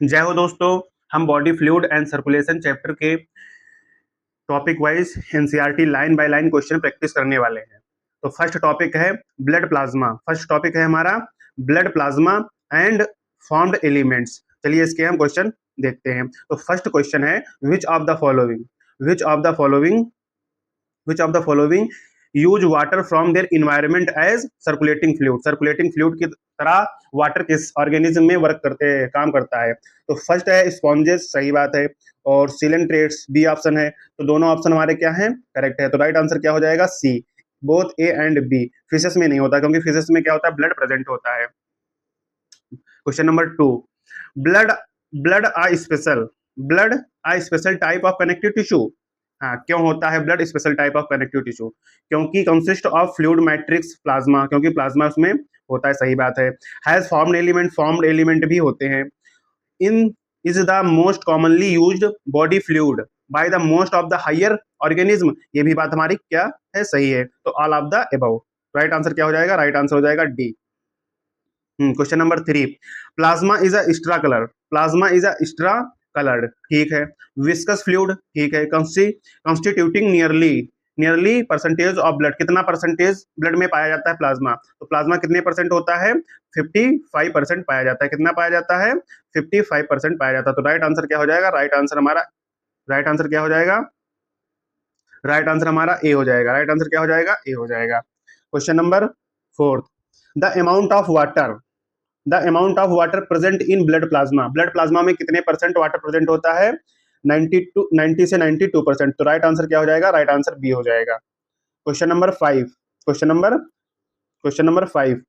जय हो दोस्तों, हम body fluid and circulation chapter के topic wise NCERT line by line question practice करने वाले हैं। तो फर्स्ट टॉपिक है ब्लड प्लाज्मा। फर्स्ट टॉपिक है हमारा blood plasma and formed elements. चलिए इसके हम क्वेश्चन देखते हैं। तो फर्स्ट क्वेश्चन है which of the following which of the following which of the following use water from their environment as circulating fluid. Circulating fluid की तरह वाटर किस ऑर्गेनिज्म में काम करता है। तो फर्स्ट है स्पॉन्जेस, सही बात है, और सिलेंट्रेट्स बी ऑप्शन है। तो दोनों ऑप्शन हमारे क्या हैं, करेक्ट है। तो राइट आंसर क्या हो जाएगा, C, both A and B. Fishes में नहीं होता, क्योंकि फिशेस में क्या होता है, ब्लड प्रेजेंट होता है। Question number 2, blood blood a special blood a special type of connective tissue. हाँ, क्यों होता है blood special type of connective tissue? क्योंकि consist of fluid matrix plasma, क्योंकि प्लाज्मा उसमें होता है, सही बात है। हैज फॉर्म्ड एलिमेंट भी होते हैं। In is the most commonly used body fluid by the most of the higher organism. ये भी बात हमारी क्या है, सही है। तो all of the above. Right answer क्या हो जाएगा, राइट आंसर हो जाएगा D. Question number 3, plasma is a extra colour. Plasma is a extra coloured, ठीक है। विस्कस फ्लूइड, ठीक है। Constituting nearly nearly percentage of blood. कितना परसेंटेज ब्लड में पाया जाता है प्लाज्मा? तो प्लाज्मा कितने परसेंट होता है, 55% पाया जाता है। कितना पाया जाता है, 55% पाया जाता है। तो राइट आंसर क्या हो जाएगा, राइट आंसर हमारा राइट आंसर क्या हो जाएगा, राइट आंसर हमारा ए हो जाएगा। राइट आंसर क्या हो जाएगा, ए हो जाएगा। Question number 4, the amount of water the amount of water present in blood plasma. Blood plasma में कितने परसेंट वाटर प्रेजेंट होता है, 90 से 92%। तो राइट आंसर क्या हो जाएगा, राइट आंसर बी हो जाएगा। Question number 5, question number 5,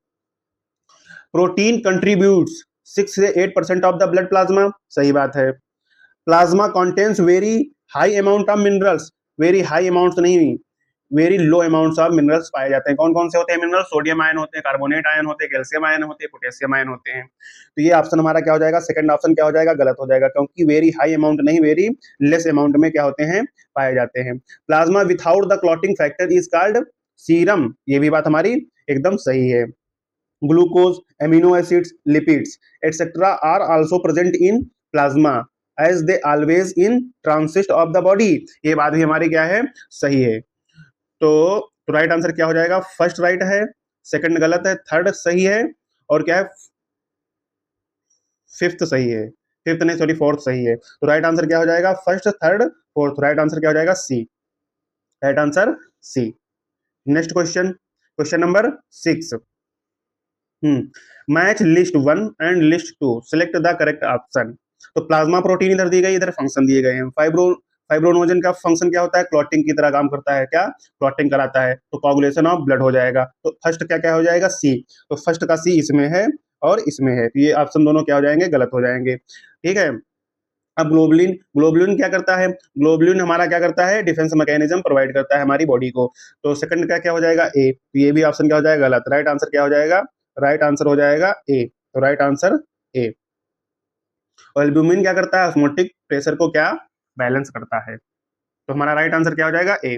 protein contributes 6 से 8% ऑफ द ब्लड प्लाज्मा, सही बात है। Plasma contains very high amount of minerals. Very high amount नहीं, very low amounts of minerals पाए जाते हैं। कौन कौन से होते हैं मिनरल्स? सोडियम आयन होते हैं, कार्बोनेट आयन होते हैं, कैल्शियम आयन होते हैं, पोटेशियम आयन होते हैं। तो ये ऑप्शन हमारा क्या हो जाएगा, सेकंड ऑप्शन क्या हो जाएगा, गलत हो जाएगा, क्योंकि वेरी हाई अमाउंट नहीं, वेरी लेस अमाउंट में क्या होते हैं, पाए जाते हैं। Plasma without the clotting factor is called serum. ये भी बात हमारी एकदम सही है। Glucose, amino acids, lipids etcetera are also present in plasma as they always in transit of the body. ये बात भी हमारी क्या है, सही है। तो राइट आंसर क्या हो जाएगा, फर्स्ट राइट है, सेकंड गलत है, थर्ड सही है, और क्या है, फिफ्थ सही है। फिफ्थ नहीं, सॉरी, फोर्थ सही है। तो राइट आंसर क्या हो जाएगा, first, third, fourth. Right answer क्या हो जाएगा, C. Right answer C. Next question, question number 6, match list 1 and list 2, select the correct option. तो प्लाज्मा प्रोटीन इधर दी गई, इधर फंक्शन दिए गए हैं। फाइब्रोनोजन का फंक्शन क्या होता है, क्लॉटिंग की तरह काम करता है। क्या, क्लॉटिंग कराता है। तो कोगुलेशन ऑफ ब्लड हो जाएगा। तो फर्स्ट क्या क्या हो जाएगा, सी। तो फर्स्ट का सी इसमें है और इसमें है, तो ये ऑप्शन दोनों क्या हो जाएंगे, गलत हो जाएंगे, ठीक है। अब ग्लोबुलिन, ग्लोबुलिन क्या करता है, ग्लोबुलिन हमारा क्या करता है, डिफेंस मैकेनिज्म प्रोवाइड करता है हमारी बॉडी को। तो सेकंड का क्या हो जाएगा, ए। तो ये भी ऑप्शन क्या हो जाएगा, गलत। राइट आंसर क्या हो जाएगा, राइट आंसर हो जाएगा ए। तो राइट आंसर ए। और एल्ब्यूमिन क्या करता है, ऑस्मोटिक प्रेशर को क्या बैलेंस करता है। तो हमारा राइट आंसर क्या हो जाएगा, A.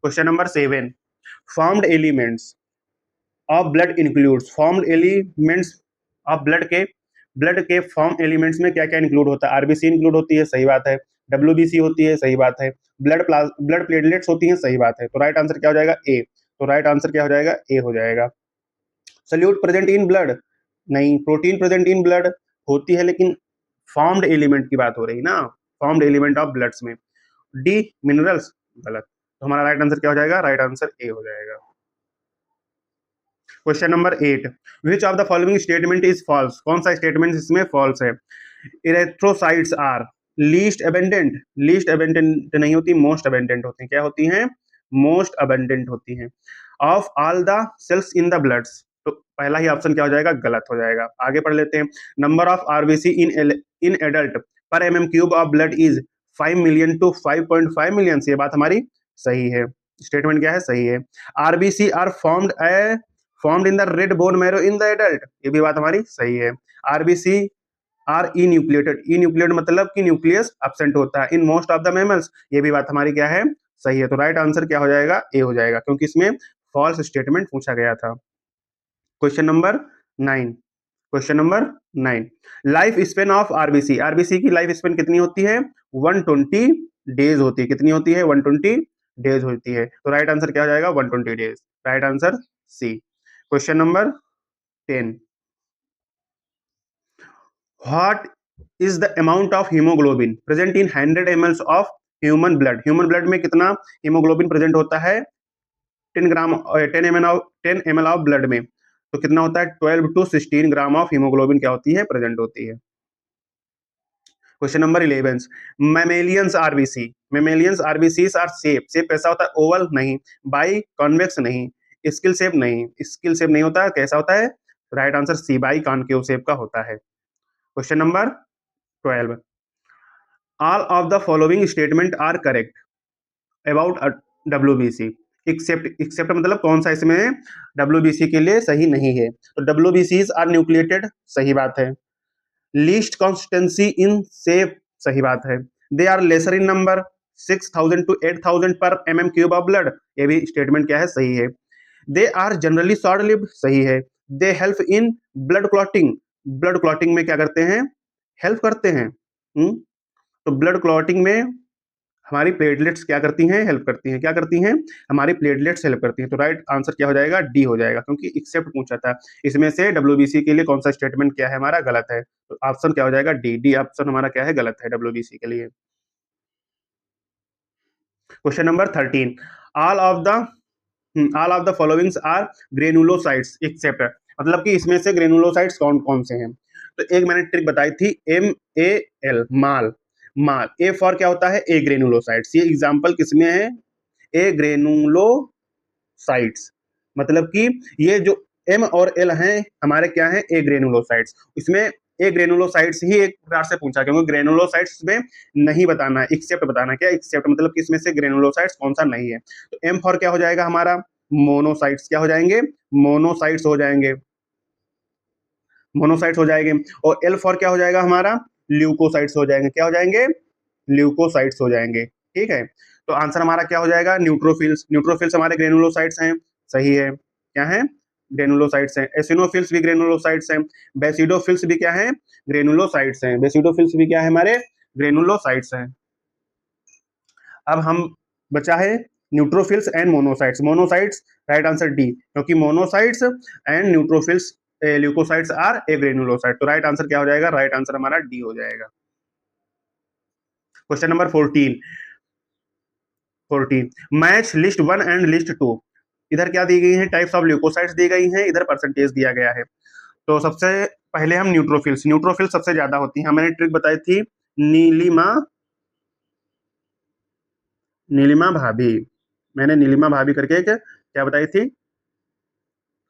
Question number 7, formed elements of blood includes. Formed elements of blood के फॉर्म एलिमेंट्स में क्या क्या इंक्लूड होता है? आरबीसी इंक्लूड होती है, सही बात है। डब्ल्यूबीसी होती है, सही बात है। ब्लड प्लेटलेट्स होती हैं, सही बात है। तो राइट आंसर क्या हो जाएगा, ए। तो राइट आंसर क्या हो जाएगा, ए हो जाएगा। सल्यूट प्रेजेंट इन ब्लड, नहीं। प्रोटीन प्रेजेंट इन ब्लड होती है, लेकिन फॉर्म्ड एलिमेंट की बात हो रही ना, फॉर्म्ड एलिमेंट ऑफ ब्लड्स में। डी, मिनरल्स, गलत। तो हमारा राइट आंसर क्या हो जाएगा, राइट आंसर ए हो जाएगा। Question number 8, which of the following statement is false. कौन सा स्टेटमेंट इसमें फॉल्स है? Erythrocytes are least abundant. Least abundant नहीं होती, मोस्ट अबेंडेंट होती हैं। क्या होती हैं, मोस्ट अबेंडेंट होती हैं। Of all the cells in the bloods. तो पहला ही ऑप्शन क्या हो जाएगा, गलत हो जाएगा। आगे पढ़ लेते हैं। Number of RBC in adult per M M cube of blood is 5 million to 5.5 million. ये बात हमारी सही है। स्टेटमेंट क्या है, सही है। RBC are formed in the red bone marrow in the adult. ये भी बात हमारी सही है। RBC are इन्यूक्लिएटेड। इन्यूक्लिएटेड मतलब कि न्यूक्लियस एब्सेंट होता है in most of the mammals. ये भी बात हमारी क्या है, सही है। तो राइट आंसर क्या हो जाएगा, ए हो जाएगा, क्योंकि इसमें फॉल्स स्टेटमेंट पूछा गया था। Question number 9, question number 9, life span of RBC, RBC की लाइफ स्पेन कितनी होती है? 120 डेज होती है। कितनी होती है? 120 डेज होती है। तो राइट आंसर क्या हो जाएगा? 120 days. Right answer C. Question number 10, what is the amount of haemoglobin present in 100 ml of human blood? Human blood में कितना हीमोग्लोबिन प्रेजेंट होता है? 10 ml ऑफ ब्लड में, तो कितना होता है? 12 to 16 ग्राम ऑफ हीमोग्लोबिन क्या होती है? प्रेजेंट होती है। Question number 11, mammalians RBC, mammalians RBCs are shape, shape कैसा होता है? ओवल नहीं, बाई कॉन्वेक्स नहीं, स्किल शेप नहीं, स्किल शेप नहीं होता, कैसा होता है? Right answer C, biconcave shape का होता है। Question number 12, all of the following statement are correct about WBC, except मतलब कौन सा इसमें डब्ल्यूबीसी के लिए सही नहीं है? तो डब्ल्यूबीसीज आर न्यूक्लिएटेड, सही बात है। लीस्ट कॉन्स्टेंसी इन शेप, सही बात है। They are lesser in number 6000 to 8000 पर mm क्यूब ऑफ ब्लड, ये भी स्टेटमेंट क्या है? सही है। They are generally short lived, सही है। They help in blood clotting, blood clotting में क्या करते हैं? हेल्प करते हैं। तो ब्लड क्लॉटिंग में हमारी प्लेटलेट्स क्या करती हैं? हेल्प करती हैं। क्या करती हैं? हमारी प्लेटलेट्स हेल्प करती हैं। तो राइट आंसर क्या हो जाएगा? डी हो जाएगा, क्योंकि एक्सेप्ट पूछा था। इसमें से डब्ल्यूबीसी के लिए कौन सा स्टेटमेंट क्या है हमारा? गलत है। तो ऑप्शन क्या हो जाएगा? डी, डी ऑप्शन हमारा क्या है? गलत है डब्ल्यूबीसी के लिए। Question number 13, all of the followings are granulocytes except, मतलब कि इसमें से ग्रेनुलोसाइट्स कौन कौन से हैं? तो एक मैंने ट्रिक बताई थी, MAL, mall, mall. A for क्या होता है? ए ग्रेनुलोसाइट्स। ये एग्जांपल किसमें है? ए ग्रेनुलोसाइट्स, मतलब कि ये जो एम और एल हैं हमारे क्या हैं? ए ग्रेनुलोसाइट्स। इसमें ए ग्रेनुलोसाइट्स ही एक प्रकार से पूछा, क्योंकि ग्रेनुलोसाइट्स में नहीं बताना, एक्सेप्ट बताना। क्या एक्सेप्ट मतलब कि इसमें से ग्रेनुलोसाइट्स कौन सा नहीं है? तो एम फॉर क्या हो जाएगा हमारा? मोनोसाइट्स। क्या हो जाएंगे? मोनोसाइट्स हो जाएंगे, मोनोसाइट्स हो जाएंगे। और एल फॉर क्या हो जाएगा हमारा? ल्यूकोसाइट्स हो जाएंगे। क्या हो जाएंगे? ल्यूकोसाइट्स हो जाएंगे। ठीक है, तो आंसर हमारा क्या हो जाएगा? न्यूट्रोफिल्स। न्यूट्रोफिल्स हमारे ग्रेनुलोसाइट्स हैं, सही है। क्या है? ग्रेनुलोसाइट्स हैं। एसिनोफिल्स भी ग्रेनुलोसाइट्स हैं। बेसिडोफिल्स भी क्या है? ग्रेनुलोसाइट्स हैं। बेसिडोफिल्स भी क्या है हमारे? ग्रेनुलोसाइट्स हैं। अब हम बचा है neutrophils and monocytes. Monocytes right answer D, क्योंकि monocytes and neutrophils leucocytes are a granulocyte. तो राइट आंसर क्या हो जाएगा? राइट आंसर हमारा डी हो जाएगा। Question number 14, match list 1 and list 2। इधर क्या दी गई है? टाइप्स ऑफ ल्यूकोसाइट्स दी गई हैं, इधर परसेंटेज दिया गया है। तो सबसे पहले हम न्यूट्रोफिल्स, न्यूट्रोफिल्स सबसे ज्यादा होती हैं। मैंने ट्रिक बताई थी, नीलिमा, नीलिमा भाभी, मैंने नीलिमा भाभी करके एक क्या बताई थी?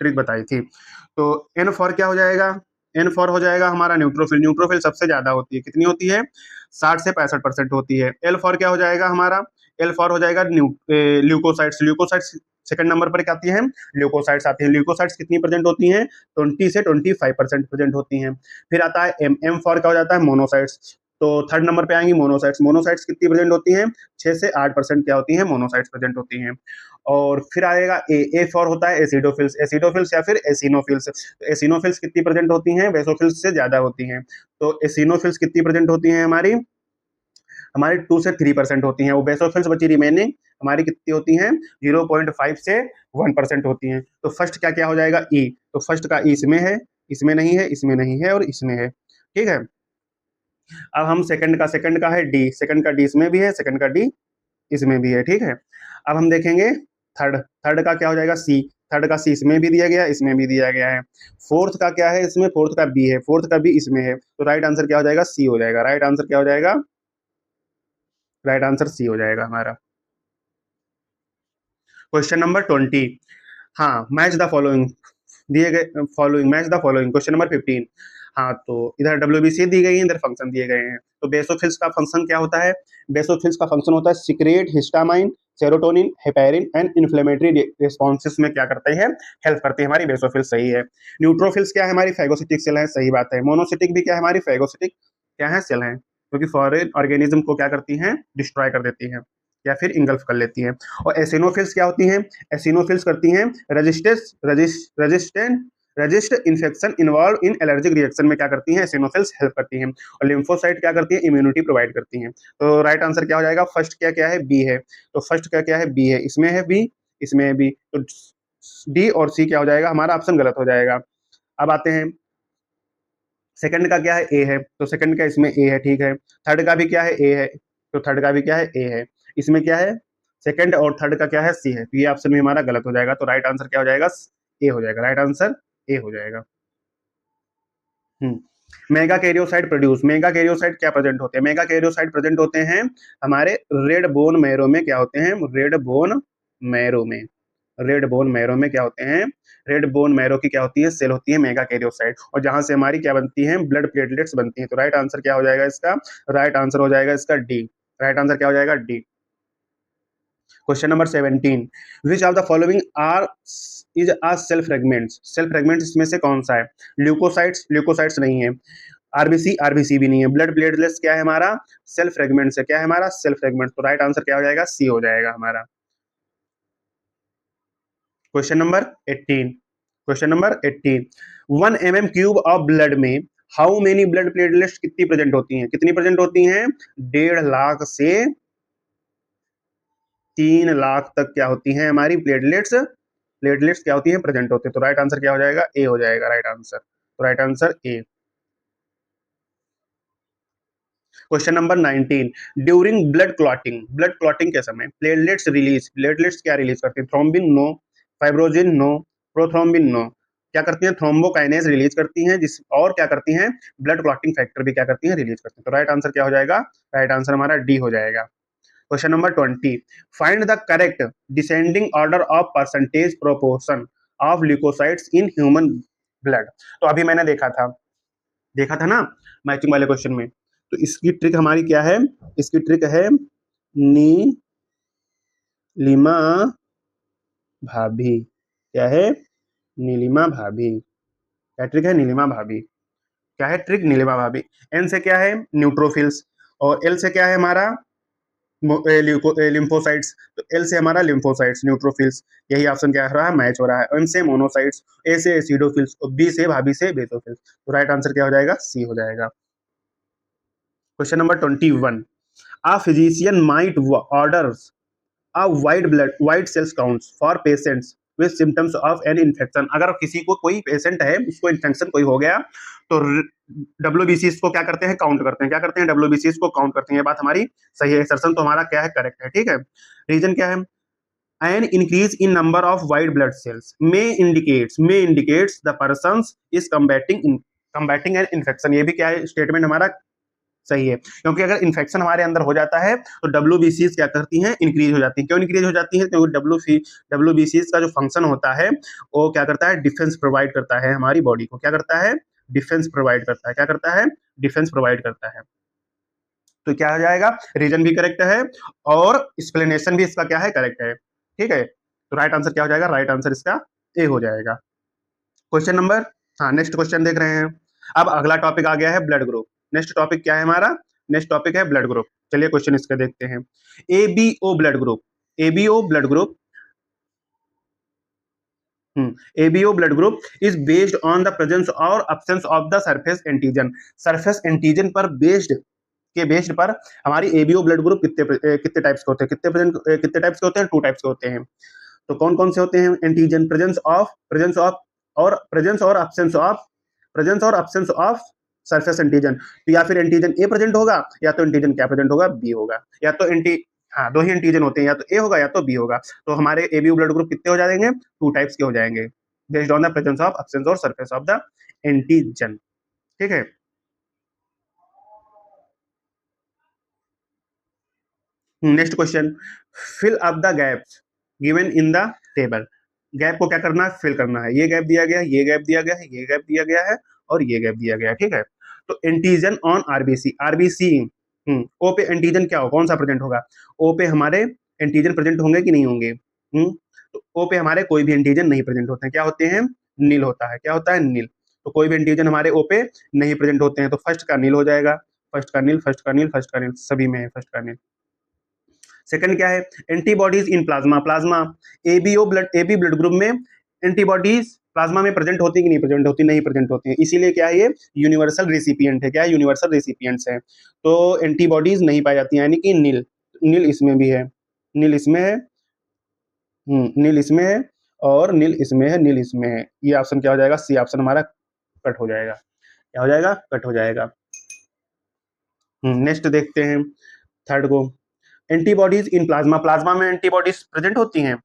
ट्रिक बताई थी। तो एन फॉर क्या हो जाएगा? एन फॉर हो जाएगा हमारा न्यूट्रोफिल। न्यूट्रोफिल सबसे ज्यादा होती है, कितनी होती है? 60 से 65% होती है। एल फॉर क्या हो जाएगा हमारा? एल फॉर हो जाएगा ल्यूकोसाइट्स। ल्यूकोसाइट्स सेकंड नंबर पर क्या आती है? ल्यूकोसाइट्स आती है। ल्यूकोसाइट्स कितनी प्रेजेंट होती हैं? 20 से 25% प्रेजेंट होती हैं। फिर आता है एम, एम फॉर क्या हो जाता है? मोनोसाइट्स। तो थर्ड नंबर पे आएंगी मोनोसाइट्स। मोनोसाइट्स कितनी प्रेजेंट होती हैं? 6 से 8% क्या होती हैं? मोनोसाइट्स प्रेजेंट होती हैं। और फिर आएगा ए, ए फॉर होता है एसिडोफिल्स। एसिडोफिल्स या फिर एसिनोफिल्स। एसिनोफिल्स कितनी प्रेजेंट होती हैं? बेसोफिल्स से ज्यादा होती हैं। तो एसिनोफिल्स कितनी प्रेजेंट होती हैं हमारी? हमारी 2 से 3% होती हैं। वो बेसोफिल्स बची रिमेनिंग हमारी कितनी होती हैं? 0.5 से 1% होती हैं। तो फर्स्ट क्या क्या हो जाएगा? ई। तो फर्स्ट का ई इसमें है, इसमें नहीं है, इसमें नहीं है और इसमें है। ठीक है, अब हम सेकंड का है डी। सेकंड का डी इसमें भी है, सेकंड का डी इसमें भी है। ठीक है, अब हम देखेंगे थर्ड। थर्ड का क्या हो जाएगा? सी। थर्ड का सी इसमें भी दिया गया, इसमें भी दिया गया है। फोर्थ का क्या है? इसमें फोर्थ का बी है, फोर्थ का बी इसमें है। तो राइट आंसर क्या हो जाएगा? सी हो जाएगा। राइट आंसर क्या हो जाएगा? राइट आंसर सी हो जाएगा हमारा। क्वेश्चन नंबर 20, हाँ, मैच द फॉलोइंग दिए गए, following match the following. Question number 15, हाँ, तो इधर डब्ल्यूबीसी दी गई है, इधर फंक्शन दिए गए हैं। तो बेसोफिल्स का फंक्शन क्या होता है? बेसोफिल्स का फंक्शन होता है secrete histamine, serotonin, heparin and inflammatory responses में क्या करते हैं? हेल्प करते हैं हमारी बेसोफिल्स, सही है। न्यूट्रोफिल्स क्या है? हमारी फैगोसिटिक सेल है, सही बात है। मोनोसिटिक भी क्या है? हमारी फैगोसिटिक क्या है? सेल है, क्योंकि फॉरेन ऑर्गेनिज्म को क्या करती हैं? डिस्ट्रॉय कर देती हैं या फिर इंगल्फ कर लेती हैं। और एसिनोफिल्स क्या होती हैं? एसिनोफिल्स करती हैं resistance, resistant resist infection involve in allergic reaction में क्या करती हैं, एसिनोफिल्स हेल्प करती हैं, और लिम्फोसाइट क्या करती है, इम्यूनिटी प्रोवाइड करती हैं। तो राइट आंसर क्या हो जाएगा, फर्स्ट क्या क्या है, बी है। तो फर्स्ट क्या क्या है, बी है, इसमें है बी, इसमें है बी, तो डी और सी क्या हो जाएगा, हमारा ऑप्शन गलत हो जाएगा। अब आते हैं सेकंड का क्या है, ए है, तो सेकंड का इसमें ए है, ठीक है। थर्ड का भी क्या है, ए है, तो थर्ड का भी क्या है, ए है। इसमें क्या है, सेकंड और थर्ड का क्या है, सी है, तो ये ऑप्शन भी हमारा गलत हो जाएगा। तो राइट आंसर क्या हो जाएगा, ए हो जाएगा, राइट आंसर ए हो जाएगा। Mega karyocyte produce, mega karyocyte क्या प्रेजेंट होते हैं, मेगा कैरियोसाइट प्रेजेंट होते हैं हमारे रेड बोन मैरो में, क्या होते हैं, रेड बोन मैरो में, रेड बोन मैरो में क्या होते हैं, रेड बोन मैरो की क्या होती है, सेल होती है मेगा कैरियोसाइट, और जहां से हमारी क्या बनती है, ब्लड प्लेटलेट्स बनती हैं। तो राइट आंसर क्या हो जाएगा इसका, राइट आंसर हो जाएगा इसका डी, राइट आंसर क्या हो जाएगा, D. Question number 17, which of the following are is a cell fragments, cell fragments इसमें से कौन सा है, ल्यूकोसाइट्स, ल्यूकोसाइट्स नहीं है, आरबीसी, आरबीसी भी नहीं है, ब्लड प्लेटलेट्स क्या है हमारा, सेल फ्रेगमेंट्स है, क्या है हमारा, सेल फ्रेगमेंट्स। तो राइट आंसर क्या हो जाएगा, सी हो जाएगा हमारा। Question number 18, question number 18, 1 mm cube of blood में हाउ मेनी ब्लड प्लेटलेट्स कितनी प्रेजेंट होती हैं, कितनी प्रेजेंट होती हैं, 1.5 लाख से 3 लाख तक क्या होती हैं हमारी प्लेटलेट्स, प्लेटलेट्स क्या होती हैं, प्रेजेंट होते हैं। तो राइट आंसर क्या हो जाएगा, ए हो जाएगा, राइट आंसर, तो right answer A. Question number 19, during blood clotting, blood clotting के समय प्लेटलेट्स रिलीज, प्लेटलेट्स क्या रिलीज करती है, thrombin no, fibrinogen no, prothrombin no, क्या करती हैं, थ्रोम्बोकाइनेज रिलीज करती हैं, जिस और क्या करती हैं, ब्लड क्लॉटिंग फैक्टर भी क्या करती हैं, रिलीज करती हैं। तो राइट आंसर क्या हो जाएगा, राइट आंसर हमारा डी हो जाएगा। Question number 20, find the correct descending order of percentage proportion of leucocytes in human blood. तो अभी मैंने देखा था ना मैचिंग वाले क्वेश्चन में, तो इसकी ट्रिक हमारी क्या है, इसकी ट्रिक है नीलिमा भाभी, क्या है, नीलिमा भाभी, क्या ट्रिक है, नीलिमा भाभी, क्या है ट्रिक, नीलिमा भाभी। एन से क्या है, न्यूट्रोफिल्स, और एल से क्या है हमारा, लिम्फोसाइट्स, तो एल से हमारा लिम्फोसाइट्स, न्यूट्रोफिल्स, यही ऑप्शन क्या हो रहा है, मैच हो रहा है। एम से मोनोसाइट्स, ए से एसिडोफिल्स, और बी से भाभी से बेसोफिल्स। तो राइट आंसर क्या हो जाएगा, सी हो जाएगा। Question number 21, a physician might orders a white cells counts for patients with symptoms of an infection। अगर किसी को, कोई पेशेंट है उसको इन्फेक्शन कोई हो गया, तो डब्ल्यूबीसीज को क्या करते हैं, काउंट करते हैं, क्या करते हैं, डब्ल्यूबीसीज को काउंट करते हैं। ये बात हमारी सही है, असर्शन तो हमारा क्या है, करेक्ट है, ठीक है। रीजन क्या है, an increase in number of white blood cells may indicates the persons is combating an infection। ये भी क्या है, स्टेटमेंट हमारा सही है, क्योंकि अगर इन्फेक्शन हमारे अंदर हो जाता है तो डब्ल्यूबीसीज क्या करती हैं, इंक्रीज हो जाती हैं। क्यों इंक्रीज हो जाती हैं, क्योंकि डब्ल्यूबीसीज का जो फंक्शन होता है वो क्या करता है, डिफेंस प्रोवाइड करता है हमारी बॉडी को, क्या करता है, डिफेंस प्रोवाइड करता है, क्या करता है, डिफेंस प्रोवाइड करता है। तो क्या हो जाएगा, रीजन भी करेक्ट है और एक्सप्लेनेशन भी इसका क्या है, करेक्ट है, ठीक है। तो राइट आंसर क्या हो जाएगा, राइट आंसर इसका ए हो जाएगा। क्वेश्चन नंबर, हाँ नेक्स्ट क्वेश्चन देख रहे हैं। अब अगला टॉपिक आ गया है ब्लड ग्रुप। नेक्स्ट टॉपिक क्या है हमारा, नेक्स्ट टॉपिक है ब्लड ग्रुप। चलिए क्वेश्चन इसका देखते हैं। ABO blood group, ABO blood group, ABO blood group is based on the presence और absence of the surface antigen. Surface antigen पर बेस्ड पर हमारी एबीओ ब्लड ग्रुप कितने टाइप्स के होते हैं, कितने टाइप्स के होते हैं, 2 टाइप्स के होते हैं। तो कौन कौन से होते हैं, एंटीजन, प्रेजेंस ऑफ और प्रेजेंस और ऑफ सरफेस एंटीजन। तो या फिर एंटीजन ए प्रेजेंट होगा, या तो एंटीजन क्या प्रेजेंट होगा, बी होगा, या तो हाँ 2 ही एंटीजन होते हैं, या तो ए होगा या तो बी होगा। तो हमारे एबीयू ब्लड ग्रुप कितने हो जाएंगे, 2 टाइप्स के हो जाएंगे, based on the presence of absence और सरफेस ऑफ द एंटीजन, ठीक है। Next question, fill up the gaps given in the table. Gap को क्या करना है, फिल करना है। ये गैप दिया गया है, ये गैप दिया गया है, ये गैप दिया गया है, और ये गैप दिया गया है, ठीक है। तो एंटीजन ऑन आरबीसी, ओ पे एंटीजन क्या हो, कौन सा प्रेजेंट होगा, ओ पे हमारे एंटीजन प्रेजेंट होंगे कि नहीं होंगे, तो ओ पे हमारे कोई भी एंटीजन नहीं प्रेजेंट होते हैं, क्या होते हैं, नील होता है, क्या होता है, नील। तो कोई भी एंटीजन हमारे ओ पे नहीं प्रेजेंट होते हैं, तो फर्स्ट का नील हो जाएगा, फर्स्ट का नील, फर्स्ट का नील, फर्स्ट का नील, सभी में है फर्स्ट का नील। सेकंड क्या है, antibodies in plasma, AB blood group में एंटीबॉडीज प्लाज्मा में प्रेजेंट होती है कि नहीं प्रेजेंट होती, नहीं प्रेजेंट होती है, इसीलिए क्या है ये यूनिवर्सल रेसिपिएंट है। क्या है, यूनिवर्सल रेसिपिएंट्स है। तो एंटीबॉडीज नहीं पाई जाती है, यानी कि नील, नील इसमें भी है, नील इसमें है, नील इसमें है, और नील इसमें है, नील इसमें है। ये ऑप्शन क्या हो जाएगा, सी ऑप्शन हमारा कट हो जाएगा। क्या हो जाएगा, कट हो जाएगा। नेक्स्ट देखते हैं थर्ड को, एंटीबॉडीज इन प्लाज्मा, प्लाज्मा में एंटीबॉडीज प्रेजेंट होती हैं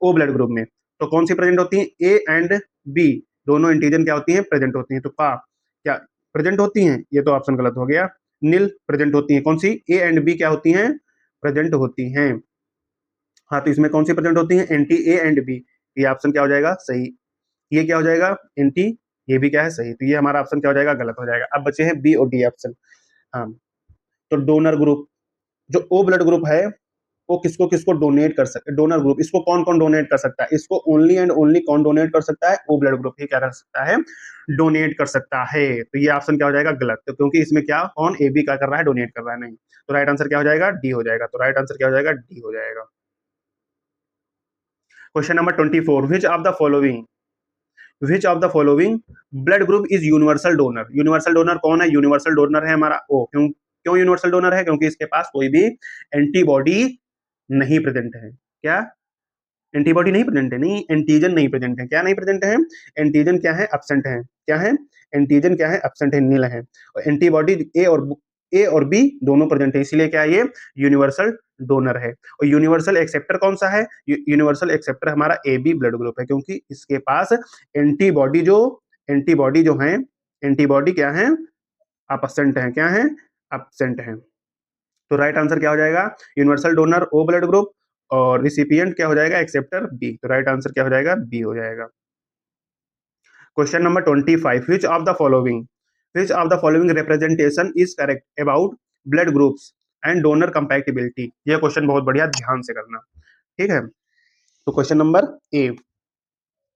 ओ ब्लड ग्रुप में। तो कौन सी प्रेजेंट होती हैं, ए एंड बी दोनों एंटीजन क्या होती हैं, प्रेजेंट होती हैं। तो पा क्या प्रेजेंट होती हैं, ये तो ऑप्शन गलत हो गया। नील प्रेजेंट होती हैं, कौन सी, ए एंड बी क्या होती हैं, प्रेजेंट होती हैं। हाँ, तो इसमें कौन सी प्रेजेंट होती हैं, एंटी ए एंड बी। ये ऑप्शन क्या हो जाएगा, सही। ये क्या हो जाएगा, एंटी, ये भी क्या है, सही। तो ये हमारा ऑप्शन क्या हो जाएगा, गलत हो जाएगा। अब बचे हैं बी और डी ऑप्शन। हाँ, तो डोनर ग्रुप, जो ओ ब्लड ग्रुप है वो किसको किसको डोनेट कर सकते, डोनर ग्रुप इसको कौन कौन डोनेट कर सकता है, इसको ओनली एंड ओनली कौन डोनेट कर सकता है, ओ ब्लड ग्रुप ही क्या कर सकता है, डोनेट कर सकता है। तो ये ऑप्शन क्या हो जाएगा, गलत। तो क्योंकि इसमें क्या कौन ए बी क्या कर रहा है, डोनेट कर रहा है, नहीं। तो राइट आंसर क्या हो जाएगा, डी हो जाएगा। तो राइट आंसर क्या हो जाएगा, डी हो जाएगा। Question number 24, which of the following, which of the following blood group is universal donor. Universal donor कौन है, यूनिवर्सल डोनर है हमारा ओ। क्यों, क्यों यूनिवर्सल डोनर है, क्योंकि इसके पास कोई भी एंटीबॉडी नहीं प्रेजेंट है। क्या, एंटीबॉडी नहीं प्रेजेंट है, नहीं, एंटीजन नहीं प्रेजेंट है। क्या नहीं प्रेजेंट है, एंटीजन क्या है, एब्सेंट है। क्या है, एंटीजन क्या है, एब्सेंट है, नील है। और एंटीबॉडी ए और बी दोनों प्रेजेंट है, इसीलिए क्या है, ये यूनिवर्सल डोनर है। और यूनिवर्सल एक्सेप्टर कौन सा है, यूनिवर्सल एक्सेप्टर हमारा ए बी ब्लड ग्रुप है, क्योंकि इसके पास एंटीबॉडी जो है, एंटीबॉडी क्या है, एब्सेंट है। क्या है, एब्सेंट है। तो राइट आंसर क्या हो जाएगा, universal donor O blood group, और रिसिपिएंट क्या हो जाएगा, एक्सेप्टर बी। तो राइट आंसर क्या हो जाएगा, बी हो जाएगा। Question number 25, which of the following, which of the following representation is correct about blood groups and donor compatibility. यह क्वेश्चन बहुत बढ़िया, ध्यान से करना, ठीक है। तो question number A,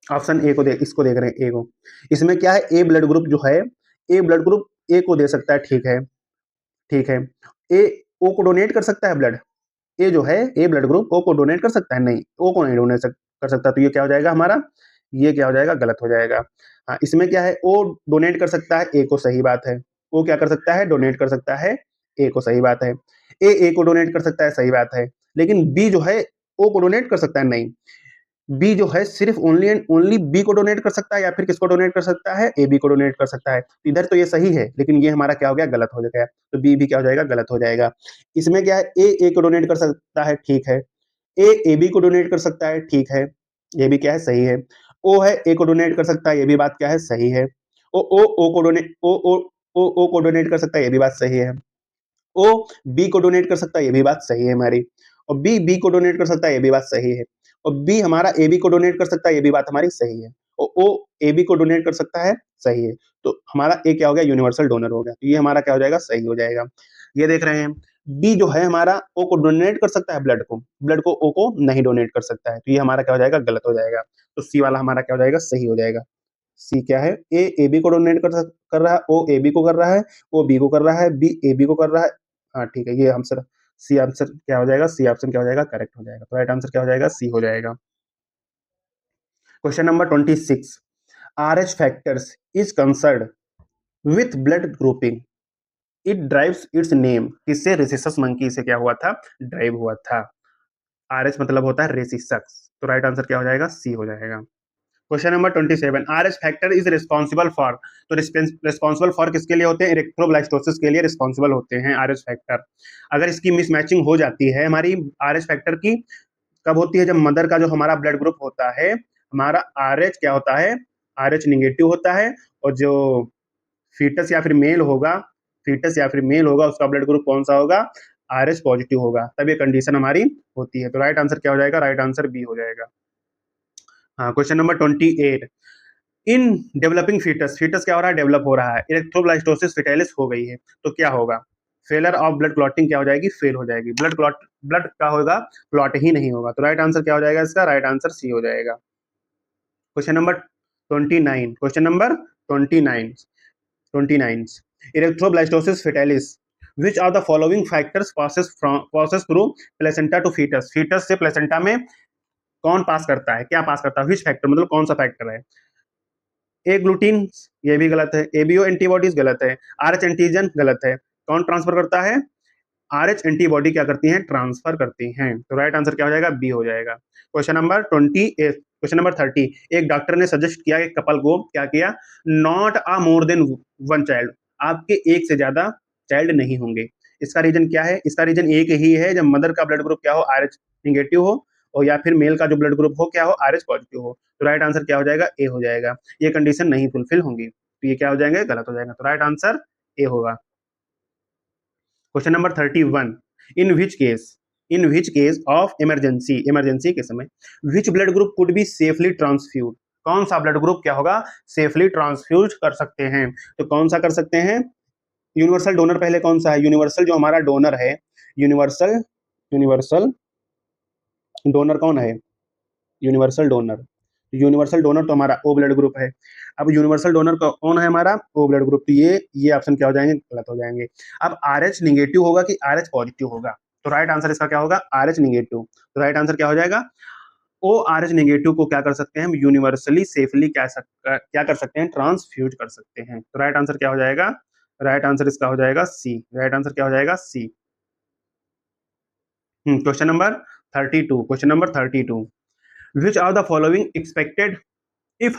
option A को इसको देख रहे हैं, ए को। इसमें क्या है, ए ब्लड ग्रुप जो है, ए ब्लड ग्रुप ए को दे सकता है, ठीक है, ठीक है। ए ओ को डोनेट कर सकता है ब्लड, ए जो है, ए ब्लड ग्रुप ओ को डोनेट कर सकता है, नहीं, ओ को नहीं डोनेट कर सकता। तो ये क्या हो जाएगा हमारा, ये क्या हो जाएगा, गलत हो जाएगा। हाँ, इसमें क्या है, ओ डोनेट कर सकता है ए को, सही बात है। ओ क्या कर सकता है, डोनेट कर सकता है ए को, सही बात है। ए को डोनेट कर सकता है, सही बात है। लेकिन बी जो है, ओ को डोनेट कर सकता है, नहीं। बी जो है सिर्फ ओनली एंड ओनली बी को डोनेट कर सकता है, या फिर किसको डोनेट कर सकता है, ए बी को डोनेट कर सकता है। इधर तो ये सही है, लेकिन ये हमारा क्या हो गया, गलत हो गया। तो बी भी क्या हो जाएगा, गलत हो जाएगा। इसमें क्या है, ए को डोनेट कर सकता है, ठीक है। ए बी को डोनेट कर सकता है, ठीक है, ये भी क्या है, सही है। ओ है, ए को डोनेट कर सकता है, ये भी बात क्या है, सही है। ओ को डोनेट ओ को डोनेट कर सकता है, ये भी बात सही है। ओ बी को डोनेट कर सकता है, ये भी बात सही है हमारी। और बी को डोनेट कर सकता है, ये भी बात सही है। और बी हमारा ए बी को डोनेट कर सकता है, ये भी बात हमारी सही है। और ओ ए बी को डोनेट कर सकता है, सही है। तो हमारा ए क्या हो गया, यूनिवर्सल डोनर हो गया। तो ये हमारा क्या हो जाएगा, सही हो जाएगा। ये देख रहे हैं, बी जो है हमारा ओ को डोनेट कर सकता है, ब्लड को ओ को नहीं डोनेट कर सकता है। तो ये हमारा क्या हो जाएगा, गलत हो जाएगा। तो सी वाला हमारा क्या हो जाएगा, सही हो जाएगा। सी क्या है, ए बी को डोनेट कर रहा है, ओ ए बी को कर रहा है, ओ बी को कर रहा है, बी ए बी को कर रहा है। हाँ, ठीक है, ये आंसर, सी आंसर क्या हो जाएगा, सी ऑप्शन क्या हो जाएगा, करेक्ट हो जाएगा। तो राइट आंसर क्या हो जाएगा, सी हो जाएगा। Question number 26, R H factors is concerned with blood grouping, it drives it's name. किससे, रेसिसस मंकी से क्या हुआ था, ड्राइव हुआ था। आर एच मतलब होता है रेसिसक्स। तो राइट आंसर क्या हो जाएगा, सी हो जाएगा। Question number 27, R H factor is responsible for, तो रिस्पॉन्सिबल फॉर किसके लिए होते हैं, इरेक्ट्रोब्लास्टोसिस के लिए रिस्पॉन्सिबल होते हैं आर एच फैक्टर। अगर इसकी मिसमैचिंग हो जाती है हमारी आर एच फैक्टर की, कब होती है, जब मदर का जो हमारा ब्लड ग्रुप होता है, हमारा आर एच क्या होता है, आर एच निगेटिव होता है, और जो फीटस या फिर मेल होगा, फीटस या फिर मेल होगा, उसका ब्लड ग्रुप कौन सा होगा, आर एच पॉजिटिव होगा, तब ये कंडीशन हमारी होती है। तो राइट आंसर क्या हो जाएगा, राइट आंसर बी हो जाएगा। हाँ, question number 28, in developing foetus, foetus क्या हो रहा है, डेवलप हो रहा है, इरेक्ट्रोब्लास्टोसिस फेटाइलिस हो गई है, तो क्या होगा, फेलर ऑफ ब्लड क्लॉटिंग क्या हो जाएगी, फेल हो जाएगी, ब्लड क्या होगा, क्लॉट ही नहीं होगा। तो राइट आंसर क्या हो जाएगा इसका, राइट आंसर सी हो जाएगा। Question number 29, question number 29, 29, इरेक्ट्रोब्लास्टोसिस फेटाइलिस, which of the following factors passes through placenta to fetus, fetus से प्लेसेंटा में कौन पास करता है, क्या पास करता है, विच फैक्टर मतलब कौन सा फैक्टर है, ए ग्लूटीन ये भी गलत है, एबीओ एंटीबॉडीज गलत है, आरएच एंटीजन गलत है। कौन ट्रांसफर करता है? आरएच एंटीबॉडी क्या करती हैं? ट्रांसफर करती हैं। तो राइट आंसर क्या हो जाएगा? बी हो जाएगा। क्वेश्चन नंबर 20, क्वेश्चन नंबर 30, एक डॉक्टर ने सजेस्ट किया एक कपल को, क्या किया? Not a more than one child, आपके एक से ज्यादा चाइल्ड नहीं होंगे। इसका रीजन क्या है? इसका रीजन एक ही है, जब मदर का ब्लड ग्रुप क्या हो? आरएच निगेटिव हो, और या फिर मेल का जो ब्लड ग्रुप हो क्या हो? आरएच पॉजिटिव हो। तो राइट आंसर क्या हो जाएगा? ए हो जाएगा। ये कंडीशन नहीं फुलफिल होंगी तो ये क्या हो जाएंगे? गलत हो जाएगा। तो राइट आंसर ए होगा। Question number 31, in which case, in which case of emergency, emergency के समय which blood group could be safely transfuse, कौन सा ब्लड ग्रुप क्या होगा? सेफली ट्रांसफ्यूज कर सकते हैं। तो कौन सा कर सकते हैं? यूनिवर्सल डोनर पहले कौन सा है? यूनिवर्सल जो हमारा डोनर है, यूनिवर्सल, यूनिवर्सल डोनर कौन है? यूनिवर्सल डोनर, यूनिवर्सल डोनर तो हमारा ओ ब्लड ग्रुप है। अब यूनिवर्सल डोनर कौन है हमारा? O blood group. तो ये ऑप्शन क्या हो जाएंगे? गलत हो जाएंगे। अब आरएच निगेटिव होगा कि आरएच पॉजिटिव होगा? तो राइट आंसर इसका क्या होगा? RH negative. तो राइट आंसर क्या हो जाएगा? ओ आरएच निगेटिव को क्या कर सकते हैं हम? यूनिवर्सली सेफली क्या कर सकते हैं? ट्रांसफ्यूज कर सकते हैं। तो राइट आंसर क्या हो जाएगा? राइट आंसर इसका हो जाएगा सी। राइट आंसर क्या हो जाएगा? C. Question number 32, question number 32, which are the following expected if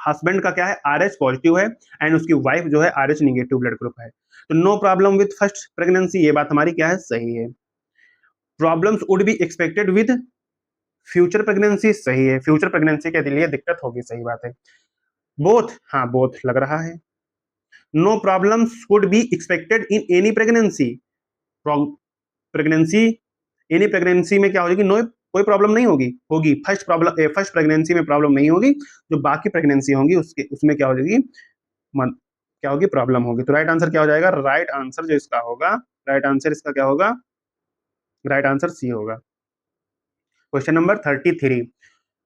husband का क्या है? आरएच पॉजिटिव है एंड उसकी वाइफ जो है आरएच निगेटिव ब्लड ग्रुप है। तो no problem with first pregnancy, ये बात हमारी क्या है? सही है। Problems would be expected with future pregnancy, सही है। फ्यूचर प्रेगनेंसी के लिए दिक्कत होगी, सही बात है। बोथ, हाँ बोथ लग रहा है। No problems would be expected in any pregnancy, pregnancy, any pregnancy में क्या हो जाएगी? नो, कोई प्रॉब्लम नहीं होगी, होगी फर्स्ट प्रॉब्लम, फर्स्ट प्रेगनेंसी में प्रॉब्लम नहीं होगी, जो बाकी प्रेगनेंसी होंगी उसके उसमें क्या हो जाएगी? क्या होगी? प्रॉब्लम होगी। तो राइट आंसर क्या हो जाएगा? राइट आंसर जो इसका होगा, राइट आंसर इसका क्या होगा? राइट आंसर सी होगा। Question number 33,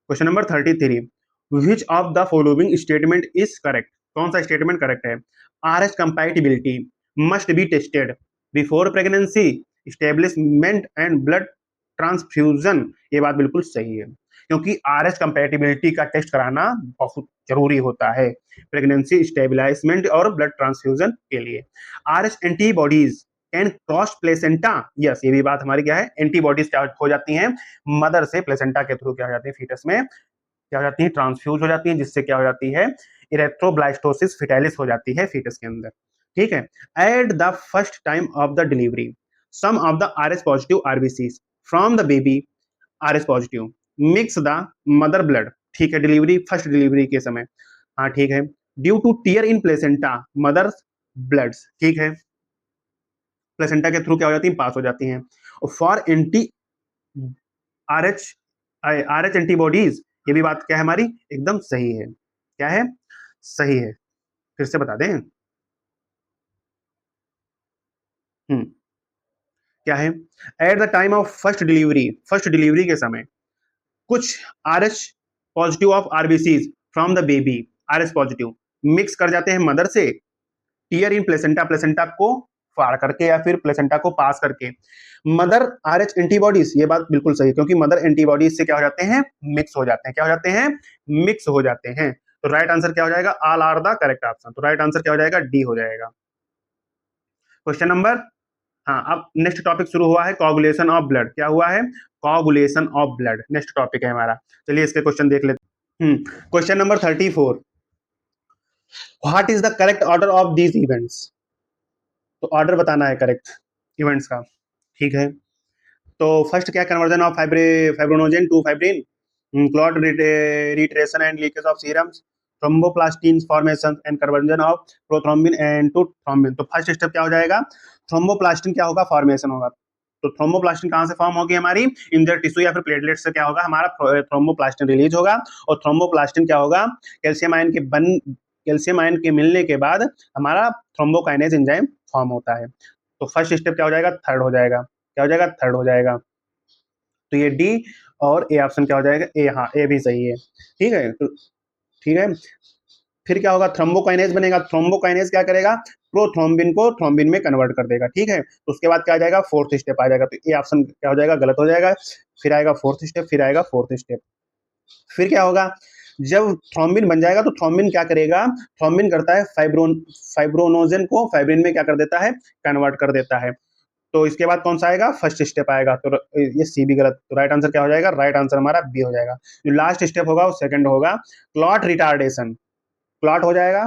question number 33, which of the following statement is correct, कौन सा स्टेटमेंट करेक्ट है? RH compatibility must be tested before pregnancy establishment and blood transfusion, ये बात बिल्कुल सही है, क्योंकि आरएच कंपैटिबिलिटी का टेस्ट कराना बहुत जरूरी होता है प्रेगनेंसी स्टेबलाइजमेंट और ब्लड ट्रांसफ्यूजन के लिए। RH antibodies can cross placenta, yes ये भी बात हमारी क्या है? एंटीबॉडीज क्या हो जाती हैं? मदर से प्लेसेंटा के थ्रू क्या हो जाती है? फीटस में क्या हो जाती है? ट्रांसफ्यूज हो जाती है, जिससे क्या हो जाती है? इरेथ्रोब्लास्टोसिस फिटालिस हो जाती है फीटस के अंदर। ठीक है। At the first time of the delivery some of the Rh positive RBCs from the baby Rh positive mix the mother blood, ठीक है, डिलीवरी, फर्स्ट डिलीवरी के समय, हाँ ठीक है, due to tear in placenta mother's bloods, ठीक है, placenta के थ्रू क्या हो जाती है? पास हो जाती हैं। For anti RH, RH antibodies, ये भी बात क्या है हमारी? एकदम सही है। क्या है? सही है। फिर से बता दें। हम्म क्या है? At the time of first delivery, first delivery के समय कुछ RH positive of RBCs from the baby, Rh positive mix कर जाते हैं मदर से टीयर इन प्लेसेंटा, प्लेसेंटा को फाड़ करके या फिर प्लेसेंटा को पास करके मदर आरएच एंटीबॉडीज, ये बात बिल्कुल सही है, क्योंकि मदर एंटीबॉडीज से क्या हो जाते हैं? मिक्स हो जाते हैं। क्या हो जाते हैं? मिक्स हो जाते हैं। तो राइट आंसर क्या हो जाएगा? All are the correct option. तो राइट आंसर क्या हो जाएगा? डी हो जाएगा। क्वेश्चन नंबर, हाँ अब नेक्स्ट टॉपिक शुरू हुआ है, कोगुलेशन ऑफ ब्लड। क्या हुआ है? Coagulation of blood next topic है हमारा। चलिए इसके क्वेश्चन देख लेते हैं। Question number 34, what is the correct order of these events, तो ऑर्डर बताना है करेक्ट इवेंट्स का। ठीक है। तो फर्स्ट क्या? Conversion of fibrinogen to fibrin, clot retraction and leakage of serums, thromboplastin formation and conversion of prothrombin and to thrombin. तो first step क्या हो जाएगा? थ्रोम्बोप्लास्टिन क्या होगा? फॉर्मेशन होगा। तो थ्रोम्बोप्लास्टिन कहां से फॉर्म होगी हमारी? इंजर टिश्यू या फिर प्लेटलेट से क्या होगा? हमारा थ्रोम्बोप्लास्टिन रिलीज होगा, और थ्रोम्बोप्लास्टिन क्या होगा? कैल्शियम आयन के मिलने के बाद हमारा थ्रोम्बोकाइनेज एंजाइम फॉर्म होता है। तो फर्स्ट स्टेप क्या हो जाएगा? थर्ड हो जाएगा। क्या हो जाएगा? थर्ड हो जाएगा। तो ये डी और ए ऑप्शन क्या हो जाएगा? ए, हाँ ए भी सही है। ठीक है। तो ठीक है, फिर क्या होगा? थ्रोम्बोकाइनेज बनेगा। थ्रोम्बोकाइनेज क्या करेगा? प्रोथ्रोम्बिन को थ्रोम्बिन में कन्वर्ट कर देगा। ठीक है। तो उसके बाद क्या आ जाएगा? फोर्थ स्टेप आ जाएगा। तो ए ऑप्शन क्या हो जाएगा? गलत हो जाएगा। फिर आएगा फोर्थ स्टेप, फिर आएगा फोर्थ स्टेप, फिर क्या होगा? जब थ्रोम्बिन बन जाएगा तो थ्रोम्बिन क्या करेगा, थ्रोम्बिन करता है फाइब्रोनोजन को फाइब्रिन में क्या कर देता है, कन्वर्ट कर देता है। तो इसके बाद कौन सा आएगा, फर्स्ट स्टेप आएगा, तो ये सी भी गलत, तो राइट आंसर क्या हो जाएगा, राइट आंसर हमारा बी हो जाएगा। जो लास्ट स्टेप होगा वो सेकंड होगा, क्लॉट रिटार्डेशन, क्लॉट हो जाएगा,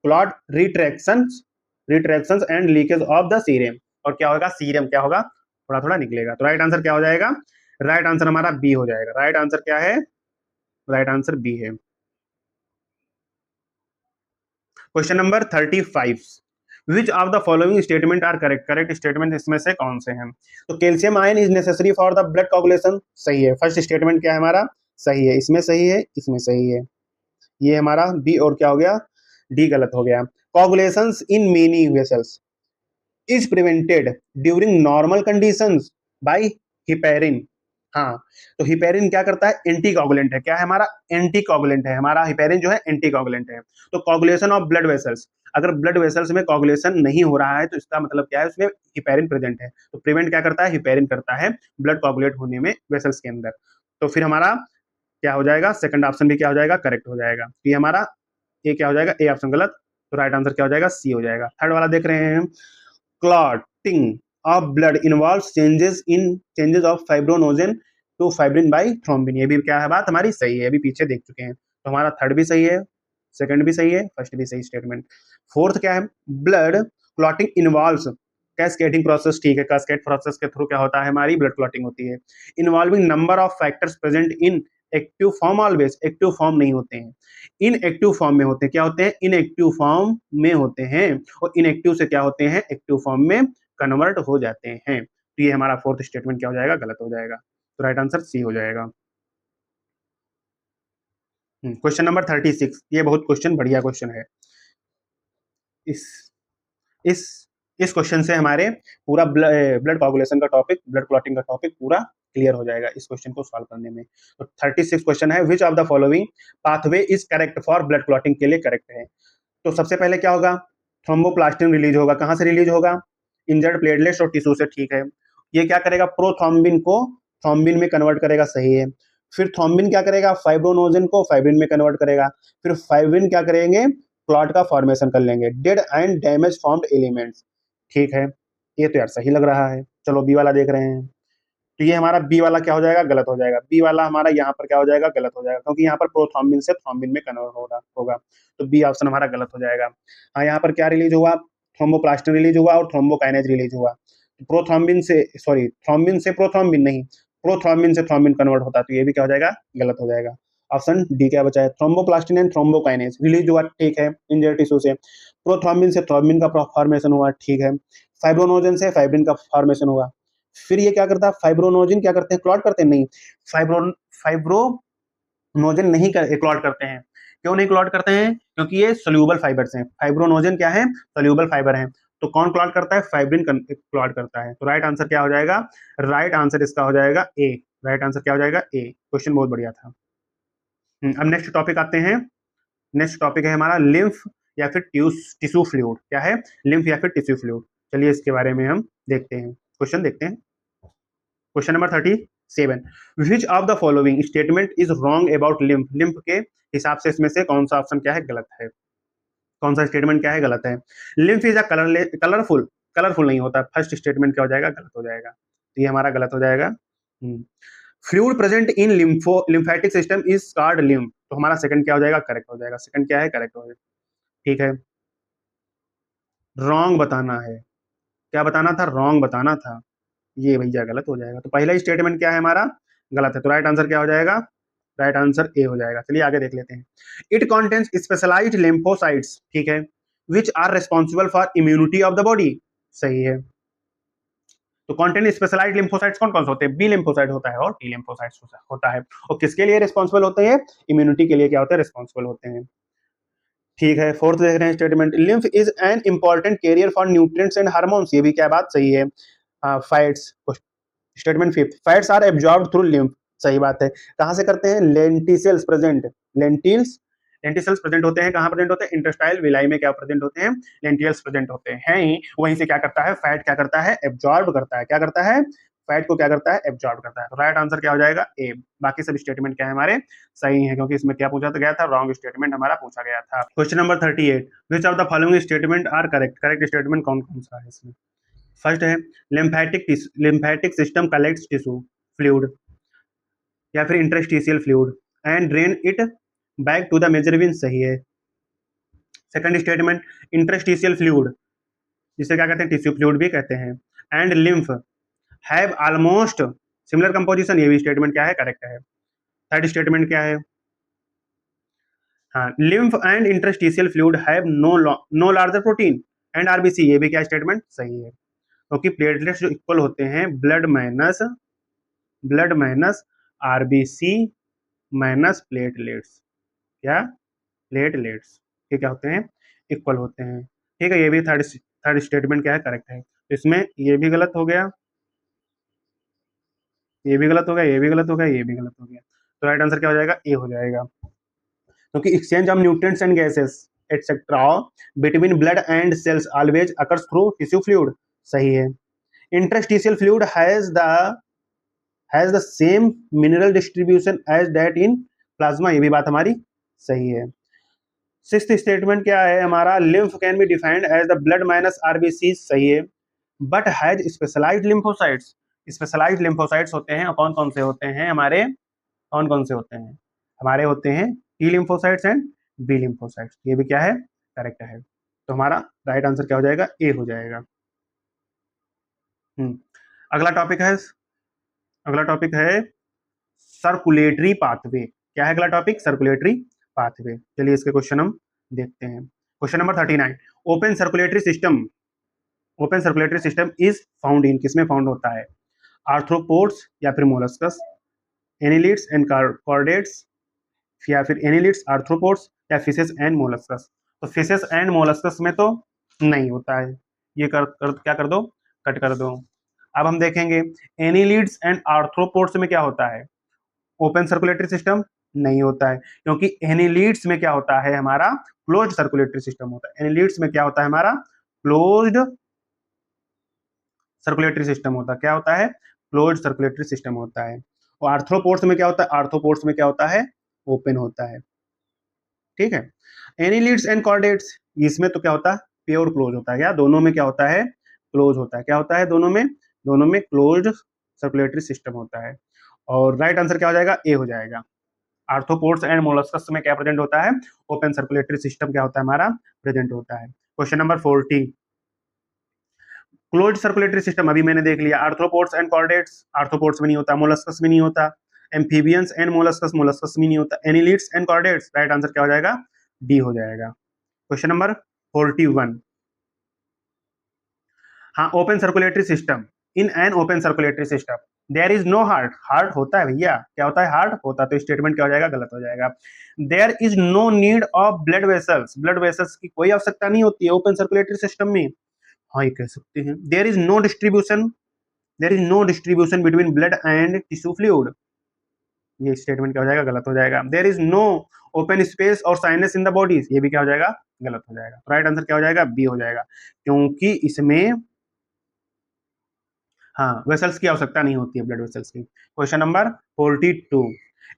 clot retraction and leakage of the serum, और क्या होगा, सीरम क्या होगा, थोड़ा थोड़ा निकलेगा। तो राइट आंसर क्या हो जाएगा, राइट आंसर हमारा बी हो जाएगा। राइट आंसर क्या है, राइट आंसर बी है। Question number 35, which of the following statement are correct, correct statement इसमें से कौन से हैं। तो calcium ion is necessary for the blood coagulation, सही है। फर्स्ट स्टेटमेंट क्या है हमारा, सही है, इसमें सही है, इसमें सही है, ये हमारा बी, और क्या हो गया, डी गलत हो गया। Coagulations in many vessels is prevented during normal conditions by heparin. हाँ, तो हिपेरिन क्या करता है, एंटीकोगुलेंट है, क्या है हमारा, एंटीकोगुलेंट है हमारा, हिपेरिन जो है एंटीकोगुलेंट है। तो कोगुलेशन ऑफ ब्लड वेसल्स, अगर ब्लड वेसल्स में कोगुलेशन नहीं हो रहा है तो इसका मतलब क्या है, उसमें हिपेरिन प्रेजेंट है, तो प्रिवेंट क्या करता है, हिपेरिन करता है ब्लड कोगुलेट होने में वेसल्स के अंदर। तो फिर हमारा क्या हो जाएगा, सेकंड ऑप्शन भी क्या हो जाएगा, करेक्ट हो जाएगा। तो ये हमारा ए क्या हो जाएगा, ए ऑप्शन गलत, तो राइट आंसर क्या हो जाएगा, सी हो जाएगा। थर्ड वाला देख रहे हैं, clotting of blood involves changes of fibrinogen to fibrin by thrombin, ये भी क्या है बात हमारी सही है, अभी पीछे देख चुके हैं। तो हमारा थर्ड भी सही है, सेकंड भी सही है, फर्स्ट भी सही स्टेटमेंट। फोर्थ क्या है, blood clotting involves cascading process, ठीक है, कैस्केड प्रोसेस के थ्रू क्या होता है, हमारी ब्लड क्लॉटिंग होती है। Involving number of factors present in active form, always active form नहीं होते हैं, इन एक्टिव फॉर्म में होते हैं, क्या होते हैं, इन एक्टिव फॉर्म में होते हैं, और इनएक्टिव से क्या होते हैं, एक्टिव फॉर्म में कन्वर्ट हो जाते हैं। तो ये हमारा फोर्थ स्टेटमेंट क्या हो जाएगा, गलत हो जाएगा, तो राइट आंसर सी हो जाएगा। क्वेश्चन नंबर 36, ये बहुत क्वेश्चन बढ़िया क्वेश्चन है। इस इस इस क्वेश्चन से हमारे पूरा ब्लड कोगुलेशन का टॉपिक, ब्लड क्लॉटिंग का टॉपिक पूरा क्लियर हो जाएगा इस क्वेश्चन को सॉल्व करने में। तो 36 क्वेश्चन है, which of the following pathway is correct for blood clotting, के लिए करेक्ट है। तो सबसे पहले क्या होगा, थ्रोम्बोप्लास्टिन रिलीज होगा, कहां से रिलीज होगा, इंजर्ड प्लेटलेट्स और टिश्यू से, ठीक है। ये क्या करेगा, प्रोथ्रोम्बिन को थ्रोम्बिन में कन्वर्ट करेगा, सही है। फिर थ्रोम्बिन क्या करेगा, फाइब्रोनोजन को फाइब्रिन में कन्वर्ट करेगा, फिर फाइब्रिन क्या करेंगे, क्लॉट का फॉर्मेशन कर लेंगे, dead and damage formed elements, ठीक है। ये तो यार सही लग रहा है, चलो बी वाला देख रहे हैं। तो ये हमारा बी वाला क्या हो जाएगा, गलत हो जाएगा। बी वाला हमारा यहाँ पर क्या हो जाएगा, गलत हो जाएगा, क्योंकि यहाँ पर प्रोथ्रोम्बिन से थ्रोम्बिन में कन्वर्ट होगा, तो बी ऑप्शन हमारा गलत हो जाएगा। हाँ, यहाँ पर क्या रिलीज हुआ, थ्रोम्बोप्लास्टिन रिलीज हुआ और थ्रोम्बोकाइनेज रिलीज हुआ। प्रोथ्रोम्बिन से, सॉरी, थ्रोम्बिन से प्रोथ्रोम्बिन नहीं, प्रोथ्रोम्बिन से थ्रोम्बिन कन्वर्ट होता, तो ये भी क्या हो जाएगा, गलत हो जाएगा। ऑप्शन डी क्या बचा है, थ्रोम्बोप्लास्टिन एंड थ्रोम्बोकाइनेज रिलीज हुआ, ठीक है, इंजर्ड टिश्यू से। प्रोथ्रोम्बिन से थ्रोम्बिन का फॉर्मेशन हुआ, ठीक है। फाइब्रोनोजन से फाइब्रिन का फॉर्मेशन हुआ। फिर ये क्या करता है, फाइब्रोनोजिन क्या करते हैं, क्लॉट करते हैं, नहीं, फाइब्रोनोजन नहीं क्लॉट करते हैं। क्यों नहीं क्लॉट करते हैं, क्योंकि ये सोल्यूबल फाइबर्स हैं। फाइब्रोनोजन क्या है, सोल्यूबल फाइबर है। तो कौन क्लॉट करता है, फाइब्रिन क्लॉट करता है। तो राइट आंसर क्या हो जाएगा, राइट आंसर इसका हो जाएगा ए। राइट आंसर क्या हो जाएगा, ए। क्वेश्चन बहुत बढ़िया था। अब नेक्स्ट टॉपिक आते हैं। नेक्स्ट टॉपिक है हमारा लिम्फ या फिर टिश्यू फ्लूइड, क्या है, लिम्फ या फिर टिश्यू फ्लूइड। चलिए इसके बारे में हम देखते हैं, क्वेश्चन देखते हैं। Question number 37, which of the following statement is wrong about lymph, lymph के हिसाब से इसमें से कौन सा ऑप्शन क्या है, गलत है, कौन सा स्टेटमेंट क्या है, गलत है। Lymph is a colourful, colourful नहीं होता, फर्स्ट स्टेटमेंट क्या हो जाएगा, गलत हो जाएगा, तो ये हमारा गलत हो जाएगा। Fluid present in lymphatic system is called lymph, तो हमारा सेकंड क्या हो जाएगा, करेक्ट हो जाएगा, सेकंड क्या है, करेक्ट हो जाएगा, ठीक है। रॉन्ग बताना है, क्या बताना था, रॉन्ग बताना था, ये भैया गलत हो जाएगा। तो पहला स्टेटमेंट क्या है हमारा, गलत है, तो राइट आंसर क्या हो जाएगा, राइट आंसर ए हो जाएगा। चलिए आगे देख लेते हैं। इट कॉन्टेन्स स्पेशलाइज्ड लिम्फोसाइट्स, ठीक है, which are responsible for immunity of the body, सही है। तो कॉन्टेंट स्पेशलाइज्ड लिम्फोसाइट्स कौन कौन से होते हैं, बी लिम्फोसाइट होता है और टी लिम्फोसाइट्स होता है, और किसके लिए रिस्पॉन्सिबल होते हैं, इम्यूनिटी के लिए क्या होते हैं, रिस्पॉन्सिबल होते हैं, ठीक है। फोर्थ देख रहे हैं statement, lymph is an important carrier for nutrients and hormones, ये भी क्या बात सही है। Fats, statement fifth, fats are absorbed through lymph, सही बात है। कहां से करते हैं, lenticels present, lentils, lenticels present होते हैं, कहां प्रेजेंट होते हैं, इंटेस्टाइल विलाई में क्या प्रेजेंट होते हैं, लेंटिल्स प्रेजेंट होते हैं ही, वहीं से क्या करता है, फैट क्या करता है, एब्जॉर्ब करता है, क्या करता है, फैट को क्या करता है, एब्जॉर्ब करता है। तो राइट आंसर क्या हो जाएगा, ए। बाकी सब स्टेटमेंट क्या है हमारे, सही है, क्योंकि इसमें क्या पूछा गया था, रॉन्ग स्टेटमेंट हमारा पूछा गया था। Question number 38, which of the following statement are correct, correct statement कौन कौन सा है इसमें। फर्स्ट है lymphatic system collects tissue fluid या फिर interstitial fluid and drain it back to the major vein, सही है। सेकंड स्टेटमेंट, इंटरस्टिशियल फ्लूइड, जिसे क्या कहते हैं, टिश्यू फ्लूइड भी कहते हैं, and lymph have almost similar composition, ये भी स्टेटमेंट क्या है, करेक्ट है। थर्ड स्टेटमेंट क्या है, हाँ, lymph and interstitial fluid have no larger protein and RBC, ये भी क्या स्टेटमेंट सही है, क्योंकि प्लेटलेट्स जो इक्वल होते हैं blood minus RBC minus platelets, क्या प्लेटलेट्स ये क्या होते हैं, इक्वल होते हैं। ठीक है, ये भी थर्ड स्टेटमेंट क्या है, करेक्ट है। तो इसमें ये भी गलत हो गया, ये भी गलत हो गया, ये भी गलत हो गया, ये भी गलत हो गया। तो राइट आंसर क्या हो जाएगा, ए हो जाएगा, क्योंकि exchange of nutrients and gases etcetera between blood and cells always occurs through tissue fluid, सही है। Interstitial fluid has the same mineral distribution as that in plasma, ये भी बात हमारी सही है। सिक्स्थ स्टेटमेंट क्या है हमारा, lymph can be defined as the blood minus RBC, सही है, but has specialised lymphocytes, specialised lymphocytes होते हैं, और कौन कौन से होते हैं हमारे, कौन कौन से होते हैं हमारे, होते हैं T lymphocytes and B lymphocytes, ये भी क्या है, करेक्ट है। तो हमारा राइट आंसर क्या हो जाएगा, ए हो जाएगा। अगला टॉपिक है, अगला टॉपिक है सर्कुलेटरी पाथवे, क्या है अगला टॉपिक, सर्कुलेटरी पाथवे। चलिए इसके क्वेश्चन हम देखते हैं। Question number 39, open circulatory system, open circulatory system is found in, किसमें फाउंड होता है, आर्थ्रोपोड्स या फिर मोलस्कस, एनिलिड्स एंड कॉर्डेट्स, या फिर एनिलिड्स, आर्थ्रोपोड्स, या फिशेस एंड मोलस्कस। तो फिशेस एंड मोलस्कस में तो नहीं होता है, ये क्या कर दो, कट कर दो। अब हम देखेंगे एनिलिड्स एंड आर्थ्रोपोड्स में क्या होता है, ओपन सर्कुलेटरी सिस्टम नहीं होता है, क्योंकि एनिलिड्स में क्या होता है हमारा, क्लोज्ड सर्कुलेटरी सिस्टम होता है। एनिलिड्स में क्या होता है हमारा, क्लोज्ड सर्कुलेटरी सिस्टम होता है, क्या होता है, क्लोज्ड सर्कुलेटरी सिस्टम होता है। और आर्थ्रोपोड्स में क्या होता है, आर्थ्रोपोड्स में क्या होता है, ओपन होता है। ठीक है, एनिलिड्स एंड कॉर्डेट्स, इसमें तो क्या होता है, प्योर क्लोज होता है, क्या दोनों में क्या होता है, क्लोज होता है, क्या होता है दोनों में क्लोज्ड सर्कुलेटरी सिस्टम होता है। और राइट आंसर क्या हो जाएगा, ए हो जाएगा। आर्थ्रोपोड्स एंड मोलस्कस में क्या प्रेजेंट होता है, ओपन सर्कुलेटरी सिस्टम क्या होता है हमारा, प्रेजेंट होता है। Question number 40, closed circulatory system अभी मैंने देख लिया, आर्थ्रोपोड्स एंड कॉर्डेट्स, आर्थ्रोपोड्स में नहीं होता, मोलस्कस में नहीं होता, एम्फीबियंस एंड मोलस्कस, मोलस्कस में नहीं होता, annelids and chordates, right answer क्या हो जाएगा, डी हो जाएगा। क्वेश्चन नंबर 41, हाँ, open circulatory system, in an open circulatory system there is no heart, heart होता है भैया, क्या होता है, हार्ट होता है, तो स्टेटमेंट क्या हो जाएगा, गलत हो जाएगा। There is no need of blood vessels, blood vessels की कोई आवश्यकता नहीं होती है ओपन सर्कुलेटरी सिस्टम में, हाँ ये कह सकते हैं। There is no distribution, there is no distribution between blood and tissue fluid, ये स्टेटमेंट क्या हो जाएगा, गलत हो जाएगा। There is no open space और साइनस इन द बॉडी, ये भी क्या हो जाएगा, गलत हो जाएगा। राइट आंसर क्या हो जाएगा, बी हो जाएगा, क्योंकि इसमें हाँ वेसल्स की आवश्यकता नहीं होती है, ब्लड वेसल्स की। Question number 42,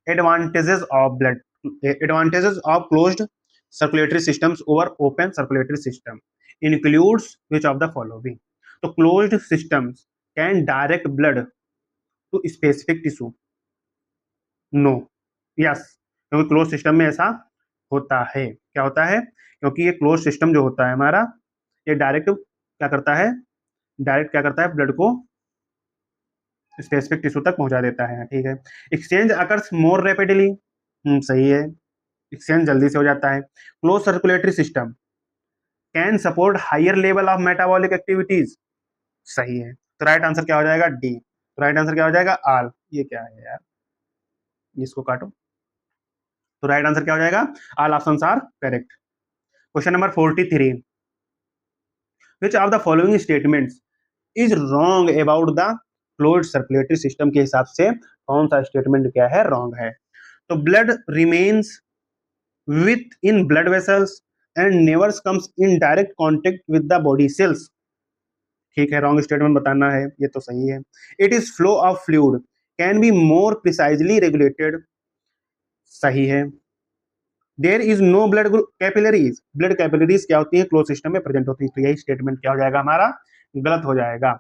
advantages of blood, advantages of closed circulatory systems over open circulatory system includes which of the following. तो closed systems can direct blood to specific tissue, no, yes, क्योंकि close system में ऐसा होता है, क्या होता है, क्योंकि ये क्लोज सिस्टम जो होता है हमारा, ये डायरेक्ट क्या करता है, डायरेक्ट क्या करता है, ब्लड को स्पेसिफिक टिश्यू तक पहुंचा देता है। ठीक है, एक्सचेंज अकर्स मोर रैपिडली, सही है, एक्सचेंज जल्दी से हो जाता है। Close circulatory system can support higher level of metabolic activities, सही है। तो राइट आंसर क्या हो जाएगा, डी। तो राइट आंसर क्या हो जाएगा, आल, ये क्या है यार, इसको काटो। तो राइट आंसर क्या हो जाएगा, all options are correct. Question number 43, which of the following statements is wrong about the closed circulatory system, के हिसाब से कौन सा स्टेटमेंट क्या है, रॉन्ग है। तो blood remains with in blood vessels and never comes in direct contact with the body cells, ठीक है, रॉन्ग स्टेटमेंट बताना है, ये तो सही है। It is flow of fluid can be more precisely regulated, सही है। There is no blood capillaries, blood capillaries क्या होती है, क्लोज सिस्टम में प्रेजेंट होती है, तो यही स्टेटमेंट क्या हो जाएगा हमारा, गलत हो जाएगा।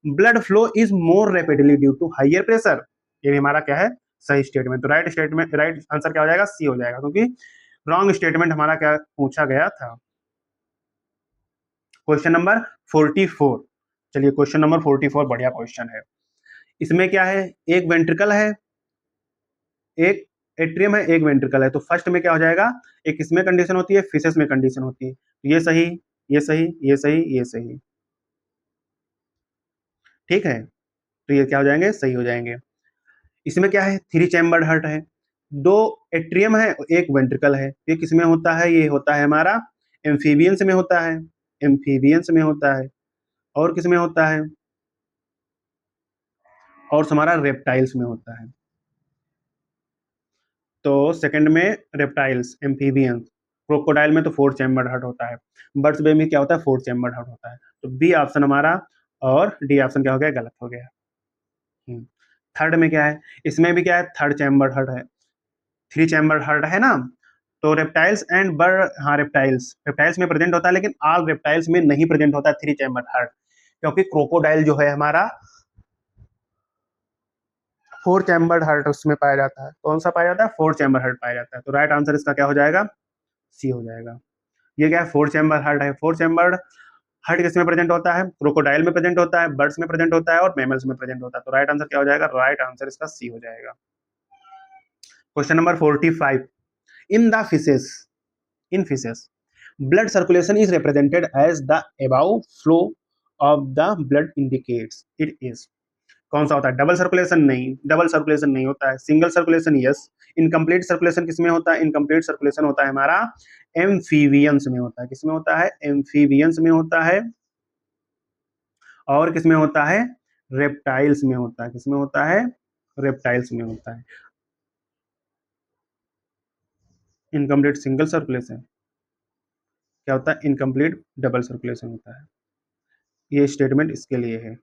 Blood flow is more rapidly due to higher pressure, ये भी हमारा क्या है, सही स्टेटमेंट। तो राइट स्टेटमेंट, राइट आंसर क्या हो जाएगा, सी हो जाएगा, क्योंकि रॉन्ग स्टेटमेंट हमारा क्या पूछा गया था। क्वेश्चन नंबर 44, चलिए क्वेश्चन नंबर 44 बढ़िया क्वेश्चन है। इसमें क्या है, एक वेंट्रिकल है, एक एट्रियम है, एक वेंट्रिकल है, तो फर्स्ट में क्या हो जाएगा, एक इसमें कंडीशन होती है, फिशेस में कंडीशन होती है, तो ये सही, ये सही, ये सही, ये सही, ठीक है, तो ये क्या हो जाएंगे, सही हो जाएंगे। इसमें क्या है, थ्री चैम्बर्ड हार्ट है, दो एट्रियम है, एक वेंट्रिकल है, ये किसमें होता है, ये होता है हमारा एम्फीबियंस में होता है, एम्फीबियंस में होता है, और किसमें होता है, और हमारा रेप्टाइल्स में होता है। तो सेकंड में रेप्टाइल्स, एम्फीबियंस, क्रोकोडाइल में तो फोर चैम्बर्ड हार्ट होता है, बर्ड्स बे में क्या होता है, फोर चैम्बर्ड हार्ट होता है, तो बी ऑप्शन हमारा, और डी ऑप्शन क्या हो गया, गलत हो गया। थर्ड में क्या है, इसमें भी क्या है, थर्ड चैम्बर्ड हार्ट है, थ्री चैम्बर्ड हार्ट है ना, तो रेप्टाइल्स एंड बर्ड, हाँ रेप्टाइल्स, रेप्टाइल्स में प्रेजेंट होता है, लेकिन ऑल रेप्टाइल्स में नहीं प्रेजेंट होता है थ्री चैम्बर्ड हार्ट, क्योंकि क्रोकोडाइल जो है हमारा फोर चैम्बर्ड हार्ट उसमें पाया जाता है, कौन सा पाया जाता है, फोर चैम्बर हार्ट पाया जाता है, तो राइट आंसर इसका क्या हो जाएगा, सी हो जाएगा। ये क्या है, फोर चैम्बर हार्ट है, फोर चैम्बर हार्ट किसमें प्रेजेंट होता है, क्रोकोडाइल में प्रेजेंट होता है, बर्ड्स में प्रेजेंट होता है, और मैमल्स में प्रेजेंट होता है, तो राइट आंसर क्या हो जाएगा, राइट आंसर इसका सी हो जाएगा। Question number 45, in the fishes, in fishes blood circulation is represented as the above flow of the blood indicates, it is, कौन सा होता है, डबल सर्कुलेशन, नहीं, डबल सर्कुलेशन नहीं होता है, single circulation yes, incomplete circulation किसमें होता है, इनकम्प्लीट सर्कुलेशन होता है हमारा एम्फीबियंस में होता है, किसमें होता है, एम्फीबियंस में होता है, और किसमें होता है, रेप्टाइल्स में होता है, किसमें होता है, रेप्टाइल्स में होता है। इनकम्प्लीट सिंगल सर्कुलेशन क्या होता है, इनकम्प्लीट डबल सर्कुलेशन होता है, ये स्टेटमेंट इसके लिए है।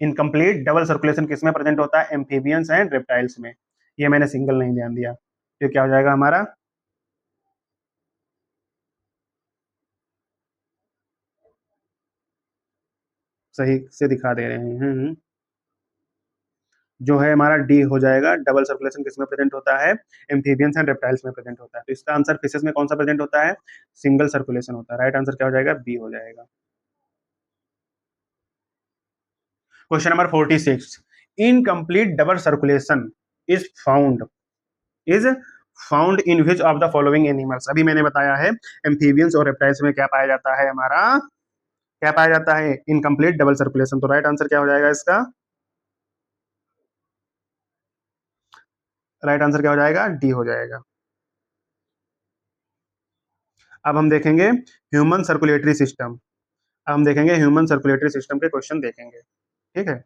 इनकम्प्लीट डबल सर्कुलेशन किसमें प्रेजेंट होता है, एम्फीबियंस एंड रेप्टाइल्स में, ये मैंने सिंगल नहीं ध्यान दिया, ये क्या हो जाएगा हमारा, सही से दिखा दे रहे हैं। जो है हमारा डी हो जाएगा, डबल सर्कुलेशन किसमें प्रेजेंट होता है, एम्फीबियंस एंड रेप्टाइल्स में प्रेजेंट होता है, तो इसका आंसर फिशेस में कौन सा प्रेजेंट होता है, सिंगल सर्कुलेशन होता है, राइट आंसर क्या हो जाएगा, बी हो जाएगा। Question number 46, incomplete double circulation is found, is found in which of the following animals, अभी मैंने बताया है एम्फीबियंस और रेप्टाइल्स में क्या पाया जाता है हमारा, क्या पाया जाता है, इनकम्प्लीट डबल सर्कुलेशन, तो राइट आंसर क्या हो जाएगा इसका, राइट आंसर क्या हो जाएगा, डी हो जाएगा। अब हम देखेंगे ह्यूमन सर्कुलेटरी सिस्टम, अब हम देखेंगे ह्यूमन सर्कुलेटरी सिस्टम के क्वेश्चन देखेंगे, ठीक है,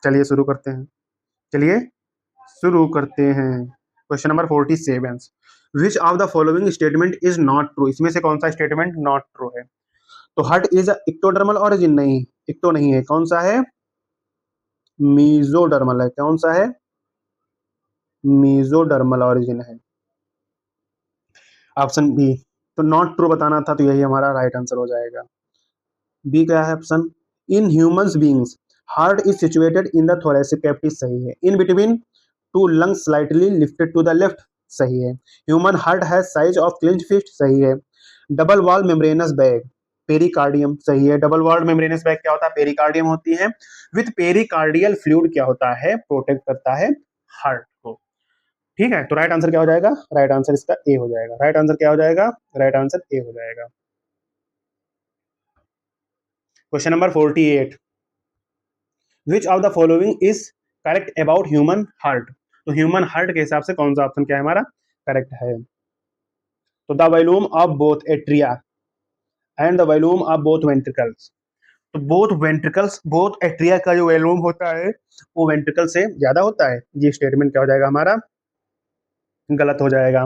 चलिए शुरू करते हैं, चलिए शुरू करते हैं। Question number 47, which of the following statement is not true, इसमें से कौन सा स्टेटमेंट नॉट ट्रू है, तो हार्ट इज इक्टोडर्मल ऑरिजिन, नहीं, इक्टो नहीं है, कौन सा है, मीजोडर्मल है, कौन सा है, मीजोडर्मल ऑरिजिन है, ऑप्शन बी, तो नॉट ट्रू बताना था, तो यही हमारा राइट आंसर हो जाएगा, बी क्या है option, in humans beings heart is situated in the thoracic cavity, सही है, in between two lungs slightly lifted to the left, सही है, human heart has size of clinch fist, सही है, double wall membranous bag, pericardium, सही है, double walled membranes bag क्या होता है, पेरिकार्डियम होती है, विथ पेरिकार्डियल फ्लूइड क्या होता है, प्रोटेक्ट करता है हार्ट को, ठीक है, तो राइट आंसर क्या हो जाएगा, राइट आंसर इसका ए हो जाएगा, राइट आंसर क्या हो जाएगा, राइट आंसर ए हो जाएगा। Question number 48, which of the following is correct about human heart, तो ह्यूमन हार्ट के हिसाब से कौन सा ऑप्शन क्या है हमारा करेक्ट है, तो the volume of both atria and the volume of both ventricles, तो बोथ वेंट्रिकल्स, बोथ एट्रिया का जो वॉल्यूम होता है वो वेंट्रिकल से ज्यादा होता है, ये स्टेटमेंट क्या हो जाएगा हमारा, गलत हो जाएगा।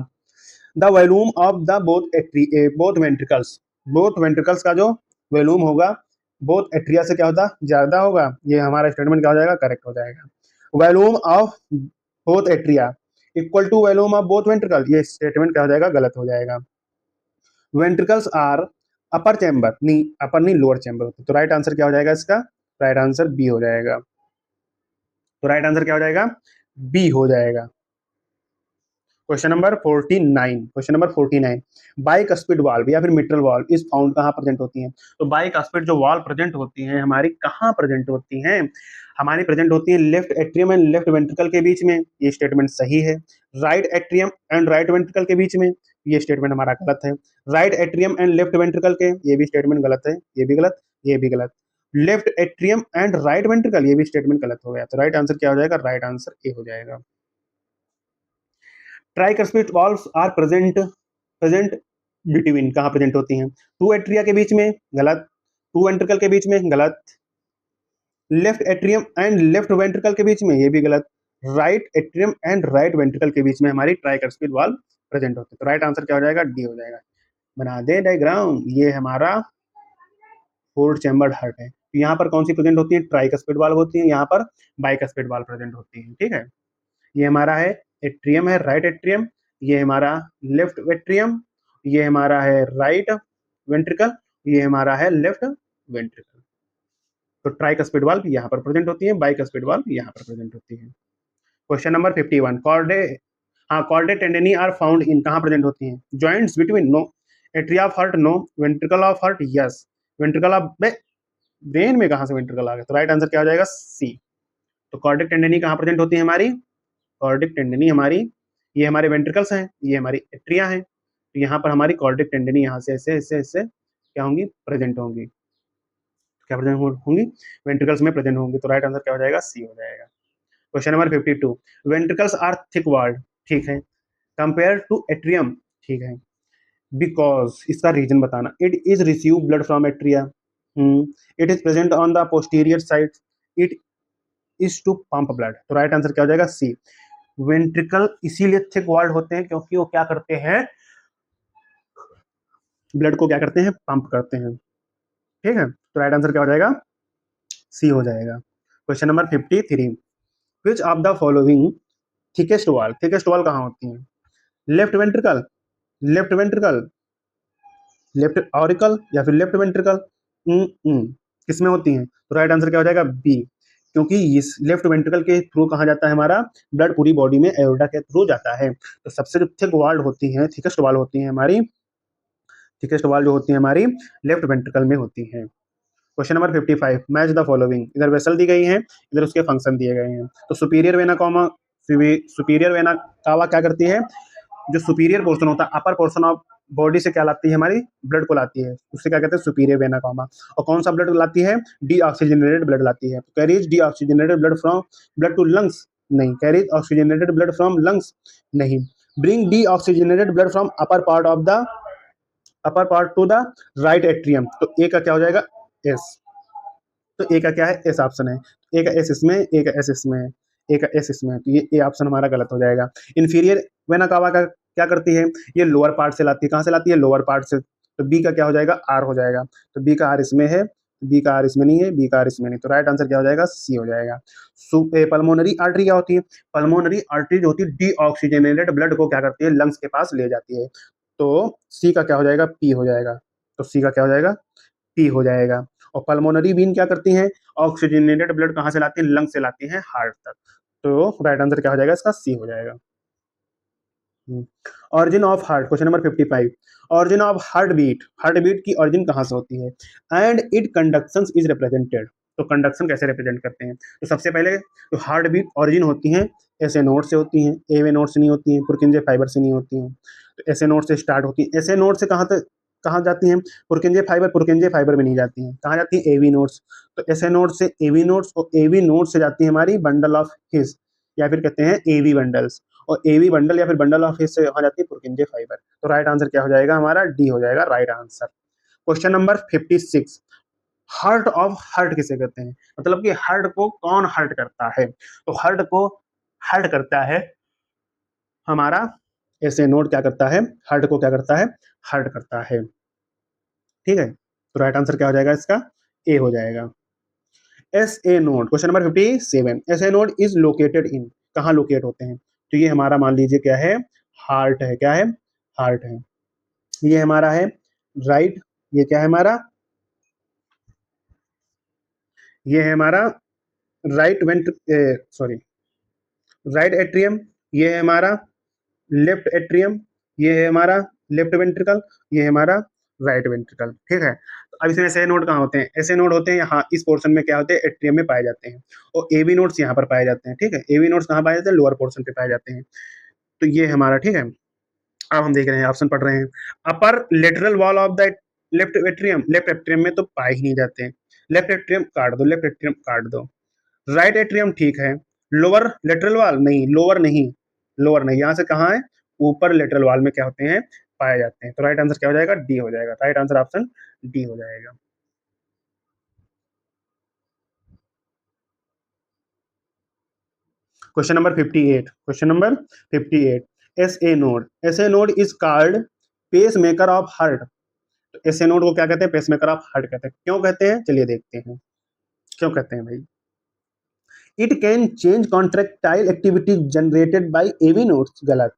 The volume of the both both ventricles, both ventricles का जो वॉल्यूम होगा बोथ एट्रिया से क्या होता ज्यादा होगा, ये हमारा स्टेटमेंट क्या हो जाएगा, करेक्ट हो जाएगा। Volume of both atria equal to volume of both ventricle, ये स्टेटमेंट क्या हो जाएगा, गलत हो जाएगा। वेंट्रिकल्स आर अपर चैम्बर, नहीं अपर नहीं लोअर चैम्बर होते, तो राइट आंसर क्या हो जाएगा इसका, राइट आंसर बी हो जाएगा। तो राइट आंसर क्या हो जाएगा, बी हो जाएगा। Question number 49, question number 49, bicuspid valve या फिर मिट्रल वाल्व इस फाउंड कहाँ प्रेजेंट होती हैं। तो बाइकस्पिड जो वाल्व प्रेजेंट होती हैं हमारी कहाँ प्रेजेंट होती हैं, हमारी प्रेजेंट होती है left atrium and left ventricle के बीच में, ये स्टेटमेंट सही है। Right atrium and right ventricle के बीच में, ये स्टेटमेंट हमारा गलत है। Right atrium and left ventricle के, ये भी स्टेटमेंट गलत है, ये भी गलत, ये भी गलत। Left atrium and right ventricle, ये भी स्टेटमेंट गलत हो गया, तो राइट आंसर क्या हो जाएगा, राइट आंसर ए हो जाएगा। Tricuspid valves are present between, कहाँ प्रेजेंट होती हैं, टू एट्रिया के बीच में, गलत। टू वेंट्रिकल के बीच में, गलत। Left atrium and left ventricle के बीच में, ये भी गलत। Right atrium and right ventricle के बीच में हमारी ट्राइकस्पिड वाल्व प्रेजेंट होती है, तो राइट आंसर क्या हो जाएगा, डी हो जाएगा। बना दे डायग्राम, ये हमारा फोर्थ चैम्बर्ड हार्ट है, तो यहाँ पर कौन सी प्रेजेंट होती है, ट्राइकस्पिड वाल्व होती है, यहाँ पर बाइकस्पिड वाल्व प्रेजेंट होती है, ठीक है। ये हमारा है एट्रियम है, राइट एट्रियम, ये हमारा लेफ्ट एट्रियम, ये हमारा है राइट वेंट्रिकल, ये हमारा है लेफ्ट वेंट्रिकल। तो ट्राइकस्पिड वाल्व यहाँ पर प्रेजेंट होती है, बाइकस्पिड वाल्व यहाँ पर प्रेजेंट होती है। क्वेश्चन नंबर 51, कॉर्डे, हाँ कॉर्डे टेंडेनी आर फाउंड इन, कहाँ प्रेजेंट होती हैं, joints between, no. Atria of heart, no. Ventricle of heart, yes. Ventricle of brain में कहाँ से वेंट्रिकल आ गया, तो राइट आंसर क्या हो जाएगा, सी। तो कॉर्डिक टेंडेनी कहाँ प्रेजेंट होती है हमारी, कॉर्डिक टेंडेनी हमारी, ये हमारे वेंट्रिकल्स हैं, ये हमारी एट्रिया हैं, तो यहाँ पर हमारी कॉर्डिक टेंडेनी यहाँ से ऐसे ऐसे ऐसे क्या होंगी, प्रेजेंट होंगी, क्या प्रेजेंट होंगी, वेंट्रिकल्स में प्रेजेंट होंगी, तो राइट आंसर क्या हो जाएगा, सी हो जाएगा। Question number 52, ventricles are thick walled, ठीक है, कंपेयर टू एट्रियम, ठीक है, बिकॉज, इसका रीजन बताना, it is receive blood from atria, it is present on the posterior side, it is to pump blood, तो राइट आंसर क्या हो जाएगा, सी। वेंट्रिकल इसीलिए थिक वॉल्ड होते हैं क्योंकि वो क्या करते हैं, ब्लड को क्या करते हैं, पंप करते हैं, ठीक है, तो राइट आंसर क्या हो जाएगा, सी हो जाएगा। Question number 53, which of the following thickest wall कहाँ होती है, left ventricle, left ventricle, left auricle या फिर लेफ्ट वेंट्रिकल, किसमें होती हैं, तो राइट आंसर क्या हो जाएगा, बी, क्योंकि इस लेफ्ट वेंट्रिकल के थ्रू कहाँ जाता है हमारा ब्लड, पूरी बॉडी में एओर्टा के थ्रू जाता है, तो सबसे जो थिक वॉल होती है, थिकेस्ट वॉल होती है हमारी, थिकेस्ट वॉल जो होती है हमारी लेफ्ट वेंट्रिकल में होती है। Question number 55, match the following, इधर वेसल दी गई है, इधर उसके फंक्शन दिए गए हैं, तो superior vena comma, superior vena cava क्या करती है, जो सुपीरियर पोर्शन होता है, अपर पोर्शन ऑफ बॉडी से क्या लाती है हमारी, ब्लड को लाती है, उससे क्या कहते हैं, सुपीरियर वेना कॉमा। और कौन सा ब्लड लाती है, डी ऑक्सीजनेटेड ब्लड लाती है, carries deoxygenated blood from blood to lungs, नहीं, carries oxygenated blood from lungs, नहीं, bring deoxygenated blood from upper part to the right atrium, तो ए का क्या हो जाएगा, एस, तो ए का क्या है, एस ऑप्शन है, ए का एस इसमें, ए का एस इसमें है, ए का एस इसमें है, तो ये ए ऑप्शन हमारा गलत हो जाएगा। इन्फीरियर वेना कावा का क्या करती है, ये लोअर पार्ट से लाती है, कहाँ से लाती है, लोअर पार्ट से, तो बी का क्या हो जाएगा, आर हो जाएगा, तो बी का आर इसमें है, बी का आर इसमें नहीं है, बी का आर इसमें नहीं, तो राइट आंसर क्या हो जाएगा, सी हो जाएगा। पल्मोनरी आर्टरी क्या होती है, पल्मोनरी आर्टरी जो होती है डी ऑक्सीजनेटेड ब्लड को क्या करती है, लंग्स के पास ले जाती है, तो सी का क्या हो जाएगा, पी हो जाएगा, तो सी का क्या हो जाएगा, पी हो जाएगा। और पल्मोनरी बीन क्या करती हैं, ऑक्सीजनेटेड ब्लड कहाँ से लाती हैं, लंग से लाती हैं हार्ट तक, तो राइट आंसर क्या हो जाएगा, इसका सी हो जाएगा। Origin of heart, question number 55, origin of heart beat की ऑरिजिन कहाँ से होती है, and it conduction is represented, तो कंडक्शन कैसे रिप्रेजेंट करते हैं, तो सबसे पहले तो हार्ट बीट ऑरिजिन होती हैं एस ए नोड से होती हैं, ए वे नोड से नहीं होती हैं, पुरकिंजे फाइबर से नहीं होती हैं, तो एस ए नोड से स्टार्ट होती हैं, एस ए नोड से कहाँ तक, कहाँ जाती हैं, पुरकिंजे फाइबर में नहीं जाती हैं, कहाँ जाती हैं, एवी नोड्स, तो एस ए नोड से एवी नोड्स, और एवी नोड से जाती है हमारी बंडल ऑफ हिज, या फिर कहते हैं एवी बंडल्स, और एवी बंडल या फिर बंडल ऑफ हिज से वहां जाती है पुरकिंजे फाइबर, तो राइट आंसर क्या हो जाएगा हमारा, डी हो जाएगा right answer. Question number 56, heart of heart किसे कहते हैं, मतलब कि हार्ट को कौन हर्ट करता है, तो हार्ट को हर्ट करता है हमारा ऐसे नोड, क्या करता है, हार्ट को क्या करता है, हर्ट करता है, ठीक है, तो राइट आंसर क्या हो जाएगा इसका, ए हो जाएगा। S A node, question number 57, S A node is located in, कहाँ लोकेट होते हैं? तो ये हमारा मान लीजिए क्या है, हार्ट है, क्या है, हार्ट है, ये हमारा है राइट, ये क्या है हमारा, ये है हमारा right went, sorry, right atrium, ये है हमारा लेफ्ट एट्रियम, ये है हमारा लेफ्ट वेंट्रिकल, ये है हमारा राइट वेंट्रिकल, ठीक है। तो अब इसमें ऐसे नोड कहाँ होते हैं? ऐसे नोड होते हैं यहाँ इस पोर्शन में, क्या होते हैं, एट्रियम में पाए जाते हैं, और एवी नोड्स यहाँ पर पाए जाते हैं, ठीक है। एवी नोड्स कहाँ पाए जाते हैं? लोअर पोर्शन पे पाए जाते हैं। तो ये हमारा, ठीक है। अब हम देख रहे हैं, ऑप्शन पढ़ रहे हैं। Upper lateral wall of the left atrium, left atrium में तो पाए ही नहीं जाते हैं, लेफ्ट एट्रियम काट दो, लेफ्ट एट्रियम काट दो। राइट एट्रियम ठीक है, लोअर लेटरल वॉल नहीं, लोअर नहीं, लोअर नहीं, यहाँ से कहाँ है, ऊपर लेटरल वॉल में क्या होते हैं, पाए जाते हैं। तो राइट आंसर क्या हो जाएगा? डी हो जाएगा। राइट आंसर ऑप्शन डी हो जाएगा। Question number 58, question number 58, S A node, S A node is called pace maker of heart. तो एस ए नोड को क्या कहते हैं? पेस मेकर ऑफ हार्ट कहते हैं। क्यों कहते हैं? चलिए देखते हैं क्यों कहते हैं भाई। It can change contractile activity generated by AV nodes, गलत।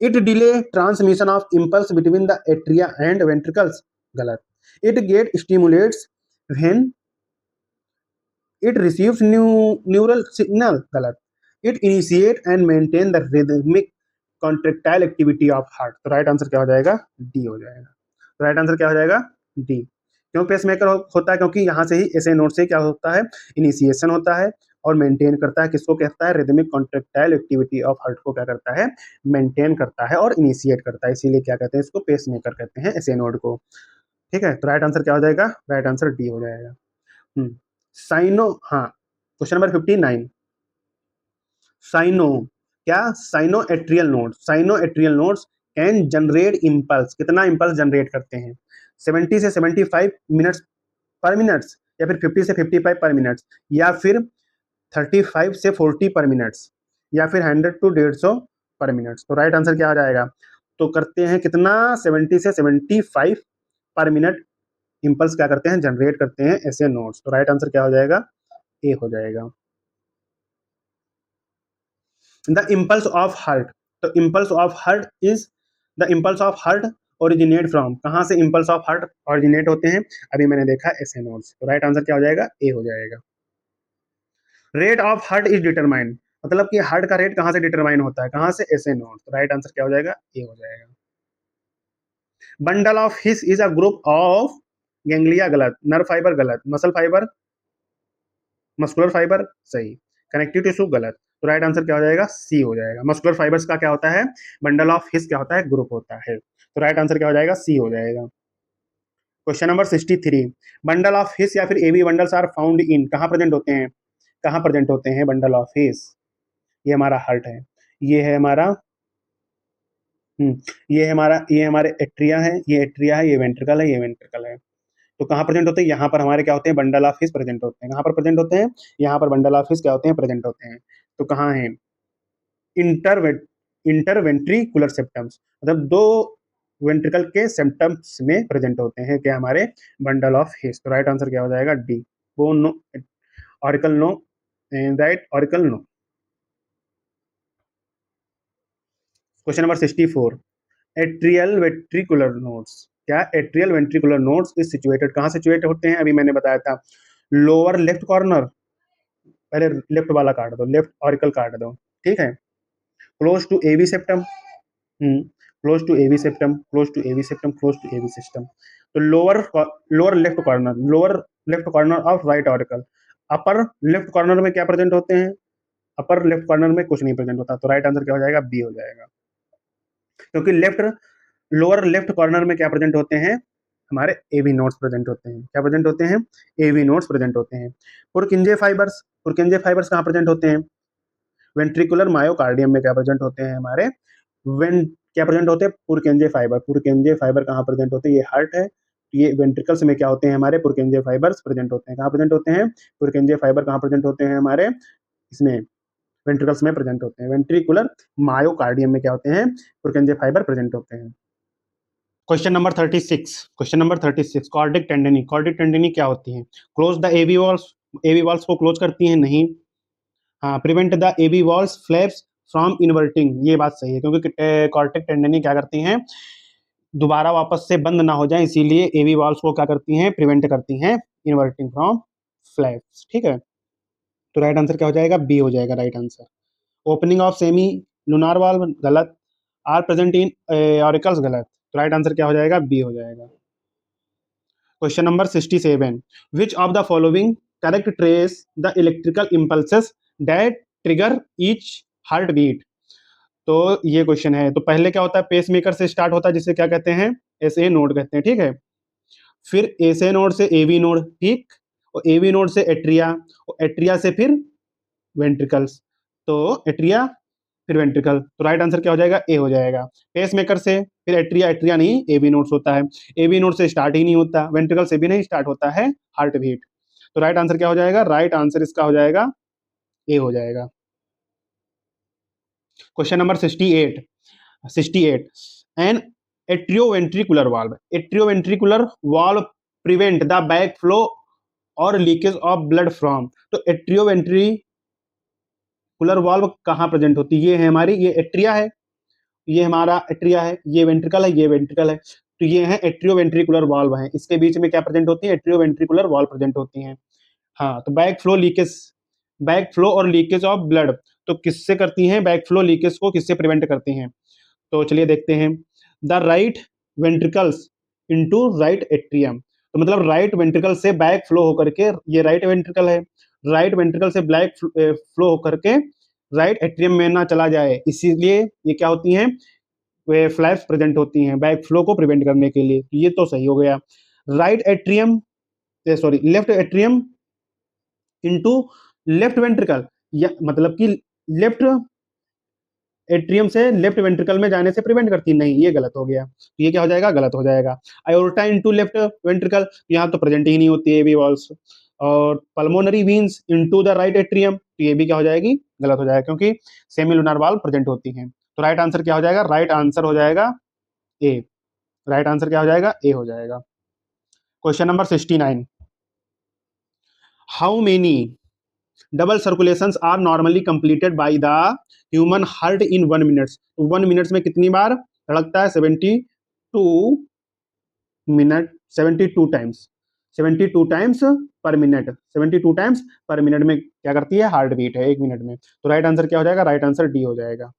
It delay transmission of impulse between the atria and ventricles, गलत। It get stimulates when it receives neural signal, गलत। It initiate and maintain the rhythmic contractile activity of heart. तो right answer क्या हो जाएगा? D हो जाएगा। Right answer क्या हो जाएगा? डी। क्यों पेसमेकर होता है? क्योंकि यहाँ से ही ऐसे नोड से क्या होता है, इनिशिएशन होता है और मेंटेन करता है, किसको कहता है? Rhythmic contractile activity of heart को क्या करता है? मेंटेन करता है और इनिशिएट करता है, इसीलिए क्या कहते हैं इसको? पेसमेकर कहते हैं ऐसे नोड को, ठीक है। तो राइट आंसर क्या हो जाएगा? राइट आंसर डी हो जाएगा। साइनो, हाँ, क्वेश्चन नंबर 59, साइनो, क्या? Cyano atrial node, cyano atrial nodes can generate impulse, कितना इम्पल्स जनरेट करते हैं? 70 से 75 मिनट्स पर मिनट्स, या फिर 50 से 55 पर मिनट्स, या फिर 35 से 40 पर मिनट्स, या फिर 100 टू 150 पर मिनट्स। तो राइट आंसर क्या आ जाएगा? तो करते हैं कितना, 70 से 75 पर मिनट इम्पल्स क्या करते हैं? जनरेट करते हैं ऐसे नोड्स। तो राइट आंसर क्या हो जाएगा? ए हो जाएगा। द इम्पल्स ऑफ हार्ट, तो impulse of heart is, the impulse of heart originate from, कहाँ से इम्पल्स ऑफ हार्ट ओरिजिनेट होते हैं? अभी मैंने देखा ऐसे नोड्स। तो राइट आंसर क्या हो जाएगा? ए हो जाएगा। Rate of heart is determined, मतलब कि हार्ट का रेट कहाँ से डिटरमाइन होता है? कहाँ से? ऐसे नोड्स। तो राइट आंसर क्या हो जाएगा? ए हो जाएगा। Bundle of his is a group of ganglia, गलत। नर्व फाइबर, गलत। मसल फाइबर, मस्कुलर फाइबर, सही। कनेक्टिव टिश्यू, गलत। तो राइट आंसर क्या हो जाएगा? सी हो जाएगा। मस्कुलर फाइबर्स का क्या होता है? बंडल ऑफ हिस क्या होता है? ग्रुप होता है। तो राइट आंसर क्या हो जाएगा? सी हो जाएगा। Question number 63, bundle of his या फिर एवी बंडल्स आर फाउंड इन, कहाँ प्रेजेंट होते हैं? कहाँ प्रेजेंट होते हैं बंडल ऑफ हिस? ये हमारा हार्ट है, ये है हमारा, ये हमारे एट्रिया है, ये एट्रिया है, ये वेंट्रिकल है, ये वेंट्रिकल है। तो कहाँ प्रेजेंट होते हैं? यहाँ पर हमारे क्या होते हैं? बंडल ऑफ हिस प्रेजेंट होते हैं। कहाँ पर प्रेजेंट होते हैं? यहाँ पर बंडल ऑफ हिस क्या होते हैं? प्रेजेंट होते हैं। तो कहाँ है? इंटर इंटरवेंट्रिकुलर सेप्टम्स, मतलब दो वेंट्रिकल के सेप्टम्स में प्रेजेंट होते हैं क्या? हमारे बंडल ऑफ हिस। तो राइट आंसर क्या हो जाएगा? D. Bone no, auricle no, right auricle no. Question number 64, atrial ventricular nodes, क्या? Atrial ventricular nodes is situated, कहाँ सिचुएट होते हैं? अभी मैंने बताया था, लोअर लेफ्ट कॉर्नर, पहले लेफ्ट वाला काट दो, लेफ्ट ऑरिकल काट दो, ठीक है। Close to AV septum, close to AV septum, close to AV septum, close to AV system. तो lower, lower left corner, lower left corner of right auricle. Upper left corner में क्या present होते हैं? अपर left corner में कुछ नहीं present होता। तो राइट आंसर क्या हो जाएगा? बी हो जाएगा। क्योंकि लेफ्ट, लोअर लेफ्ट कॉर्नर में क्या प्रेजेंट होते हैं? हमारे एवी नोड्स प्रेजेंट होते हैं। क्या प्रेजेंट होते हैं? एवी नोड्स प्रेजेंट होते हैं। पुरकिंजे फाइबर्स, पुरकिंजे फाइबर्स कहाँ प्रेजेंट होते हैं? वेंट्रिकुलर मायोकार्डियम में क्या प्रेजेंट होते हैं हमारे? वें क्या प्रेजेंट होते हैं? पुरकेंजे फाइबर, पुरकेंजे फाइबर कहाँ प्रेजेंट होते हैं? ये हार्ट है, ये वेंट्रिकल्स में क्या होते हैं? हमारे पुरकेंजे फाइबर्स प्रेजेंट होते हैं। कहाँ प्रेजेंट होते हैं? पुरकेंजे फाइबर कहाँ प्रेजेंट होते हैं? हमारे इसमें वेंट्रिकल्स में प्रेजेंट होते हैं। वेंट्रिकुलर मायोकार्डियम में क्या होते हैं? पुरकेंजे फाइबर प्रेजेंट होते हैं। क्वेश्चन नंबर 36 कार्डिक टेंडनी क्या होती है? क्लोज द एवी वॉल्स को क्लोज करती है? नहीं। हाँ, prevent the AV valves flaps from inverting, ये बात सही है, क्योंकि कार्डिक टेंडनी क्या करती हैं, दोबारा वापस से बंद ना हो जाए, इसीलिए एवी वॉल्स को क्या करती हैं, प्रिवेंट करती हैं इन्वर्टिंग फ्रॉम फ्लैप्स। ठीक है, तो राइट आंसर क्या हो जाएगा? बी हो जाएगा right answer. Opening of semi lunar valve गलत, आर प्रेजेंट इन ऑरिकल्स गलत, तो राइट आंसर क्या हो जाएगा? बी हो जाएगा। Question number 67, which of the following correct trace the electrical impulses that trigger each heart beat? तो ये क्वेश्चन है, तो पहले क्या होता है, पेस मेकर से स्टार्ट होता है, जिसे क्या कहते हैं, एस ए नोड कहते हैं। ठीक है, फिर एस ए नोड से एवी नोड, ठीक, और एवी नोड से एट्रिया, और एट्रिया से फिर वेंट्रिकल्स, तो एट्रिया फिर वेंट्रिकल, तो राइट आंसर क्या हो जाएगा? ए हो जाएगा। पेस मेकर से फिर एट्रिया, एट्रिया नहीं, एवी नोड्स होता है, एवी नोड से स्टार्ट ही नहीं होता, वेंट्रिकल से भी नहीं स्टार्ट होता है हार्ट बीट, तो राइट आंसर क्या हो जाएगा? राइट आंसर इसका हो जाएगा ए हो जाएगा। Question number 68 an atrioventricular valve prevent the back flow और लीकेज ऑफ ब्लड फ्रॉम, तो एट्रियोवेंट्रिकुलर वाल्व कहाँ प्रेजेंट होती है? ये है हमारी, ये एट्रिया है, ये हमारा एट्रिया है, ये वेंट्रिकल है, ये वेंट्रिकल है, तो ये है एट्रियोवेंट्रिकुलर वाल्व है, इसके बीच में क्या प्रेजेंट होती है? एट्रियोवेंट्रिकुलर वाल्व प्रेजेंट होती हैं। हाँ, तो बैक फ्लो और लीकेज ऑफ ब्लड, तो किससे करती हैं बैक फ्लो, लीकेज को किससे प्रिवेंट करती हैं? तो चलिए देखते हैं, the right ventricles into right atrium, तो मतलब राइट वेंट्रिकल से बैक फ्लो होकर के, ये राइट वेंट्रिकल है, राइट वेंट्रिकल से ब्लैक फ्लो होकर के राइट एट्रियम में ना चला जाए, इसीलिए ये क्या होती हैं, वे फ्लैप्स प्रेजेंट होती हैं बैक फ्लो को प्रिवेंट करने के लिए, ये तो सही हो गया। Right atrium, sorry, left atrium into left ventricle, या मतलब कि लेफ्ट एट्रियम से लेफ्ट वेंट्रिकल में जाने से प्रिवेंट करती, नहीं, ये गलत हो गया, तो ये क्या हो जाएगा? गलत हो जाएगा। आयोर्टा इनटू लेफ्ट वेंट्रिकल, यहाँ तो प्रेजेंट ही नहीं होती है एवी वॉल्स, और pulmonary veins into the right atrium, तो ये भी क्या हो जाएगी? गलत हो जाएगा, क्योंकि सेमी लूनार वाल्व प्रेजेंट होती हैं, तो राइट आंसर क्या हो जाएगा? राइट आंसर हो जाएगा ए, राइट आंसर क्या हो जाएगा? ए हो जाएगा। Question number 69, how many double circulations are normally completed by the human heart in 1 minute, 1 minute में कितनी बार धड़कता है? 72 minute, 72 times, 72 times per minute, 72 times per minute में क्या करती है? हार्ट बीट है 1 मिनट में, तो राइट आंसर क्या हो जाएगा? राइट आंसर डी हो जाएगा।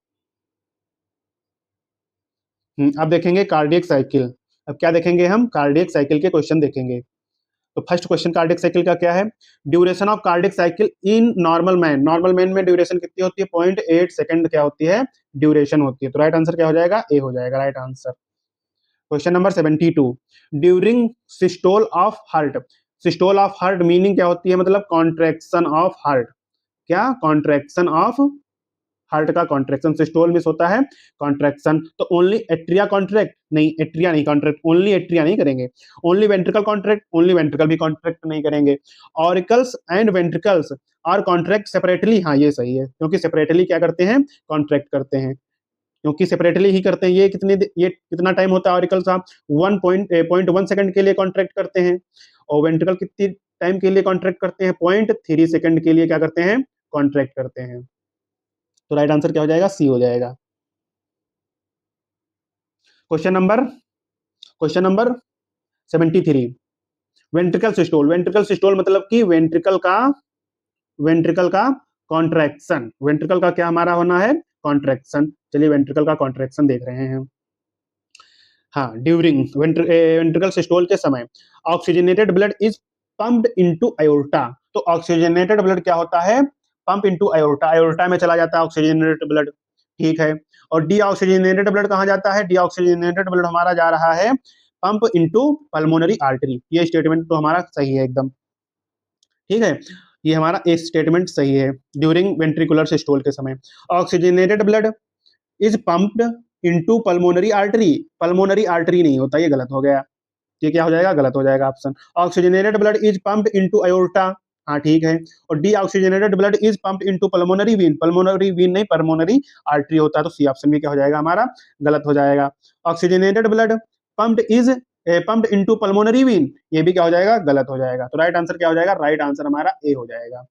अब देखेंगे कार्डियक साइकिल, अब क्या देखेंगे हम? कार्डियक साइकिल के क्वेश्चन देखेंगे। तो फर्स्ट क्वेश्चन कार्डियक साइकिल का क्या है? Duration of cardiac cycle in normal man में ड्यूरेशन कितनी होती है? 0.8 सेकंड क्या होती है? ड्यूरेशन होती है, तो राइट आंसर क्या हो जाएगा? ए हो जाएगा right answer. Question number 72, during systole of heart, systole of heart meaning क्या होती है? मतलब कॉन्ट्रैक्शन ऑफ हार्ट, क्या? कॉन्ट्रैक्शन ऑफ हार्ट का कॉन्ट्रैक्शन, सिस्टोल मिस होता है कॉन्ट्रैक्शन, तो ओनली एट्रिया कॉन्ट्रैक्ट, नहीं, एट्रिया नहीं कॉन्ट्रैक्ट, ओनली एट्रिया नहीं करेंगे, only ventricle contract, only ventricle भी कॉन्ट्रैक्ट नहीं करेंगे, auricles and ventricles are contract separately, हाँ ये सही है, क्योंकि सेपरेटली क्या करते हैं? कॉन्ट्रैक्ट करते हैं, क्योंकि सेपरेटली ही करते हैं। ये कितना टाइम होता है ऑरिकल साहब? 1.1 सेकंड के लिए कॉन्ट्रैक्ट करते हैं, और वेंट्रिकल कितनी टाइम के लिए कॉन्ट्रैक्ट करते हैं? 0.3 सेकंड के लिए क्या करते हैं? कॉन्ट्रैक्ट करते हैं, तो राइट आंसर क्या हो जाएगा? सी हो जाएगा। Question number question number 73, ventricle systole मतलब कि वेंट्रिकल का कॉन्ट्रैक्शन, वेंट्रिकल का क्या हमारा होना है? कॉन्ट्रैक्शन, चलिए वेंट्रिकल का कॉन्ट्रैक्शन देख रहे हैं। हाँ, ड्यूरिंग वेंट्रिकल सिस्टोल के समय oxygenated blood is pumped into aorta, तो ऑक्सीजनेटेड ब्लड क्या होता है? पंप इनटू अयोर्टा, अयोर्टा में चला जाता है ऑक्सीजनेटेड ब्लड, ठीक है, और डीऑक्सीजनेटेड ब्लड कहाँ जाता है? डीऑक्सीजनेटेड ब्लड हमारा जा रहा है पंप इनटू पल्मोनरी आर्टरी, ये स्टेटमेंट तो हमारा सही है एकदम, ठीक है, ये हमारा एक स्टेटमेंट सही है। ड्यूरिंग वेंट्रिकुलर सिस्टोल के समय oxygenated blood is pumped into pulmonary artery नहीं होता, ये गलत हो गया, ये क्या हो जाएगा? गलत हो जाएगा option. Oxygenated blood is pumped into aorta, हाँ ठीक है, और deoxygenated blood is pumped into pulmonary vein नहीं, पल्मोनरी आर्टरी होता है, तो सी ऑप्शन में क्या हो जाएगा? हमारा गलत हो जाएगा। Oxygenated blood pumped into pulmonary vein, ये भी क्या हो जाएगा, गलत हो जाएगा। तो राइट आंसर क्या हो जाएगा, राइट आंसर हमारा ए हो जाएगा।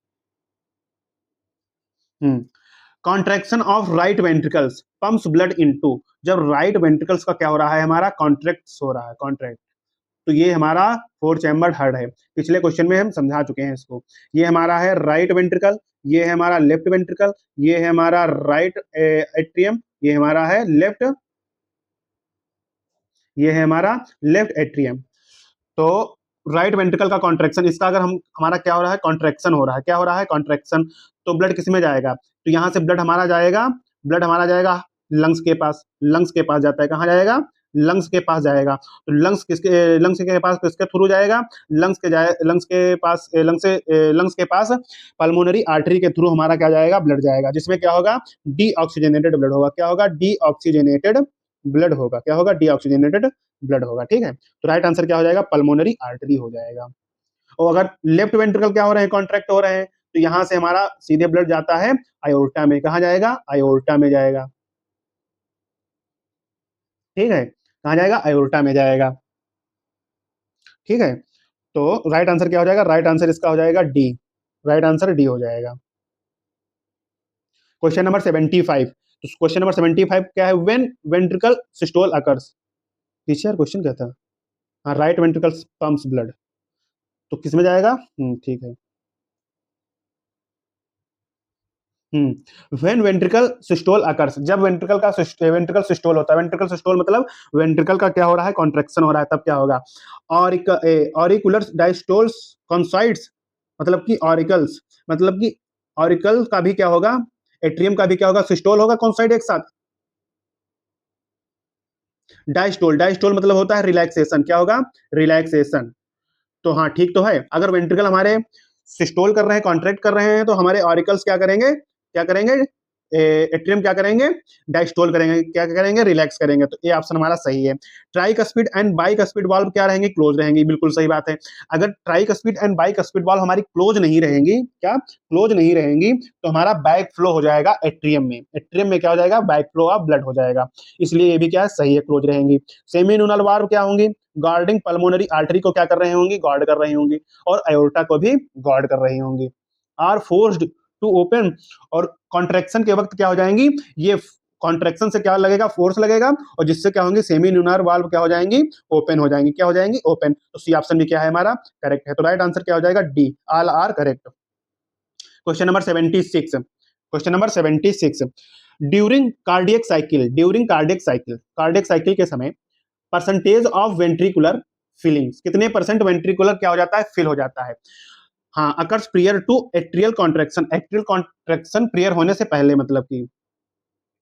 Contraction of right ventricles pumps blood into, जब राइट वेंट्रिकल्स का क्या हो रहा है, हमारा कॉन्ट्रैक्ट हो रहा है, कॉन्ट्रैक्ट, तो ये हमारा फोर चैम्बर हार्ट है। पिछले क्वेश्चन में हम समझा चुके हैं इसको। ये हमारा है राइट वेंट्रिकल, ये है हमारा लेफ्ट वेंट्रिकल, ये है हमारा राइट एट्रियम, ये हमारा है लेफ्ट, ये है हमारा लेफ्ट एट्रियम। तो राइट वेंट्रिकल का कॉन्ट्रैक्शन, इसका अगर हम, हमारा क्या हो रहा है, कॉन्ट्रैक्शन हो रहा है, क्या हो रहा है, कॉन्ट्रैक्शन, तो ब्लड किस में जाएगा, तो यहां से ब्लड हमारा जाएगा, ब्लड हमारा जाएगा लंग्स के पास, लंग्स के पास जाता है, कहाँ जाएगा, लंग्स के पास जाएगा। तो लंग्स के पास किसके थ्रू जाएगा, लंग्स के पास, लंग्स के पास पल्मोनरी आर्टरी के थ्रू हमारा क्या जाएगा, ब्लड जाएगा, जिसमें क्या होगा, डीऑक्सीजनेटेड ब्लड होगा, क्या होगा, डीऑक्सीजनेटेड ब्लड होगा, क्या होगा, डीऑक्सीजनेटेड ब्लड होगा। ठीक है, तो राइट आंसर क्या हो जाएगा, पल्मोनरी आर्टरी हो जाएगा। और अगर लेफ्ट वेंट्रिकल क्या हो रहे हैं, कॉन्ट्रैक्ट हो रहे हैं, तो यहां से हमारा सीधे ब्लड जाता है आयोर्टा में, कहा जाएगा, आयोर्टा में जाएगा। ठीक है, कहा जाएगा, आयोर्टा में जाएगा। ठीक है, तो राइट आंसर क्या हो जाएगा, राइट आंसर इसका हो जाएगा डी, राइट आंसर डी हो जाएगा। क्वेश्चन नंबर 75, तो क्वेश्चन नंबर 75 क्या है, व्हेन वेंट्रिकल सिस्टोल अकर्स, पीछे यार क्वेश्चन क्या था, हाँ, राइट वेंट्रिकल पंप्स ब्लड, तो किस में जाएगा, ठीक है, व्हेन वेंट्रिकल सिस्टोल अकर्स, जब वेंट्रिकल का वेंट्रिकल सिस्टोल होता है, वेंट्रिकल सिस्टोल मतलब वेंट्रिकल का क्या हो रहा है, कॉन्ट्रैक्शन हो रहा है, तब क्या होगा, ऑरिकुलर डायस्टोल्स कॉन्साइड्स, मतलब कि ऑरिकल्स, मतलब कि ऑरिकल का भी क्या होगा, एट्रियम का भी क्या होगा, सिस्टोल होगा, कॉन्साइड एक साथ, डायस्टोल, डायस्टोल मतलब होता है रिलैक्सेशन, क्या होगा, रिलैक्सेशन। तो हाँ, ठीक तो है, अगर वेंट्रिकल हमारे सिस्टोल कर रहे हैं, कॉन्ट्रैक्ट कर रहे हैं, तो हमारे ऑरिकल्स क्या करेंगे, क्या करेंगे, एट्रियम क्या करेंगे, डायस्टोल करेंगे, क्या करेंगे, रिलैक्स करेंगे। तो ये ऑप्शन हमारा सही है। ट्राइकस्पिड एंड बाइकस्पिड वाल्व क्या रहेंगे, क्लोज रहेंगे, बिल्कुल सही बात है। अगर ट्राइकस्पिड एंड बाइकस्पिड वाल्व हमारी क्लोज नहीं रहेंगी, क्या क्लोज नहीं रहेंगी, तो हमारा बैक फ्लो हो जाएगा एट्रियम में, एट्रियम में क्या हो जाएगा, बैक फ्लो ऑफ ब्लड हो जाएगा, इसलिए ये भी क्या है, सही है, क्लोज रहेंगी। सेमी न्यूनल वाल्व क्या होंगी, गार्डिंग पल्मोनरी आर्टरी को क्या कर रहे होंगी, गार्ड कर रही होंगी, और अयोर्टा को भी गार्ड कर रही होंगी। आर फोर्स्ड टू ओपन, और कॉन्ट्रैक्शन के वक्त क्या हो जाएंगी, ये कॉन्ट्रैक्शन से क्या लगेगा, फोर्स लगेगा, और जिससे क्या होंगे, सेमी न्यूनर वाल्व क्या हो जाएंगी, ओपन हो जाएंगी, क्या हो जाएंगी, ओपन। तो सी ऑप्शन भी क्या है हमारा, करेक्ट है। तो राइट आंसर क्या हो जाएगा, D, all are correct. Question number 76, question number 76, during cardiac cycle, during cardiac cycle, cardiac cycle के समय परसेंटेज ऑफ वेंट्रिकुलर फिलिंग्स, कितने परसेंट वेंट्रिकुलर क्या हो जाता है, फिल हो जाता है। हाँ, occurs prior to atrial contraction, atrial contraction prior होने से पहले, मतलब कि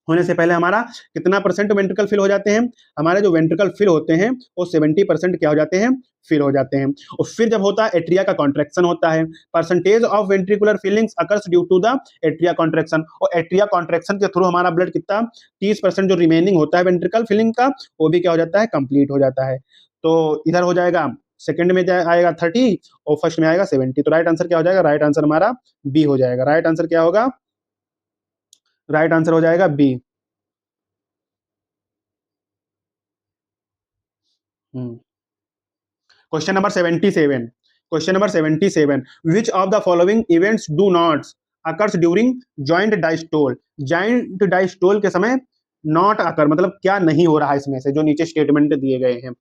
होने से पहले हमारा कितना परसेंट वेंट्रिकल फिल हो जाते हैं, हमारे जो वेंट्रिकल फिल होते हैं वो 70% क्या हो जाते हैं, फिल हो जाते हैं। और फिर जब होता है एट्रिया का कॉन्ट्रैक्शन होता है, percentage of ventricular fillings occurs due to the atria contraction, और एट्रिया कॉन्ट्रैक्शन के थ्रू हमारा ब्लड कितना, 30% जो रिमेनिंग होता है वेंट्रिकल फिलिंग का, वो भी क्या हो जाता है, कंप्लीट हो जाता है। तो इधर हो जाएगा, सेकंड में आएगा 30 और फर्स्ट में आएगा 70। तो राइट आंसर क्या हो जाएगा, राइट आंसर हमारा बी हो जाएगा। राइट आंसर क्या होगा, राइट आंसर हो जाएगा B. Question number 77, question number 77, which of the following events do not occurs during joint diastole, joint diastole के समय नॉट अकर मतलब क्या नहीं हो रहा है, इसमें से जो नीचे स्टेटमेंट दिए गए हैं।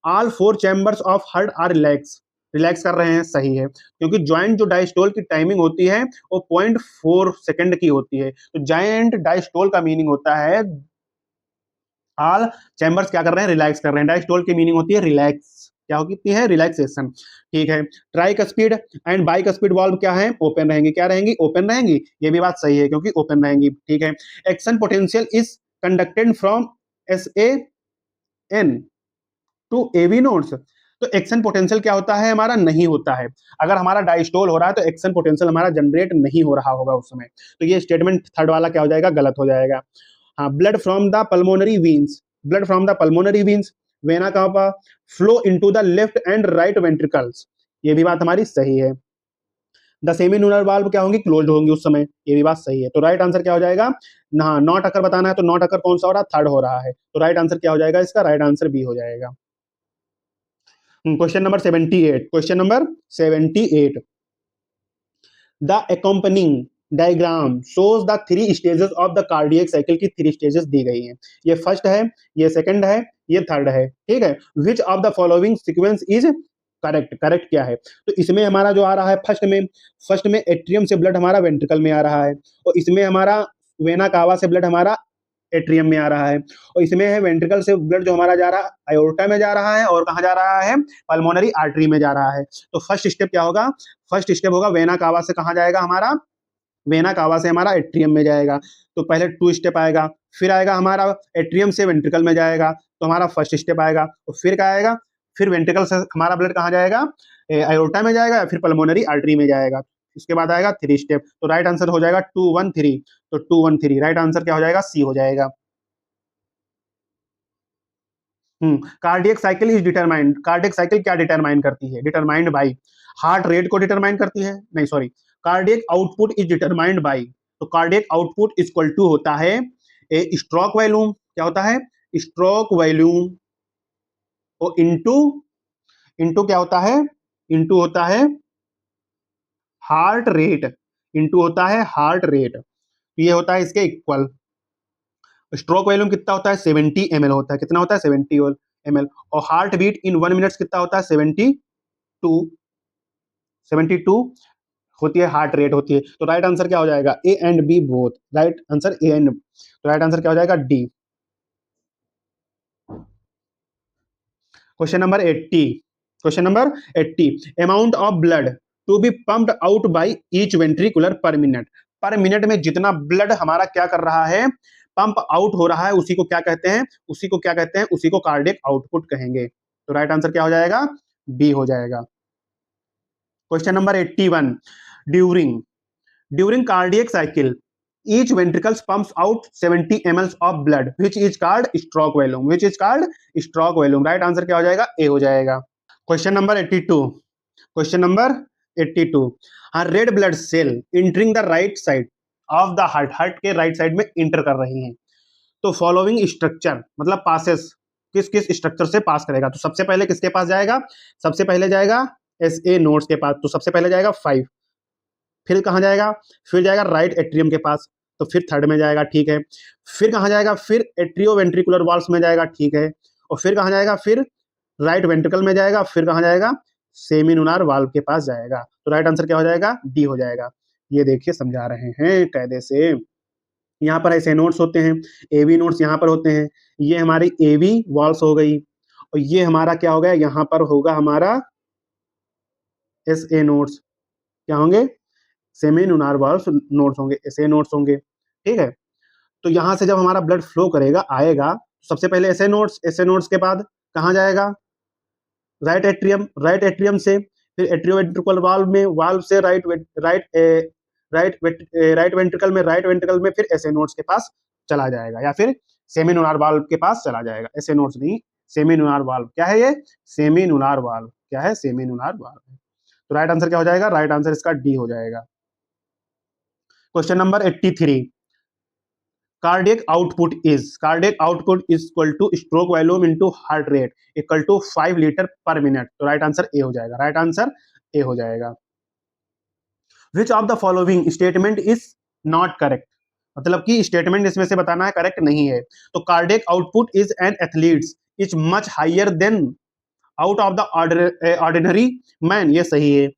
All four chambers of heart are relax, relax कर रहे हैं, सही है, क्योंकि ज्वाइंट जो डायस्टोल की टाइमिंग होती है वो 0.4 सेकंड की होती है। तो ज्वाइंट डायस्टोल का मीनिंग होता है ऑल चैम्बर्स क्या कर रहे हैं, रिलैक्स कर रहे हैं। डायस्टोल की मीनिंग होती है रिलैक्स, क्या होती है, रिलैक्सेशन। ठीक है, tricuspid and bicuspid valve क्या है, ओपन रहेंगी, क्या रहेंगी, ओपन रहेंगी, ये भी बात सही है क्योंकि ओपन रहेंगी। ठीक है, action potential is conducted from S A N to A B nodes, तो एक्शन पोटेंशियल क्या होता है, हमारा नहीं होता है। अगर हमारा डायस्टोल हो रहा है तो एक्शन पोटेंशियल हमारा जनरेट नहीं हो रहा होगा उस समय, तो ये स्टेटमेंट थर्ड वाला क्या हो जाएगा, गलत हो जाएगा। हाँ, blood from the pulmonary veins, blood from the pulmonary veins, vena कहाँ पर, flow into the left and right ventricles, ये भी बात हमारी सही है। द सेमी न्यूनर वाल्व क्या होंगी, क्लोज्ड होंगी उस समय, ये भी बात सही है। तो राइट आंसर क्या हो जाएगा, ना नॉट अकर बताना है, तो नॉट अकर कौन सा हो रहा है, थर्ड हो रहा है, तो राइट आंसर क्या हो जाएगा इसका, राइट आंसर बी हो जाएगा। Question number 78, question number 78, the accompanying diagram shows the three stages of the cardiac cycle की थ्री स्टेजेस दी गई हैं। ये फर्स्ट है, ये सेकंड है, ये थर्ड है, ठीक है। Which of the following sequence is correct, correct क्या है? तो इसमें हमारा जो आ रहा है फर्स्ट में एट्रियम से ब्लड हमारा वेंट्रिकल में आ रहा है, और इसमें हमारा वेना कावा से ब्लड हमारा एट्रियम में आ रहा है, और इसमें है वेंट्रिकल से ब्लड जो हमारा जा रहा है आयोर्टा में जा रहा है, और कहाँ जा रहा है? पल्मोनरी आर्टरी में जा रहा है। तो फर्स्ट स्टेप क्या होगा? फर्स्ट स्टेप होगा वेना कावा से कहाँ जाएगा हमारा? वेना कावा से हमारा एट्रियम में जाएगा। तो पहले 2 स्टेप आएगा, फिर आएगा हमारा एट्रियम से वेंट्रिकल में जाएगा, तो हमारा फर्स्ट स्टेप आएगा। और फिर क्या आएगा? फिर वेंट्रिकल से हमारा ब्लड कहाँ जाएगा? आयोर्टा में जाएगा, फिर पल्मोनरी आर्टरी में जाएगा। इसके बाद आएगा 3 स्टेप। तो राइट आंसर हो जाएगा 2 1 3। तो 2 1 3 राइट आंसर क्या हो जाएगा? सी हो जाएगा। Cardiac cycle is determined, cardiac cycle क्या डिटरमाइन करती है? डिटरमाइंड बाई हार्ट रेट को डिटरमाइन करती है, नहीं sorry, cardiac output is determined by, तो कार्डियक आउटपुट इक्वल टू होता है ए स्ट्रोक वॉल्यूम, क्या होता है? स्ट्रोक वॉल्यूम, तो इनटू, इनटू क्या होता है? इनटू होता है हार्ट रेट, इनटू होता है हार्ट रेट, ये होता है इसके इक्वल। स्ट्रोक वॉल्यूम कितना होता है? 70 ml होता है। कितना होता है? 70 ml। और हार्ट बीट इन 1 मिनट कितना होता है? 72, 72 होती है हार्ट रेट होती है। तो राइट आंसर क्या हो जाएगा? A and B both, right answer A and, तो राइट आंसर क्या हो जाएगा? D. Question number 80, question number 80, amount of blood to be pumped out by each ventricular per minute में जितना ब्लड हमारा क्या कर रहा है? पंप आउट हो रहा है, उसी को क्या कहते हैं? उसी को क्या कहते हैं? उसी को कार्डियक आउटपुट कहेंगे। तो राइट आंसर क्या हो जाएगा? बी हो जाएगा। Question number 81, during during cardiac cycle each ventricles pumps out 70 ml of blood which is called stroke volume, which is called stroke volume। Right answer क्या हो जाएगा? ए हो जाएगा। क्वेश्चन नंबर 82, क्वेश्चन नंबर 82, हाँ, red blood cell entering the right side of the heart, heart के right side में enter कर रही हैं, तो फॉलोइंग स्ट्रक्चर मतलब पासेस किस किस स्ट्रक्चर से पास करेगा? तो सबसे पहले किसके पास जाएगा? सबसे पहले जाएगा एस ए नोड्स के पास, तो सबसे पहले जाएगा 5, फिर कहाँ जाएगा? फिर जाएगा राइट एट्रियम के पास, तो फिर थर्ड में जाएगा, ठीक है। फिर कहाँ जाएगा? फिर एट्रियो वेंट्रिकुलर वॉल्स में जाएगा, ठीक है। और फिर कहाँ जाएगा? फिर राइट वेंट्रिकल में जाएगा, फिर कहाँ जाएगा? सेमिनुलार वाल्व के पास जाएगा। तो राइट आंसर क्या हो जाएगा? डी हो जाएगा। ये देखिए समझा रहे हैं कायदे से। यहाँ पर ऐसे नोट्स होते हैं, एवी नोट्स यहाँ पर होते हैं, ये हमारी एवी वॉल्स हो गई, और ये हमारा क्या हो गया? यहाँ पर होगा हमारा एस ए नोट्स, क्या होंगे? सेमी नुनार वाल्व नोड्स होंगे, ऐसे नोड्स होंगे, ठीक है। तो यहाँ से जब हमारा ब्लड फ्लो करेगा आएगा, सबसे पहले ऐसे नोड्स के बाद कहाँ जाएगा? राइट एट्रियम, राइट एट्रियम से फिर एट्रियोवेंट्रिकल वाल्व में, वाल्व से राइट वेंट्रिकल में, राइट वेंट्रिकल में फिर ऐसे नोड्स के पास चला जाएगा, या फिर सेमिनुलार वाल्व के पास चला जाएगा। ऐसे नोड्स नहीं, सेमिनुलार वाल्व। क्या है ये? Semilunar valve. क्या है? Semilunar valve. तो राइट आंसर क्या हो जाएगा? राइट आंसर इसका डी हो जाएगा। Question number 83, cardiac output is equal to stroke volume into heart rate equal to 5 litre per minute. तो राइट आंसर ए हो जाएगा, राइट आंसर ए हो जाएगा। Which of the following statement is not correct, मतलब कि statement इसमें से बताना है करेक्ट नहीं है। तो cardiac output is an athletes is much higher than out of the ordinary man, ये सही है।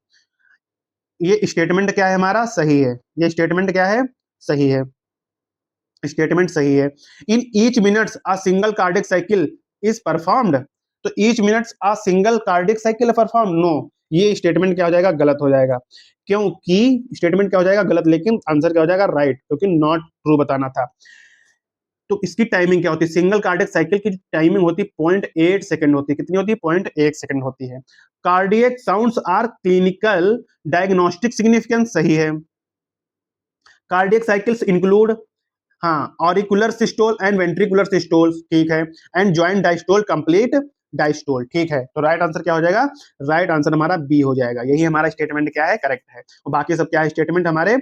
ये स्टेटमेंट क्या है हमारा? सही है। ये स्टेटमेंट क्या है? सही है, स्टेटमेंट सही है। In each minutes a single cardiac cycle is performed, तो each minutes a single cardiac cycle perform, no, ये स्टेटमेंट क्या हो जाएगा? गलत हो जाएगा, क्योंकि स्टेटमेंट क्या हो जाएगा? गलत, लेकिन आंसर क्या हो जाएगा? राइट, क्योंकि नॉट ट्रू बताना था। तो इसकी टाइमिंग क्या होती है? सिंगल कार्डियक साइकिल की टाइमिंग होती है 0.8 सेकंड होती है। कितनी होती है? 0.8 सेकंड होती है। Cardiac sounds are clinical diagnostic significance, सही है। कार्डियक साइकिल्स इंक्लूड, हाँ, auricular systole and ventricular systole, ठीक है, and joint diastole, complete diastole, ठीक है। तो राइट आंसर क्या हो जाएगा? राइट आंसर हमारा बी हो जाएगा। यही हमारा स्टेटमेंट क्या है? करेक्ट है, और बाकी सब क्या है? स्टेटमेंट हमारे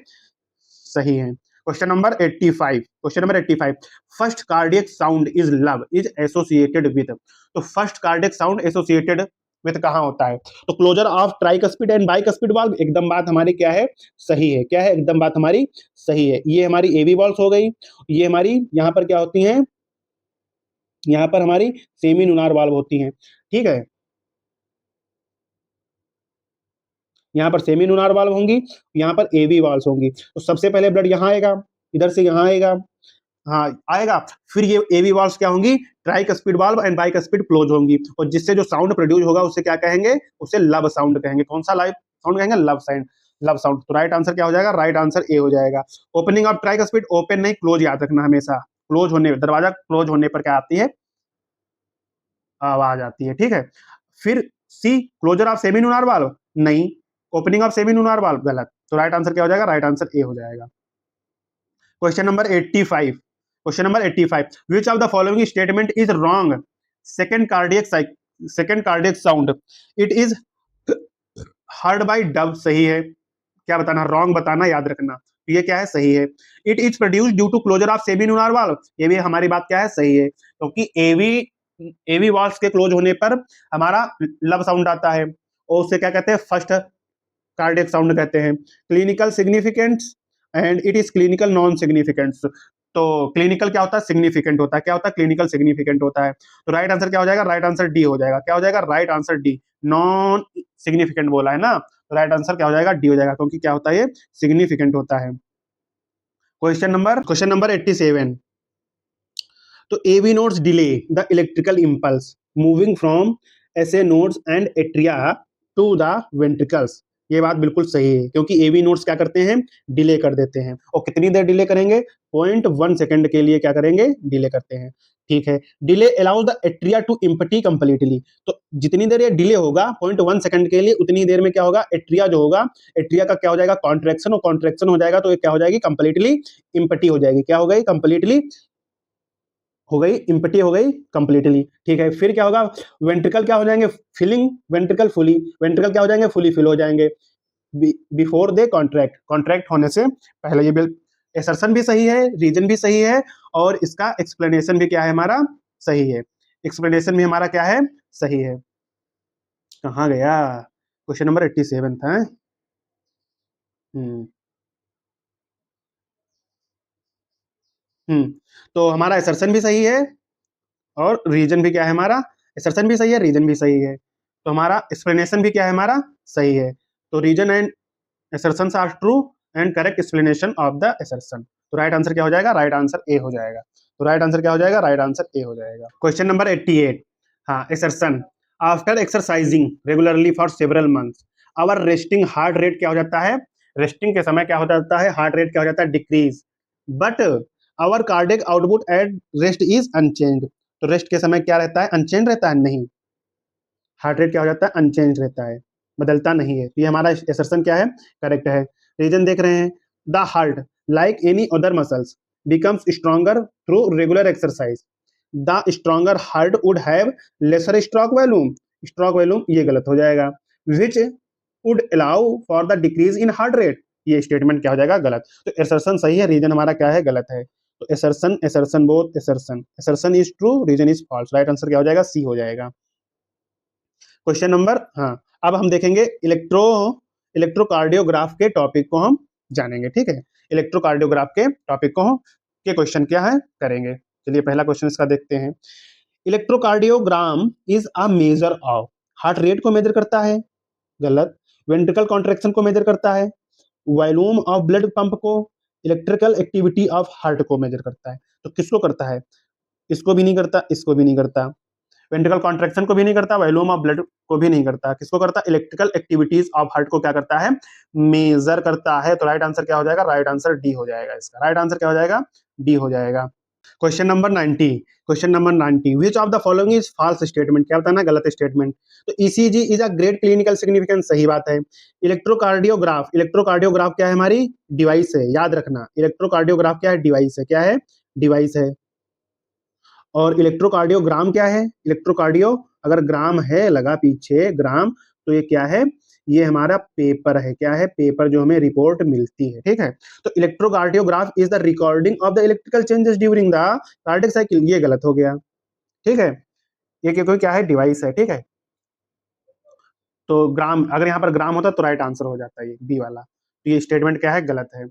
सही है। Question number 85, question number 85, first cardiac sound is lub is associated with, तो first cardiac sound associated with कहाँ होता है? तो closure of tricuspid and bicuspid valve, एकदम बात हमारी क्या है, सही है। क्या है, एकदम बात हमारी सही है। ये हमारी एवी वॉल्व्स हो गई। ये हमारी यहाँ पर क्या होती हैं, यहाँ पर हमारी सेमी नुनार वाल्व होती हैं, ठीक है। यहाँ पर सेमी नुनार वाल्व होंगी, यहाँ पर एवी वाल्व होंगी। तो सबसे पहले ब्लड यहाँ आएगा, इधर से यहाँ आएगा, हाँ आएगा। फिर ये एवी वाल्व क्या होंगी, tricuspid valve and bicuspid close होंगी, और जिससे जो साउंड प्रोड्यूस होगा उसे क्या कहेंगे, उसे लब साउंड कहेंगे। कौन सा लाइव साउंड कहेंगे, लब साउंड, लब साउंड। तो राइट आंसर क्या हो जाएगा, राइट आंसर ए हो जाएगा। Opening of tricuspid, open नहीं क्लोज याद रखना हमेशा। क्लोज होने, दरवाजा क्लोज होने पर क्या आती है, आवाज आती है, ठीक है। फिर सी, closure of semilunar valve, नहीं। Opening of semilunar valve, गलत। तो राइट आंसर क्या हो जाएगा, राइट आंसर ए हो जाएगा। Question number 85, question number 85, which of the following statement is wrong, second cardiac sound it is heard by dub, सही है। क्या बताना, रॉन्ग बताना, याद रखना। ये क्या है, सही है। It is produced due to closure of semilunar valve, ये भी हमारी बात क्या है, सही है, क्योंकि एवी एवी वाल्व के क्लोज होने पर हमारा लब साउंड आता है, और उसे क्या कहते हैं, फर्स्ट कार्डियक साउंड कहते हैं। Clinical significance and it is clinical non significance, तो क्लिनिकल क्या होता है, सिग्निफिकेंट होता है। क्या होता है, क्लिनिकल सिग्निफिकेंट होता है। तो राइट आंसर क्या हो जाएगा, राइट आंसर डी हो जाएगा। क्या हो जाएगा, right answer D. Non significant बोला है ना, तो राइट आंसर क्या हो जाएगा, डी हो जाएगा, क्योंकि क्या होता है, ये सिग्निफिकेंट होता है। क्वेश्चन नंबर 87, तो AV nodes delay the electrical impulse moving from SA nodes and atria to the ventricles, ये बात बिल्कुल सही है, क्योंकि एवी नोड्स क्या करते हैं, डिले कर देते हैं। और कितनी देर डिले करेंगे, 0.1 सेकंड के लिए क्या करेंगे, डिले करते हैं, ठीक है। Delay allows the atria to empty completely, तो जितनी देर ये डिले होगा 0.1 सेकंड के लिए, उतनी देर में क्या होगा, एट्रिया जो होगा, एट्रिया का क्या हो जाएगा, कॉन्ट्रेक्शन, और कॉन्ट्रेक्शन हो जाएगा तो ये क्या हो जाएगी, कंप्लीटली इम्पटी हो जाएगी। क्या हो गई, कंप्लीटली हो गई, इम्पटी हो गई कंप्लीटली, ठीक है। फिर क्या होगा, वेंट्रिकल क्या हो जाएंगे, फिलिंग, वेंट्रिकल फुली, वेंट्रिकल क्या हो जाएंगे, फुली फिल हो जाएंगे बिफोर दे कॉन्ट्रैक्ट, कॉन्ट्रैक्ट होने से पहले। ये बिल एसर्शन भी सही है, रीजन भी सही है, और इसका एक्सप्लेनेशन भी क्या है हमारा, सही है। एक्सप्लेनेशन भी हमारा क्या है, सही है। कहाँ गया, क्वेश्चन नंबर 87 था। हम्म हम्म तो हमारा एसर्शन भी सही है, और रीजन भी क्या है हमारा, एसर्शन भी सही है, रीजन भी सही है। तो हमारा एक्सप्लेनेशन भी क्या है हमारा, सही है। तो reason and assertion are true and correct explanation of the assertion. तो राइट आंसर क्या हो जाएगा, राइट आंसर ए हो जाएगा। तो राइट आंसर क्या हो जाएगा, राइट आंसर ए हो जाएगा। क्वेश्चन नंबर 88, हाँ, assertion, after exercising regularly for several months our resting heart rate क्या हो जाता है, रेस्टिंग के समय क्या हो जाता है, हार्ट रेट क्या हो जाता है, decrease, but our cardiac output at rest is unchanged, तो रेस्ट के समय क्या रहता है, अनचेंज रहता है, नहीं, हार्ट रेट क्या हो जाता है, अनचेंज रहता है, बदलता नहीं है। तो ये हमारा एसर्शन क्या है, करेक्ट है। रीजन देख रहे हैं, the heart like any other muscles becomes stronger through regular exercise, the stronger heart would have laser stroke volume ये गलत हो जाएगा। Which would allow for the decrease in heart rate, ये स्टेटमेंट क्या हो जाएगा, गलत। तो एसर्शन सही है, रीजन हमारा क्या है, गलत है। तो assertion, assertion both, assertion, assertion is true, reason is false. Right answer क्या हो जाएगा, सी हो जाएगा। क्वेश्चन नंबर, हाँ, अब हम देखेंगे इलेक्ट्रोकार्डियोग्राफ के टॉपिक को हम जानेंगे, ठीक है। इलेक्ट्रोकार्डियोग्राफ के टॉपिक को के क्वेश्चन क्या है, करेंगे। चलिए पहला क्वेश्चन इसका देखते हैं। Electrocardiogram is a measure of, heart rate को मेजर करता है, गलत। वेंट्रिकल कॉन्ट्रैक्शन को मेजर करता है, वॉल्यूम ऑफ ब्लड पंप को, इलेक्ट्रिकल एक्टिविटी ऑफ हार्ट को मेजर करता है। तो किसको करता है, इसको भी नहीं करता, इसको भी नहीं करता, वेंट्रिकल कॉन्ट्रैक्शन को भी नहीं करता, वॉल्यूम ऑफ ब्लड को भी नहीं करता, किसको करता, इलेक्ट्रिकल एक्टिविटीज ऑफ हार्ट को क्या करता है, मेजर करता है। तो राइट आंसर क्या हो जाएगा, राइट आंसर डी हो जाएगा। इसका राइट आंसर क्या हो जाएगा, डी हो जाएगा। Question number 90, question number 90, which of the following is false statement, क्या बताना, गलत स्टेटमेंट। तो ECG is a great clinical significance, सही बात है। इलेक्ट्रोकार्डियोग्राफ, इलेक्ट्रोकार्डियोग्राफ क्या है, हमारी डिवाइस है, याद रखना। इलेक्ट्रोकार्डियोग्राफ क्या है, डिवाइस है, क्या है, डिवाइस है। और इलेक्ट्रोकार्डियोग्राम क्या है, इलेक्ट्रोकार्डियो अगर ग्राम है लगा पीछे ग्राम, तो ये क्या है, ये हमारा पेपर है, क्या है, पेपर जो हमें रिपोर्ट मिलती है, ठीक है। तो electrocardiograph is the recording of the electrical changes during the cardiac cycle, ये गलत हो गया, ठीक है। ये क्योंकि क्या है, डिवाइस है, ठीक है। तो ग्राम, अगर यहाँ पर ग्राम होता तो राइट आंसर हो जाता है ये बी वाला। तो ये स्टेटमेंट क्या है, गलत है।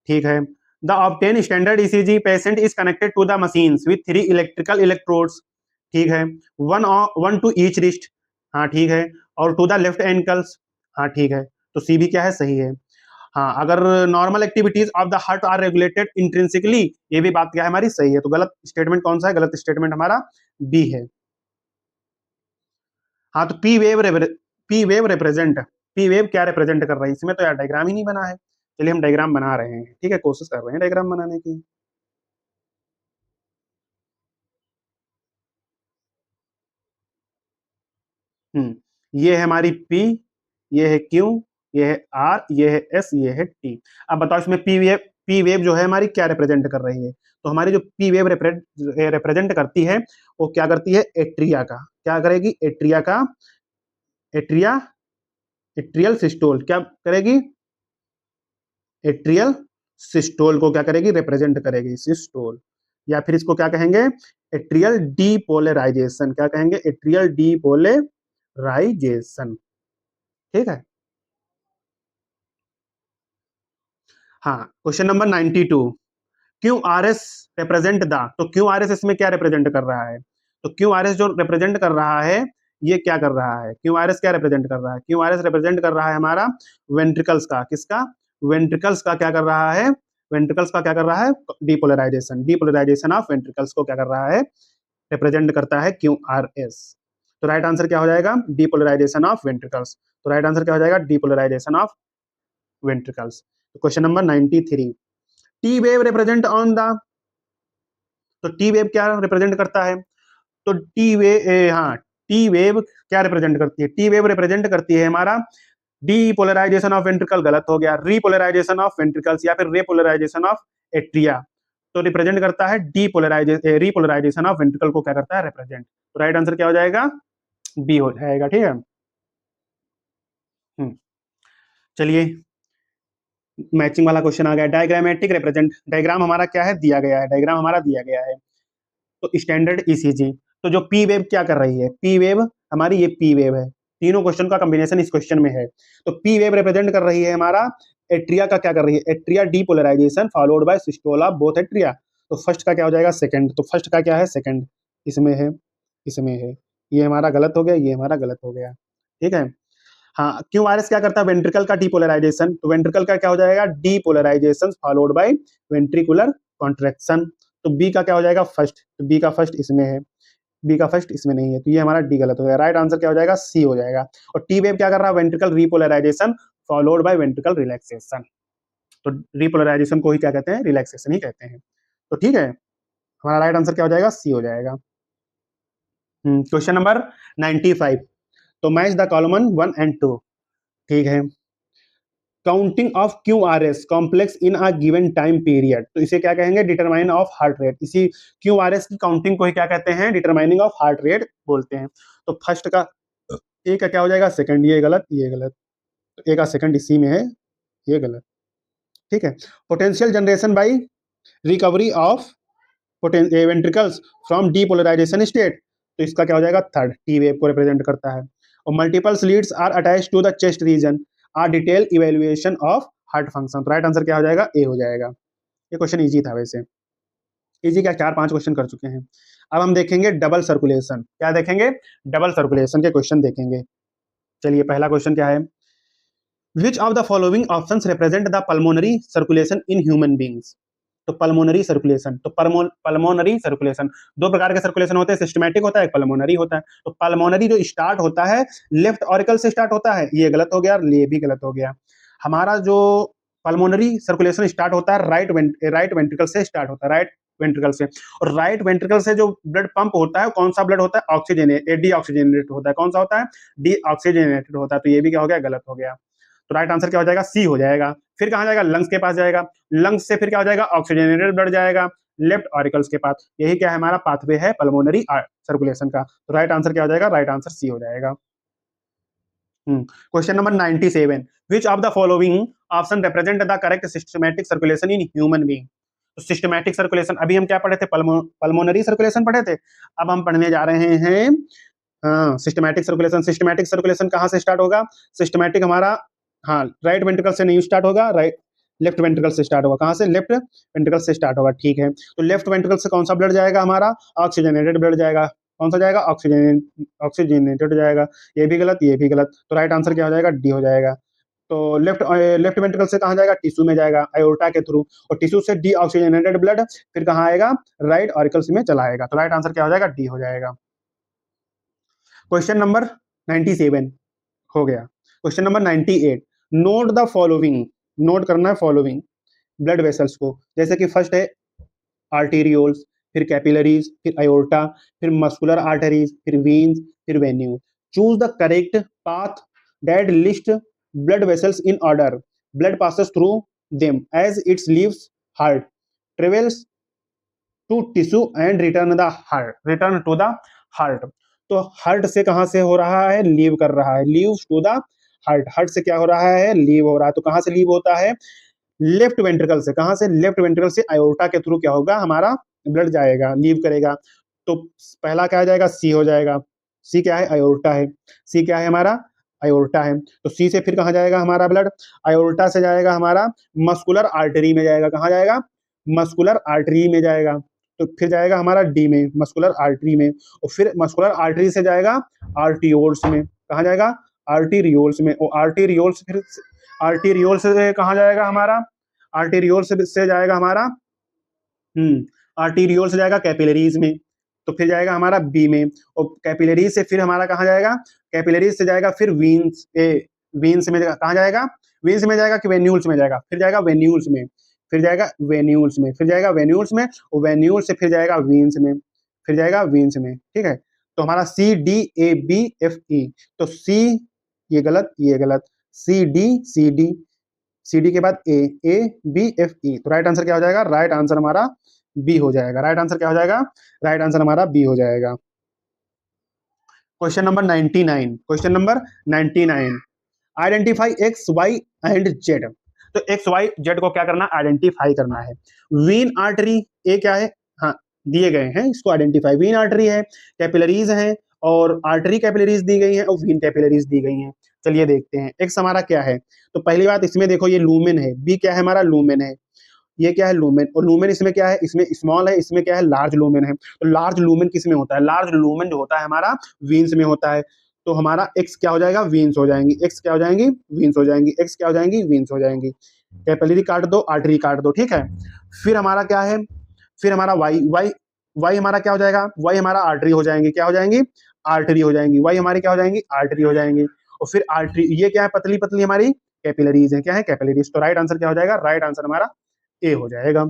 ठीक है। The obtain standard ECG patient is connected to the machines with 3 electrical electrodes. ठीक है। One to each wrist. हाँ ठीक है। और टू द लेफ्ट एंकल्स। हाँ ठीक है। तो सी भी क्या है, सही है। हाँ, अगर normal activities of the heart are regulated intrinsically, ये भी बात क्या है हमारी, सही है। तो गलत स्टेटमेंट कौन सा है, गलत स्टेटमेंट हमारा बी है। हाँ, तो P wave represent, P wave क्या रिप्रेजेंट कर रही है, इसमें तो यार डायग्राम ही नहीं बना है। चलिए हम डायग्राम बना रहे हैं, ठीक है, कोशिश कर रहे हैं डायग्राम बनाने की। ये है हमारी पी, ये है क्यू, ये है आर, ये है एस, ये है टी। अब बताओ इसमें पी वेव जो है हमारी क्या रिप्रेजेंट कर रही है। तो हमारी जो पी वेव रिप्रेजेंट करती है, वो क्या करती है, एट्रिया का, क्या करेगी, एट्रिया का, एट्रिया, एट्रियल सिस्टोल क्या करेगी, एट्रियल सिस्टोल को क्या करेगी, रिप्रेजेंट करेगी, सिस्टोल। या फिर इसको क्या कहेंगे, एट्रियल डीपोलराइजेशन, क्या कहेंगे, एट्रियल डीपोलराइजेशन। ठीक है। हाँ, question number 92, Q R S represent the, तो क्यू आर एस इसमें क्या रिप्रेजेंट कर रहा है। तो क्यू आर एस जो रिप्रेजेंट कर रहा है, ये क्या कर रहा है, क्यू आर एस क्या रिप्रेजेंट कर रहा है, क्यू आर एस रिप्रेजेंट कर रहा है हमारा वेंट्रिकल्स का, किसका, वेंट्रिकल्स का क्या कर रहा है, वेंट्रिकल्स का क्या कर रहा है, डीपोलराइजेशन, डीपोलराइजेशन ऑफ वेंट्रिकल्स को क्या कर रहा है, रिप्रेजेंट करता है क्यू आर एस। तो राइट आंसर क्या हो जाएगा, डीपोलराइजेशन ऑफ वेंट्रिकल्स। तो राइट आंसर क्या हो जाएगा, depolarisation of ventricles. Question number 93, T wave represent on the, तो टी वेव क्या रिप्रेजेंट करता है, तो टी वे हाँ, टी वेव क्या रिप्रेजेंट करती है, टी वेव रिप्रेजेंट करती है हमारा डीपोलराइजेशन ऑफ वेंट्रिकल, गलत हो गया, रीपोलराइजेशन ऑफ वेंट्रिकल्स या फिर रेपोलराइजेशन ऑफ एट्रिया। तो रिप्रेजेंट करता है डीपोलराइजेशन, रीपोलराइजेशन ऑफ वेंट्रिकल को क्या करता है, रिप्रेजेंट। तो राइट आंसर क्या हो जाएगा, बी हो जाएगा। ठीक है। हम्म, चलिए मैचिंग वाला क्वेश्चन आ गया, डायग्रामेटिक रिप्रेजेंट, डायग्राम हमारा क्या है, दिया गया है, डायग्राम हमारा दिया गया है। तो स्टैंडर्ड ईसीजी, तो जो पी वेव क्या कर रही है, पी वेव हमारी, ये पी वेव है, तीनों क्वेश्चन का कॉम्बिनेशन इस क्वेश्चन में है। तो पी वेव रिप्रेजेंट कर रही है हमारा एट्रिया का, क्या कर रही है, atria depolarisation followed by systole of both atria. तो फर्स्ट का क्या हो जाएगा, सेकंड, तो फर्स्ट का क्या है, सेकंड, इसमें है, इसमें है, ये हमारा गलत हो गया, ये हमारा गलत हो गया। ठीक है। हाँ, क्यू आर एस क्या करता है, वेंट्रिकल का डीपोलराइजेशन, तो वेंट्रिकल का क्या हो जाएगा, depolarisation followed by ventricular contraction. तो बी का क्या हो जाएगा, फर्स्ट, तो बी का फर्स्ट इसमें है, बी का फर्स्ट इसमें नहीं है, तो ये हमारा डी गलत हो गया। राइट आंसर क्या हो जाएगा, सी हो जाएगा। और टी वेव क्या कर रहा है, ventricle repolarisation followed by ventricle relaxation. तो रिपोलराइजेशन को ही क्या कहते हैं, रिलैक्सेशन ही कहते हैं। तो ठीक है, हमारा राइट आंसर क्या हो जाएगा, सी हो जाएगा। क्वेश्चन नंबर 95, तो मैच द कॉलम 1 and 2। ठीक है। Counting of Q R S complex in a given time period, तो इसे क्या कहेंगे, डिटरमाइन ऑफ हार्ट रेट। इसी क्यू आर एस की काउंटिंग को ही क्या कहते हैं, डिटरमाइनिंग ऑफ हार्ट रेट बोलते हैं। तो फर्स्ट का ए का क्या हो जाएगा, सेकंड, ये गलत, ये गलत, तो ए का सेकंड इसी में है, ये गलत। ठीक है। Potential generation by recovery of ventricles from depolarization state, तो इसका क्या हो जाएगा, थर्ड, टी वेव को रिप्रेजेंट करता है। और multiple leads are attach to the chest region, are detail evaluation of heart function. तो राइट आंसर क्या हो जाएगा, ए हो जाएगा। ये क्वेश्चन इजी था वैसे, इजी क्या, 4-5 क्वेश्चन कर चुके हैं। अब हम देखेंगे डबल सर्कुलेशन, क्या देखेंगे, डबल सर्कुलेशन के क्वेश्चन देखेंगे। चलिए पहला क्वेश्चन क्या है, which of the following options represent the pulmonary circulation in human beings. तो पल्मोनरी सर्कुलेशन, तो पल्मोनरी सर्कुलेशन, दो प्रकार के सर्कुलेशन होते हैं, सिस्टमैटिक होता है, एक पल्मोनरी होता है। तो पल्मोनरी जो स्टार्ट होता है लेफ्ट ऑरिकल से स्टार्ट होता है, ये गलत हो गया, ये भी गलत हो गया। हमारा जो पल्मोनरी सर्कुलेशन स्टार्ट होता है राइट वेंट्रिकल से स्टार्ट होता है, राइट वेंट्रिकल से। और राइट वेंट्रिकल से जो ब्लड पंप होता है, कौन सा ब्लड होता है, ऑक्सीजन डी ऑक्सीजनेटेड होता है, कौन सा होता है, डी ऑक्सीजनेटेड होता है। तो ये भी क्या हो गया, गलत हो गया। तो राइट आंसर क्या हो जाएगा, सी हो जाएगा। फिर कहाँ जाएगा, लंग्स के पास जाएगा, लंग्स से फिर क्या हो जाएगा, ऑक्सीजनेटेड ब्लड जाएगा लेफ्ट ऑरिकल्स के पास। यही क्या है, हमारा पाथवे है पल्मोनरी सर्कुलेशन का। तो राइट आंसर क्या हो जाएगा, राइट आंसर सी हो जाएगा। Question number 97, which of the following option represent the correct systematic circulation in human being. तो सिस्टमैटिक सर्कुलेशन, अभी हम क्या पढ़े थे, पल्मोनरी सर्कुलेशन पढ़े थे। अब हम पढ़ने जा रहे हैं हाँ, सिस्टमैटिक सर्कुलेशन कहाँ से स्टार्ट होगा? सिस्टमैटिक हमारा, हाँ, राइट वेंट्रिकल से नहीं स्टार्ट होगा, राइट लेफ्ट वेंट्रिकल से स्टार्ट होगा। कहाँ से? लेफ्ट वेंट्रिकल से स्टार्ट होगा, ठीक है। तो लेफ्ट वेंट्रिकल से कौन सा ब्लड जाएगा हमारा? ऑक्सीजनेटेड ब्लड जाएगा। कौन सा जाएगा? ऑक्सीजनेटेड जाएगा। ये भी गलत, ये भी गलत। तो राइट आंसर क्या हो जाएगा? डी हो जाएगा। तो लेफ्ट वेंट्रिकल से कहाँ जाएगा? टिश्यू में जाएगा, अयोर्टा के थ्रू। और टिश्यू से डी ऑक्सीजनेटेड ब्लड फिर कहाँ आएगा? राइट ऑरिकल्स में चला आएगा। तो राइट आंसर क्या हो जाएगा? डी हो जाएगा। क्वेश्चन नंबर 97 हो गया। Question number 98, note the following. Note करना है फॉलोइंग ब्लड वेसल्स को। जैसे कि फर्स्ट है आर्टेरियोल्स, फिर कैपिलरीज, फिर अयोर्टा, फिर मस्कुलर आर्टरीज, फिर वीन्स, फिर venule. Choose the correct path that list blood vessels in order. Blood passes through them as it leaves heart, travels to tissue and return to the heart. तो heart से कहां से हो रहा है? Leave कर रहा है, leaves to the heart. Heart से क्या हो रहा है? लीव हो रहा है। तो कहां से लीव होता है? लेफ्ट वेंट्रिकल से। कहां से? लेफ्ट वेंट्रिकल से अयोर्टा के थ्रू क्या होगा? हमारा ब्लड जाएगा, लीव करेगा। तो पहला क्या आ जाएगा? सी हो जाएगा। सी क्या है? अयोर्टा है। सी क्या है हमारा? अयोर्टा है। तो सी से फिर कहां जाएगा हमारा ब्लड? अयोर्टा से जाएगा हमारा मस्कुलर आर्टरी में जाएगा। कहां जाएगा? मस्कुलर आर्टरी में जाएगा। तो फिर जाएगा हमारा डी में, मस्कुलर आर्टरी में। और फिर मस्कुलर आर्टरी से जाएगा आर्टियोल्स में। कहां जाएगा? आर्टीरियोल्स में। और आर्टीरियोल्स फिर आर्टीरियोल से कहां जाएगा हमारा? आर्टीरियोल से जाएगा हमारा आर्टीरियोल से जाएगा कैपिलरीज में। तो फिर जाएगा हमारा बी में। और कैपिलरीज से फिर हमारा कहां जाएगा? कैपिलरीज से जाएगा फिर वीन्स में। कहां जाएगा? वीन्स में जाएगा कि वेन्यूल्स में जाएगा? फिर जाएगा वेन्यूल्स में। फिर जाएगा वेन्यूल्स में। फिर जाएगा वेन्यूल्स में। और वेन्यूल से फिर जाएगा वीन्स में। फिर जाएगा वीन्स में, ठीक है। तो हमारा C D A B F E. तो सी ये गलत, ये गलत। सी डी के बाद ए बी एफ ई। तो राइट आंसर क्या हो जाएगा? राइट आंसर हमारा बी हो जाएगा। राइट आंसर क्या हो जाएगा? राइट आंसर हमारा बी हो जाएगा। Question number 99। Question number 99, identify X Y and Z. तो एक्स वाई जेड को क्या करना? आइडेंटिफाई करना है। वीन आर्टरी ए क्या है? हाँ, दिए गए हैं, इसको आइडेंटिफाई। वीन आर्टरी है, कैपिलरीज है, और आर्टरी कैपिलरीज दी गई हैं, और वीन कैपिलरीज दी गई हैं। चलिए देखते हैं एक्स हमारा क्या है। तो पहली बात इसमें देखो, ये लूमेन है। बी क्या है हमारा? लूमेन है। ये क्या है? लूमेन। और लूमेन इसमें क्या है? इसमें स्मॉल है, इसमें क्या है? लार्ज लूमेन है। तो लार्ज लूमेन किस में होता है? लार्ज लूमेन जो होता है हमारा वीन्स में होता है। तो हमारा एक्स क्या हो जाएगा? वीन्स हो जाएंगी। एक्स क्या हो जाएंगी? वीन्स हो जाएंगी। एक्स क्या हो जाएंगी? वीन्स हो जाएंगी। कैपिलरी काट दो, आर्टरी काट दो, ठीक है। फिर हमारा क्या है? फिर हमारा वाई वाई वाई हमारा क्या हो जाएगा? वाई हमारा आर्टरी हो जाएंगी। क्या हो जाएंगी? आर्टरी हो जाएंगी। वाई हमारी क्या हो जाएंगी? आर्टरी हो जाएंगी। और फिर आर्टरी ये क्या है? पतली पतली हमारी कैपिलरीज है। क्या है? कैपिलरीज। तो राइट आंसर क्या हो जाएगा? राइट आंसर हमारा ए हो जाएगा।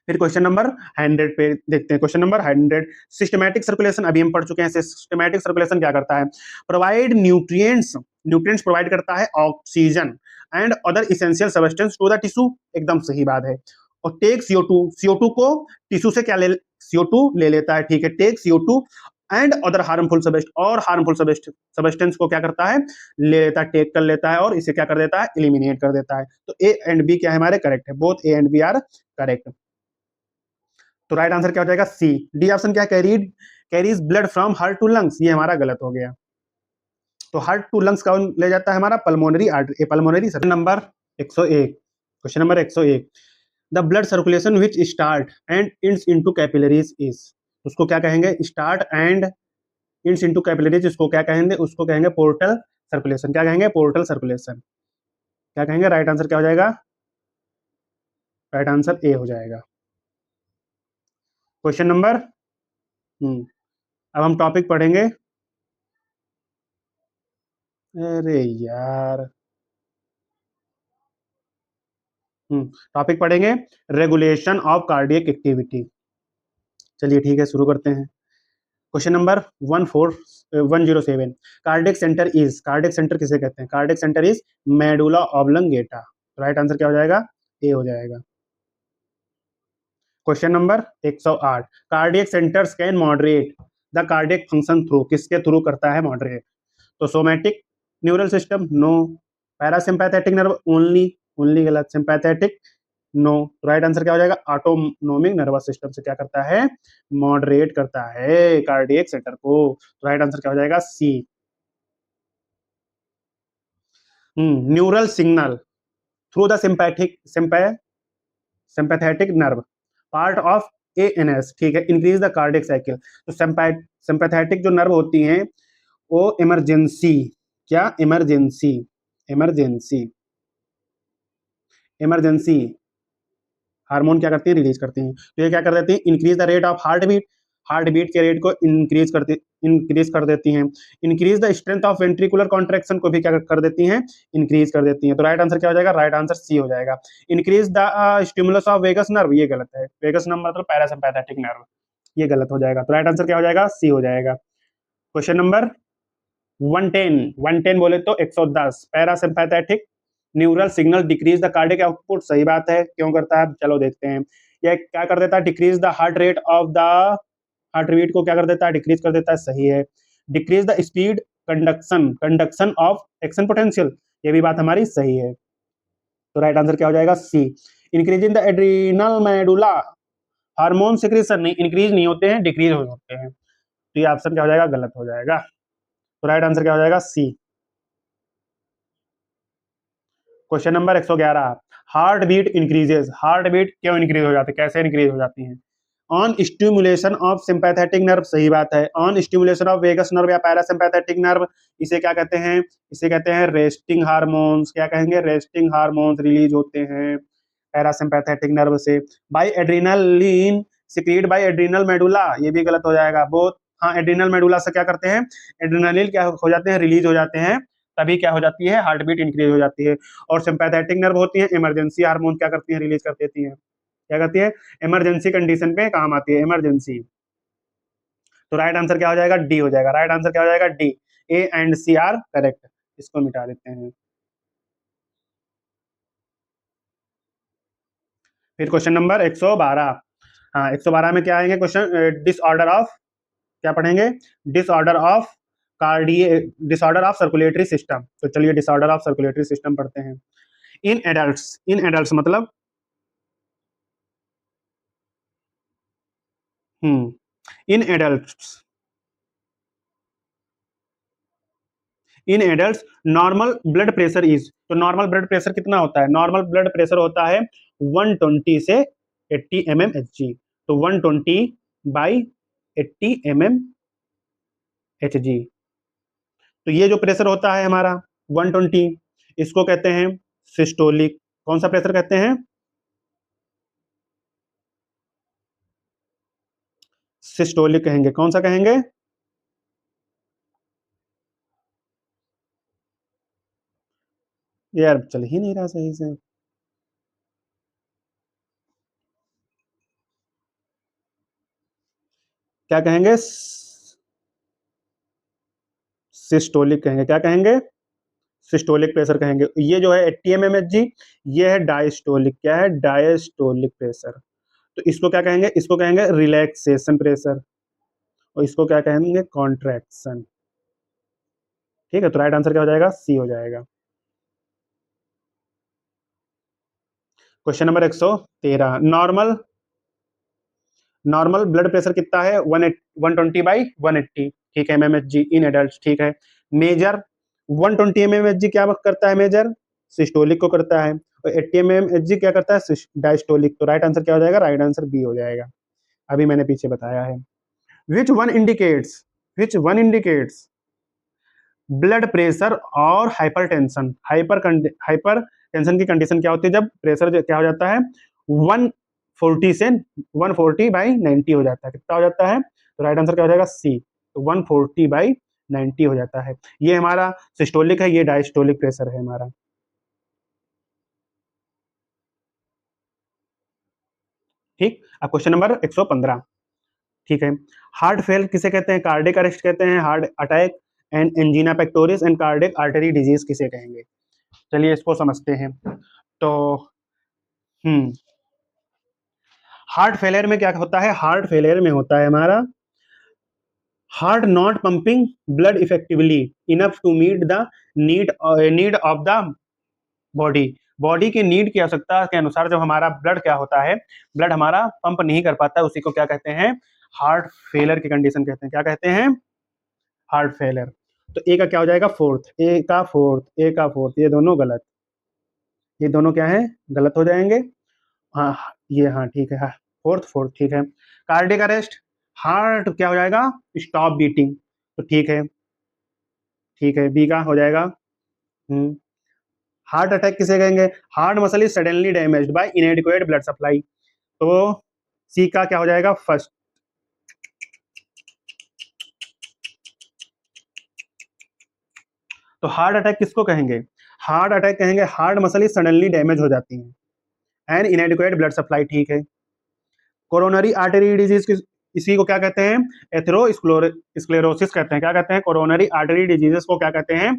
फिर क्वेश्चन नंबर 100 पे देखते हैं। क्वेश्चन नंबर 100, सिस्टमैटिक सर्कुलेशन अभी हम पढ़ चुके हैं। सिस्टमैटिक सर्कुलेशन क्या करता है? Provide nutrients. न्यूट्रिएंट्स प्रोवाइड करता है oxygen and other essential substance to the tissue. एकदम सही बात है। और टेक CO2, CO2 को टिश्यू से क्या ले? CO2 ले लेता है, ठीक है। Take CO2 and other harmful substance को क्या करता है? ले लेता है, टेक कर लेता है, और इसे क्या कर देता है? एलिमिनेट कर देता है। तो ए एंड बी क्या है हमारे? करेक्ट है। Both A and B are correct. तो राइट आंसर क्या हो जाएगा? सी। डी ऑप्शन क्या? Carries blood from heart to lungs. ये हमारा गलत हो गया। तो हार्ट टू लंग्स कौन ले जाता है? हमारा pulmonary artery, pulmonary. Number 101। Question number 101, the blood circulation which start and ends into capillaries is. उसको क्या कहेंगे? Start and ends into capillaries, उसको क्या कहेंगे? उसको कहेंगे पोर्टल सर्कुलेशन। क्या कहेंगे? Portal circulation. क्या कहेंगे? राइट आंसर क्या हो जाएगा? राइट आंसर ए हो जाएगा। क्वेश्चन नंबर अब हम टॉपिक पढ़ेंगे। अरे यार, टॉपिक पढ़ेंगे रेगुलेशन ऑफ कार्डियक एक्टिविटी। चलिए ठीक है, शुरू करते हैं। Question number 107, cardiac centre is. Cardiac centre किसे कहते हैं? Cardiac centre is medulla oblongata. Right answer क्या हो जाएगा? ए हो जाएगा। Question number 108, cardiac centres can moderate the cardiac function through. किसके थ्रू करता है मॉडरेट? तो somatic neural system, no. Parasympathetic nerve, only, only गलत। Sympathetic no. तो राइट आंसर क्या हो जाएगा? ऑटोनोमिक नर्वस सिस्टम से क्या करता है? मॉडरेट करता है कार्डियक सेंटर को। तो राइट आंसर क्या हो जाएगा? C. Neural signal through the sympathetic nerve part of ANS, ठीक है, इंक्रीज द कार्डियक साइकिल। तो सिंपैथेटिक जो नर्व होती हैं वो इमरजेंसी, क्या? इमरजेंसी, इमरजेंसी, इमरजेंसी हार्मोन क्या करती है? रिलीज करती हैं। तो ये क्या कर देती हैं? Increase the rate of heart beat, heart beat के रेट को इंक्रीज कर देती हैं। Increase the strength of ventricular contraction को भी क्या कर देती हैं? इंक्रीज कर देती हैं। तो राइट आंसर क्या हो जाएगा? राइट आंसर सी हो जाएगा। Increase the stimulus of vagus nerve, ये गलत है। वेगस नर्व मतलब पैरासिम्पैथेटिक नर्व, ये गलत हो जाएगा। तो राइट आंसर क्या हो जाएगा? सी हो जाएगा। क्वेश्चन नंबर 110, 110 बोले तो 110, parasympathetic neural signal decrease the cardiac output, सही बात है। क्यों करता है? चलो देखते हैं। यह क्या कर देता है? Decrease the heart rate of the, heart beat को क्या कर देता है? डिक्रीज कर देता है, सही है। Decrease the speed conduction, conduction of action potential, ये भी बात हमारी सही है। तो राइट आंसर क्या हो जाएगा? C. Increasing the adrenal medulla, hormone secretion नहीं, इंक्रीज नहीं होते हैं, डिक्रीज हो होते हैं। तो ये ऑप्शन क्या हो जाएगा? गलत हो जाएगा। तो राइट आंसर क्या हो जाएगा? C. Question number 111, heart beat increases, heart beat क्यों इंक्रीज हो जाती है? कैसे इंक्रीज हो जाती है? On stimulation of sympathetic nerve, सही बात है। On stimulation of vagus nerve या पैरासिम्पैथेटिक नर्व, इसे क्या कहते हैं? इसे कहते हैं रेस्टिंग हार्मोन्स। क्या कहेंगे? रेस्टिंग हार्मोन्स रिलीज होते हैं पैरासिम्पैथेटिक नर्व से। By adrenaline secrete by adrenal medulla, ये भी गलत हो जाएगा। बोथ, हाँ, एड्रीनल मेडुला से क्या करते हैं? एड्रीनलिन क्या हो जाते हैं? रिलीज हो जाते हैं, तभी क्या हो जाती है? हार्ट बीट इंक्रीज हो जाती है। और सिंपैथेटिक नर्व होती है, इमरजेंसी हार्मोन क्या करती है? रिलीज कर देती है। क्या करती है? इमरजेंसी कंडीशन पे काम आती है, इमरजेंसी। तो राइट आंसर क्या हो जाएगा? डी हो जाएगा। राइट आंसर क्या हो जाएगा? D. A and C are correct. इसको मिटा देते हैं। फिर क्वेश्चन नंबर 112, हाँ 112 में क्या आएंगे क्वेश्चन? डिसऑर्डर ऑफ, क्या पढ़ेंगे? Disorder of cardiac, disorder of circulatory system. तो चलिए डिसऑर्डर ऑफ सर्कुलेटरी सिस्टम पढ़ते हैं। इन एडल्ट्स, इन एडल्ट्स मतलब, in adults, in adult normal blood pressure is, तो नॉर्मल ब्लड प्रेशर कितना होता है? नॉर्मल ब्लड प्रेशर होता है 120 से 80 mmHg। तो 120 बाई 80 mmHg, तो ये जो प्रेशर होता है हमारा 120, इसको कहते हैं सिस्टोलिक। कौन सा प्रेशर कहते हैं? सिस्टोलिक कहेंगे। कौन सा कहेंगे? यार चल ही नहीं रहा सही से। क्या कहेंगे? सिस्टोलिक कहेंगे। क्या कहेंगे? सिस्टोलिक प्रेशर कहेंगे। ये जो है 80 mmHg, ये है डायस्टोलिक। क्या है? Diastolic pressure. तो इसको क्या कहेंगे? इसको कहेंगे रिलैक्सेशन प्रेशर, और इसको क्या कहेंगे? कॉन्ट्रैक्शन। ठीक है, तो राइट आंसर क्या हो जाएगा? सी हो जाएगा। Question number 113, normal, normal blood pressure कितना है? 120/180, ठीक है, mmHg इन एडल्ट, ठीक है। मेजर 120 mmHg क्या करता है? मेजर सिस्टोलिक को करता है, और 80 mmHg क्या करता है? डायस्टोलिक। तो राइट आंसर क्या हो जाएगा? राइट आंसर बी हो जाएगा। अभी मैंने पीछे बताया है। Which one indicates, which one indicates blood pressure और हाइपरटेंशन। हाइपर टेंशन की कंडीशन क्या होती है? जब प्रेशर क्या हो जाता है? 140 से 140/90 हो जाता है। कितना हो जाता है? तो राइट आंसर क्या हो जाएगा? सी। तो 140/90 हो जाता है। ये हमारा सिस्टोलिक है, ये डायस्टोलिक प्रेशर है हमारा। ठीक। अब क्वेश्चन नंबर 115, ठीक है। हार्ट फेल किसे कहते हैं? कार्डिक अरेस्ट कहते हैं, heart attack and angina pectoris and cardiac artery disease किसे कहेंगे? चलिए इसको समझते हैं। तो हम्म हार्ट फेलियर में क्या होता है? हार्ट फेलियर में होता है हमारा heart not pumping blood effectively enough to meet the need need of the body. Body की नीड की आवश्यकता के अनुसार जब हमारा ब्लड क्या होता है, ब्लड हमारा पंप नहीं कर पाता है, उसी को क्या कहते हैं, हार्ट फेलर की कंडीशन कहते हैं। क्या कहते हैं, हार्ट फेलर। तो ए का क्या हो जाएगा, फोर्थ, ए का फोर्थ, ए का फोर्थ, ये दोनों गलत, ये दोनों क्या है, गलत हो जाएंगे। हाँ, ये हाँ ठीक है, हाँ फोर्थ फोर्थ ठीक है। कार्डियक अरेस्ट, हार्ट क्या हो जाएगा, स्टॉप बीटिंग, तो ठीक है, ठीक है, बी का हो जाएगा। हार्ट अटैक किसे कहेंगे, heart muscle is suddenly damaged bye इनएडिक्वेट blood supply, तो सी का क्या हो जाएगा, फर्स्ट। तो हार्ट अटैक किसको कहेंगे, हार्ट अटैक कहेंगे heart muscle is suddenly damage हो जाती है एंड इनएडिक्वेट ब्लड सप्लाई, ठीक है। कोरोनरी आर्टरी डिजीज इसी को क्या कहते हैं, एथेरोस्क्लेरोसिस कहते हैं। क्या कहते हैं, कोरोनरी आर्टरी डिजीजेस को क्या कहते हैं,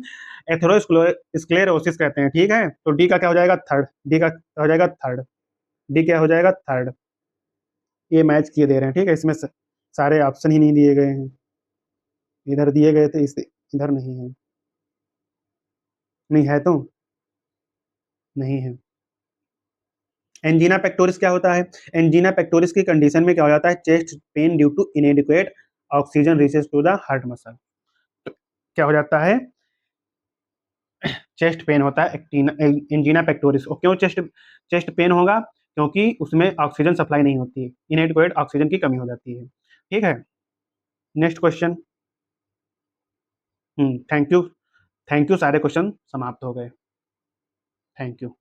एथेरोस्क्लेरोसिस कहते हैं, ठीक है। तो डी का क्या हो जाएगा, थर्ड, डी का हो जाएगा थर्ड, डी क्या हो जाएगा, थर्ड। ये मैच किए दे रहे हैं, ठीक है, इसमें सारे ऑप्शन ही नहीं दिए गए हैं, इधर दिए गए थे, इस इधर नहीं है, नहीं है तो नहीं है। एंजीना पेक्टोरिस क्या होता है, एंजीना पेक्टोरिस की कंडीशन में क्या हो जाता है, chest pain due to inadequate oxygen reaches to the heart muscle. क्या हो जाता है, चेस्ट पेन होता है एंजीना पेक्टोरिस। और क्यों चेस्ट चेस्ट पेन होगा, क्योंकि उसमें ऑक्सीजन सप्लाई नहीं होती है, इनएडिक्वेट ऑक्सीजन की कमी हो जाती है, ठीक है। Next question. Thank you, thank you, सारे क्वेश्चन समाप्त हो गए, थैंक यू।